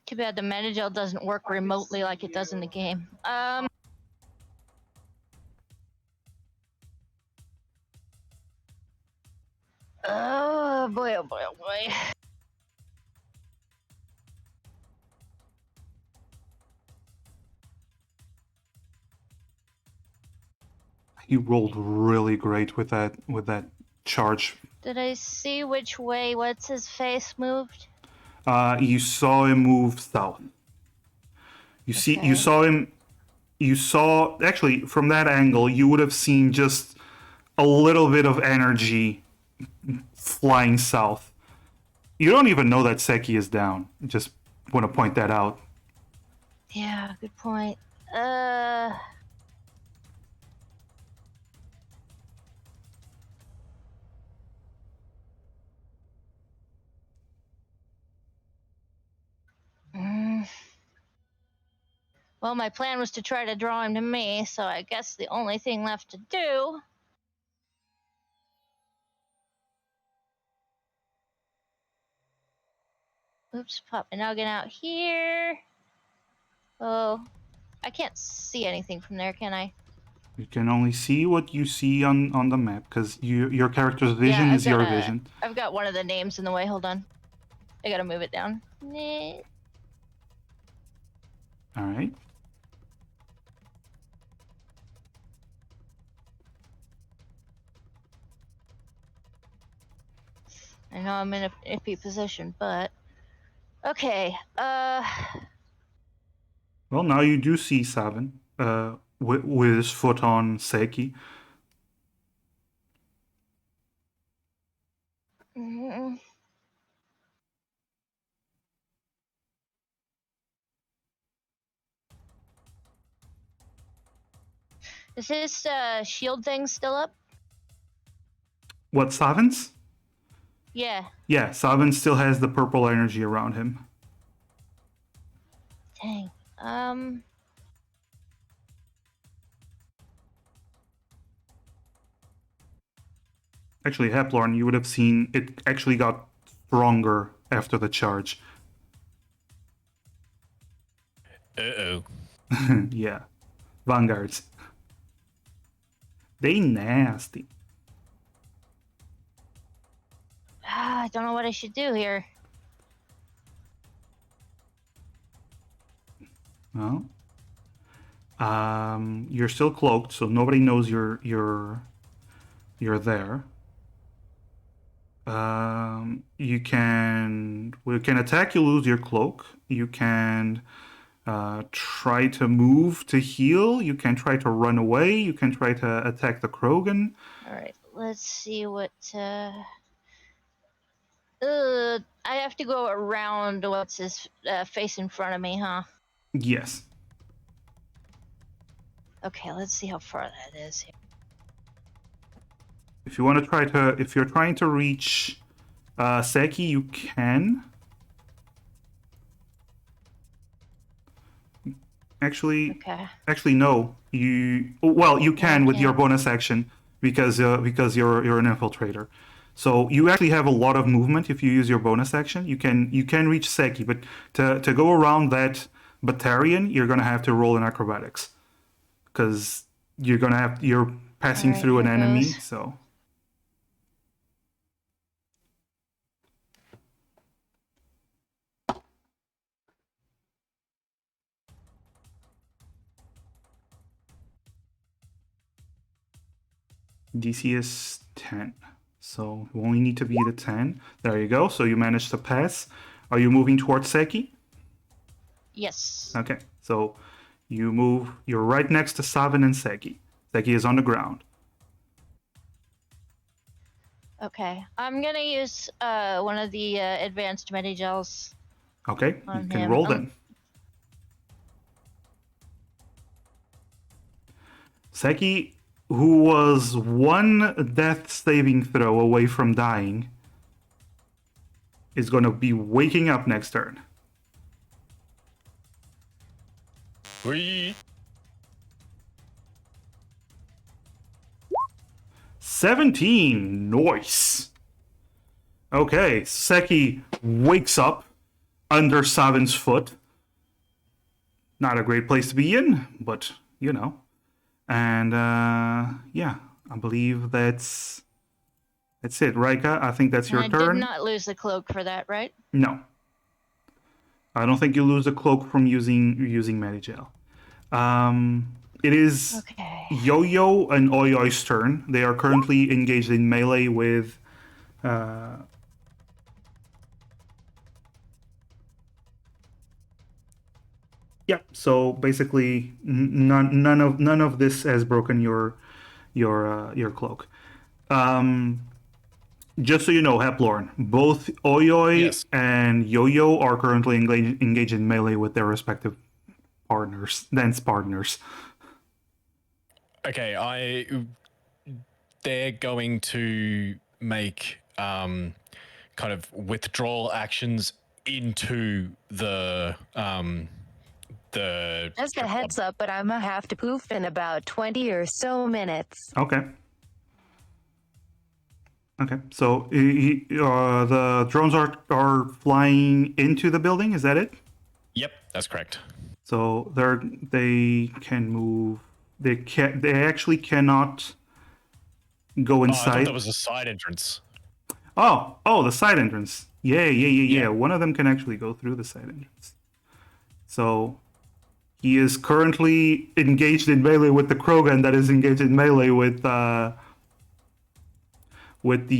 too bad the Managel doesn't work remotely like it does in the game. Oh boy, oh boy, oh boy. He rolled really great with that charge. Did I see which way what's his face moved? You saw him move south. Okay. You saw actually from that angle you would have seen just a little bit of energy flying south. You don't even know that Seki is down. Just want to point that out. Yeah, good point. Mm. Well, my plan was to try to draw him to me, so I guess the only thing left to do. Oops, pop my noggin out here. Oh, I can't see anything from there, can I? You can only see what you see on the map because your character's vision is your vision. I've got one of the names in the way. Hold on. I gotta move it down. Nah. All right. I know I'm in a iffy position, but okay. Well, now you do see Savin with his foot on Seki. mm, Is his shield thing still up? What, Savin's? Yeah. Yeah, Savin still has the purple energy around him. Dang. Actually, Heplorn, you would have seen it actually got stronger after the charge. Uh-oh. Yeah. Vanguards. They nasty. I don't know what I should do here. Well, you're still cloaked, so nobody knows you're there. We can attack you, lose your cloak. You can try to move to heal. You can try to run away. You can try to attack the Krogan. All right. Let's see what. I have to go around what's his face in front of me, huh? Yes. Okay, let's see how far that is. If you want to if you're trying to reach Seki, you can. Actually, no. You can with your can't. bonus action because you're an infiltrator. So you actually have a lot of movement if you use your bonus action. You can reach Seki, but to go around that Batarian, you're gonna have to roll in acrobatics because you're passing Alright, through an here enemy. goes. So DC is 10. So you only need to beat a 10. There you go. So you managed to pass. Are you moving towards Seki? Yes. Okay. So you're right next to Savin and Seki. Seki is on the ground. Okay. I'm gonna use one of the advanced Medigels. Okay. You On can him. roll then. Seki, who was one death saving throw away from dying, is going to be waking up next turn. We 17. Nice. Okay, Seki wakes up under Savin's foot. Not a great place to be in, but you know. And yeah, I believe that's it. Raika, I think that's And your I turn. did not lose the cloak for that, right? No. I don't think you lose the cloak from using Medigel. It is Okay. Yo-Yo and Oyoi's turn. They are currently engaged in melee with yeah, so basically none of this has broken your cloak. Just so you know, Heplorn, both Oyoi Yes. and Yo-Yo are currently engaged in melee with their respective dance partners. okay. They're going to make kind of withdrawal actions into the Just a heads up, but I'm gonna have to poof in about 20 or so minutes. Okay. Okay. So the drones are flying into the building. Is that it? Yep, that's correct. So they can move. They actually cannot go Oh, I inside. thought that was a side entrance. Oh, the side entrance. Yeah. Yeah. One of them can actually go through the side entrance. So he is currently engaged in melee with the Krogan that is engaged in melee with the with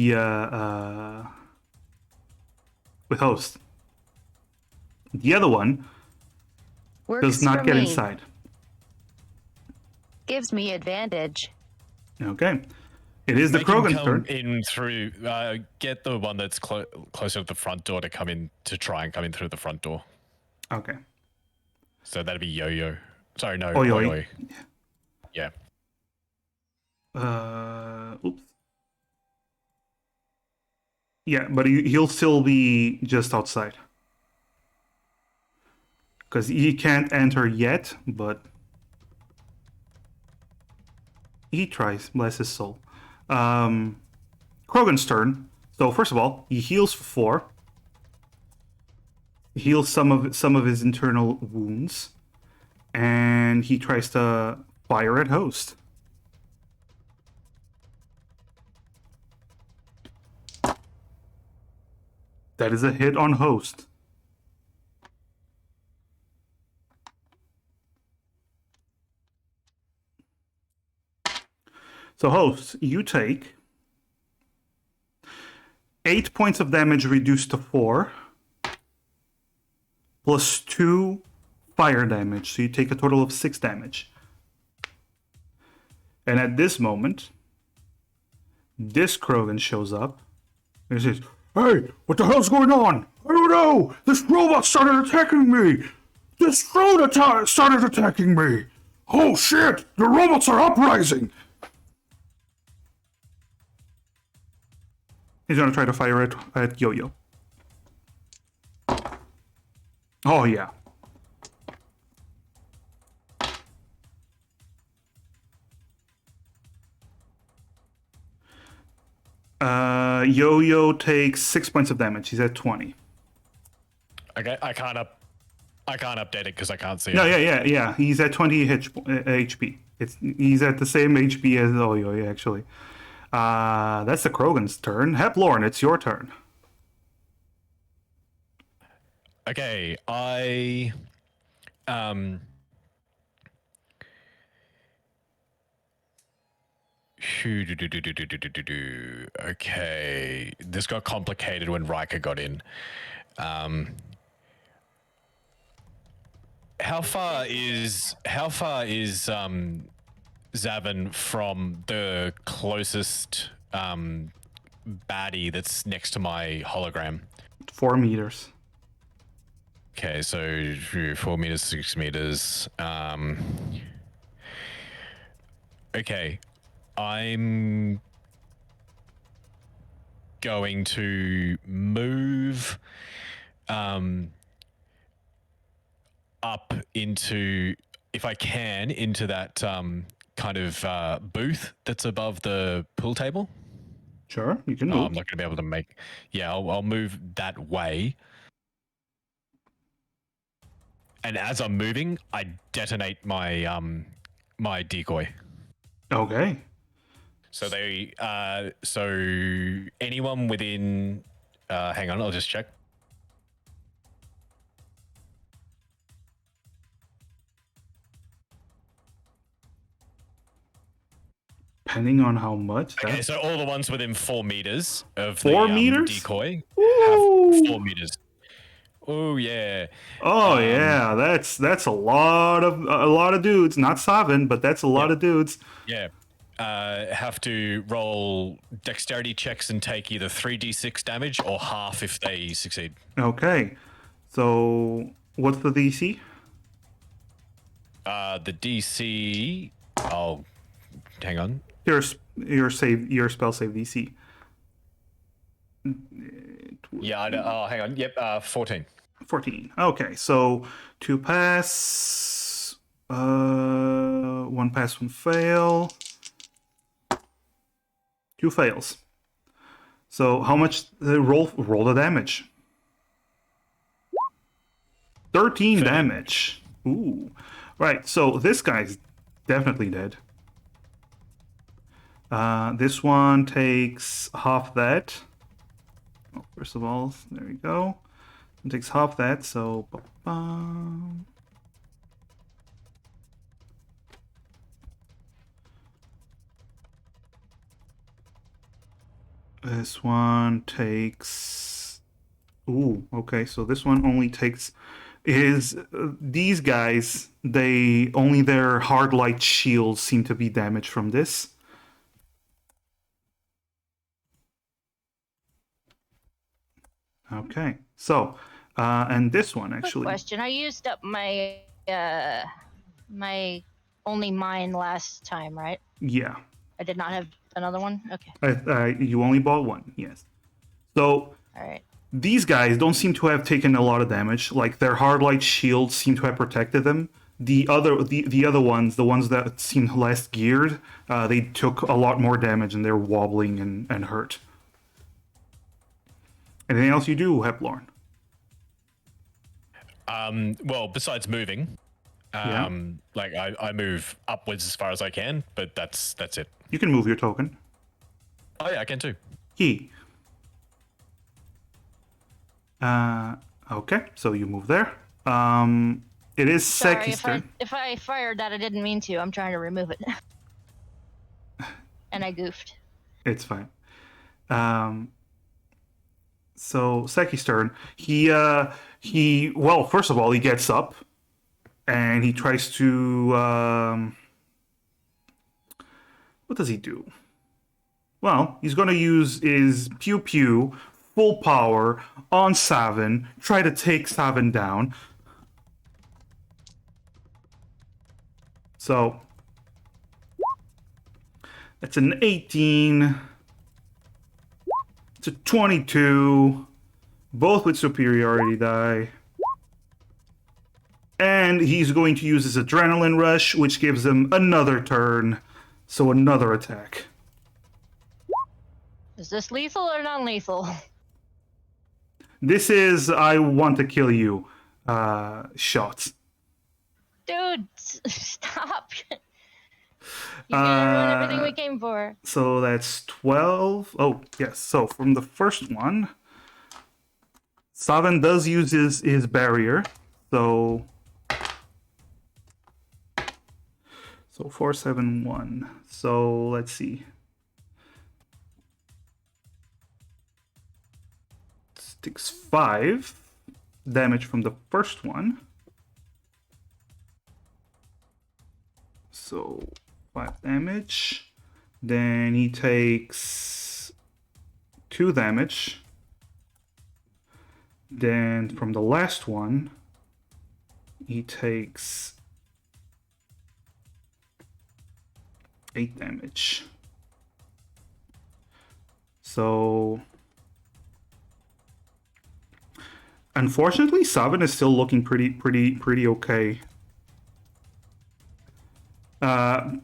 host. The other one Works does not for get me. inside. Gives me advantage. Okay. It is the Make him Krogan's come turn. in through. Get the one that's closer to the front door to come in to try and come in through the front door. Okay. So that'd be Yo-Yo. Sorry, no, Oyoi. Oyoi. Yeah. Oops. Yeah, but he'll still be just outside. Because he can't enter yet, but he tries, bless his soul. Krogan's turn. So first of all, he heals for 4. He heals some of his internal wounds. And he tries to fire at host. That is a hit on host. So host, you take 8 points of damage reduced to 4, plus 2 fire damage. So you take a total of 6 damage. And at this moment, this Krogan shows up and says, "Hey, what the hell's going on? I don't know. This robot started attacking me. This drone started attacking me. Oh shit, the robots are uprising." He's gonna try to fire at Yo-Yo. Oh yeah. Yo-Yo takes 6 points of damage. He's at 20. Okay, I can't update it because I can't see No, it. yeah. He's at 20 HP. He's at the same HP as Yo-Yo, actually. That's the Krogan's turn. Heplorn, it's your turn. Okay, I Okay, this got complicated when Riker got in. How far is Zavin from the closest baddie that's next to my hologram? 4 meters. Okay, so 4 meters, 6 meters. Okay, I'm going to move up into, if I can, into that kind of booth that's above the pool table. Sure, you can Oh, move. I'm not going to be able to make. Yeah, I'll move that way. And as I'm moving, I detonate my my decoy. Okay. So so anyone within. Hang on, I'll just check. Depending on how much. Okay, so all the ones within 4 meters of 4 the meters? decoy Ooh. have 4 meters. Oh yeah. Oh yeah, that's a lot of dudes. Not Savin, but that's a lot of dudes. Yeah. Have to roll dexterity checks and take either 3d6 damage or half if they succeed. Okay. So what's the DC? The DC. Oh, hang on. Your spell save DC. Yeah. Hang on. Yep. 14. 14. Okay, so 2 pass, 1 pass, 1 fail, 2 fails. So how much roll the damage? 13 damage. Ooh. Right, so this guy's definitely dead. This one takes half that. Oh, first of all, there we go. It takes half that, so this one takes. Ooh, okay, so this one only takes. These guys? They only their hard light shields seem to be damaged from this. Okay, so and this one Quick actually. question. I used up my my only mine last time, right? Yeah, I did not have another one. Okay. you only bought one. Yes. So All right. these guys don't seem to have taken a lot of damage. Like their hard light shields seem to have protected them. The other ones, the ones that seemed less geared, they took a lot more damage and they're wobbling and hurt. Anything else you do, Heplorn? Well, besides moving, like I move upwards as far as I can, but that's it. You can move your token. Oh yeah, I can too. Key. Okay, so you move there. It is Sorry, Seki's turn. if I fired that, I didn't mean to. I'm trying to remove it. And I goofed. It's fine. So Seki's turn. He well, first of all, he gets up and he tries to what does he do? Well, he's going to use his pew pew full power on Savin, try to take Savin down. So that's an 18. It's a 22. Both with superiority die. And he's going to use his adrenaline rush, which gives him another turn. So another attack. Is this lethal or non-lethal? This is I want to kill you shots. Dude, stop. You're gonna ruin everything we came for. So that's 12. Oh, yes. So from the first one, Savan does use his barrier. So 471. So let's see. Takes 5 damage from the first one. So 5 damage. Then he takes 2 damage. Then from the last one, he takes 8 damage. So unfortunately, Savan is still looking pretty okay.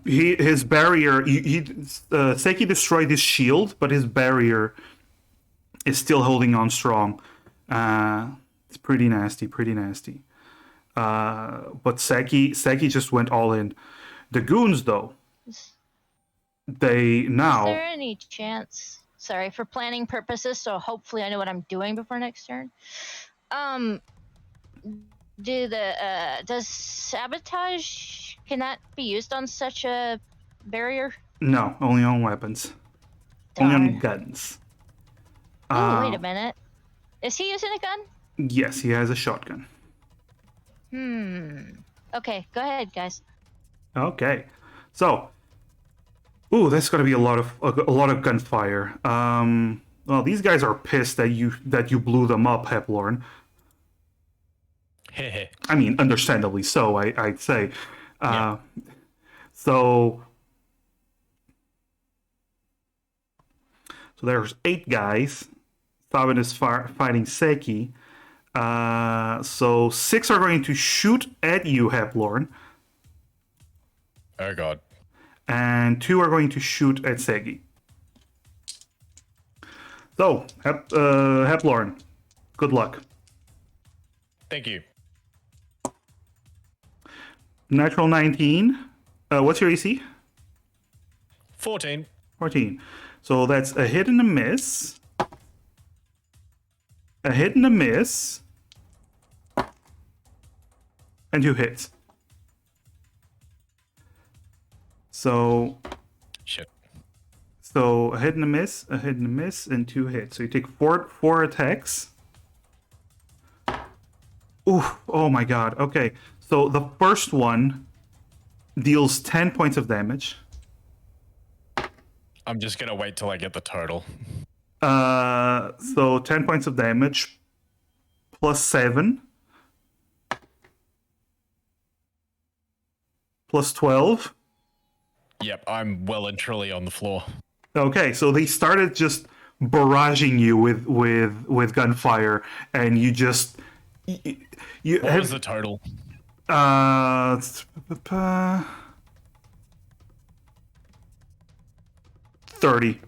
His barrier, Seki destroyed his shield, but his barrier is still holding on strong. It's pretty nasty. But Seki just went all in. The goons, though, they now. Is there any chance? Sorry for planning purposes, so hopefully I know what I'm doing before next turn. Does sabotage, can that be used on such a barrier? No, only on weapons. Only on guns. Oh, wait a minute. Is he using a gun? Yes, he has a shotgun. Okay, go ahead, guys. Okay, so, that's gonna be a lot of gunfire. Well, these guys are pissed that you blew them up, Heplorn. I mean, understandably so, I'd say. Yeah. So there's 8 guys. Savan is fighting Seki. So 6 are going to shoot at you, Heplorn. Oh god. And 2 are going to shoot at Seki. So, Heplorn, good luck. Thank you. Natural 19. What's your AC? 14. 14. So that's a hit and a miss. A hit and a miss. And 2 hits. So a hit and a miss, and 2 hits. So you take 4 attacks. Ooh, oh my god. Okay. So the first one deals 10 points of damage. I'm just gonna wait till I get the total. So 10 points of damage plus 7 plus 12. Yep, I'm well and truly on the floor. Okay, so they started just barraging you with gunfire, and you just you What was the total? 30.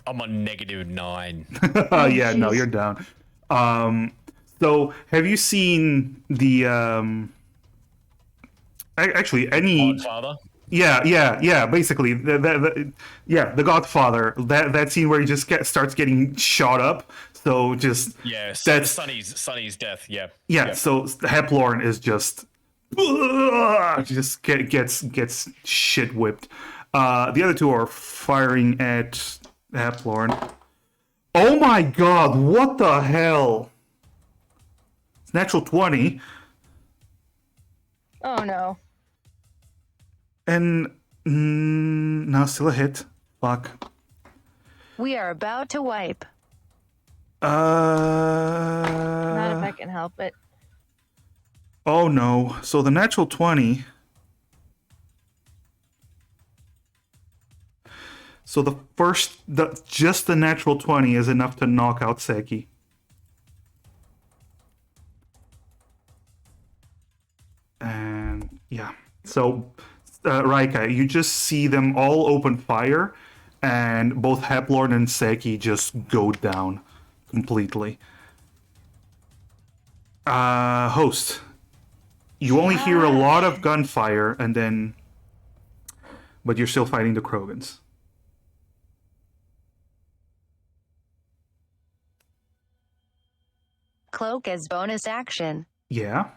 I'm on -9. Yeah, no, you're down. So have you seen the actually any Godfather? Yeah, basically the Godfather, that scene where he just starts getting shot up. So just Yes. that's Sonny's death. Yeah. yeah. So Heplorn is just gets shit whipped. The other 2 are firing at Heplorn. Oh my god! What the hell? It's natural 20. Oh no. And no, still a hit. Fuck. We are about to wipe. Not if I can help it. Oh no. So the natural 20. So just the natural 20 is enough to knock out Seki. And yeah. So Raika, you just see them all open fire, and both Heplord and Seki just go down completely. Host, you only hear a lot of gunfire, and then, but you're still fighting the Krogans. Cloak as bonus action. Yeah.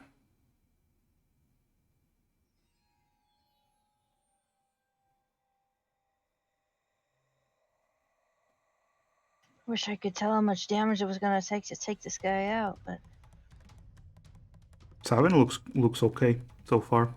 Wish I could tell how much damage it was gonna take to take this guy out, but Savin looks okay so far.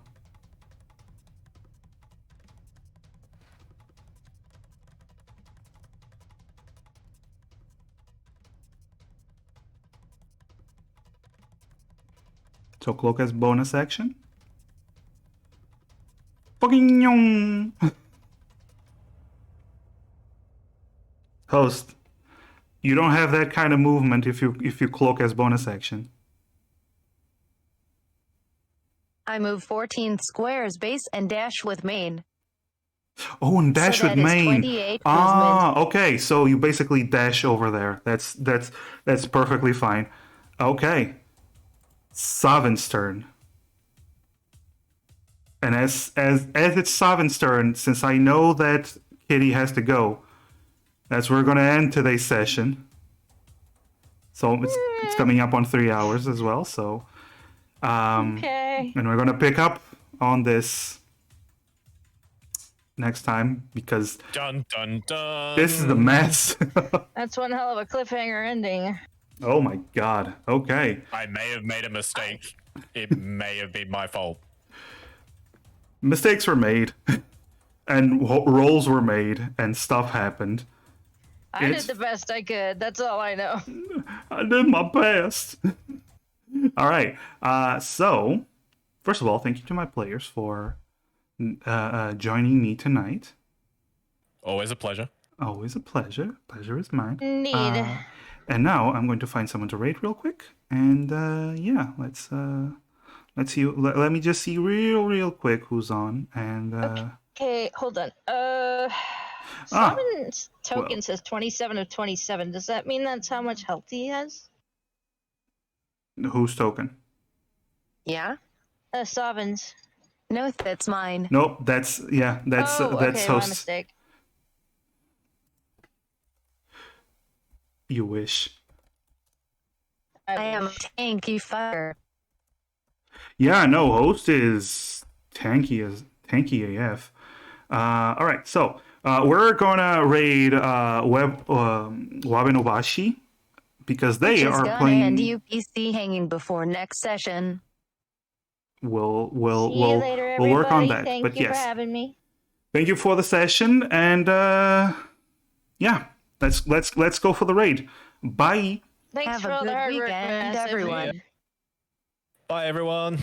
So Cloak has bonus action. Fucking yong. Host, you don't have that kind of movement if you cloak as bonus action. I move 14 squares base and dash with main. Oh, and dash So with that is main. 28 Ah, okay. So you basically dash over there. That's perfectly fine. Okay. Savin's turn. And as it's Savin's turn, since I know that Kitty has to go, that's where we're gonna end today's session. So it's coming up on 3 hours as well. So okay. and we're gonna pick up on this next time because Dun dun dun. this is the mess. That's one hell of a cliffhanger ending. Oh my god. Okay. I may have made a mistake. It may have been my fault. Mistakes were made, and rolls were made, and stuff happened. I It's- did the best I could. That's all I know. I did my best. All right. So, first of all, thank you to my players for joining me tonight. Always a pleasure. Always a pleasure. Pleasure is mine. Need. And now I'm going to find someone to rate real quick. And yeah, let's see. Let me just see real quick who's on. And Okay, hold on. Simon's token says 27 of 27. Does that mean that's how much health he has? who's token? Yeah? Sovin's. No, that's mine. Nope. That's Okay, my host. mistake. You wish. I am tanky fire. Yeah, no, host is tanky AF. All right, so we're gonna raid Wabenobashi because they Which is are gonna playing. end UPC hanging before next session. We'll See you later, everybody. we'll work on that. Thank but you yes, for having me. thank you for the session, and yeah, let's go for the raid. Bye. Thanks Have for a all the good hard work, weekend, Vanessa. everyone. Bye, everyone.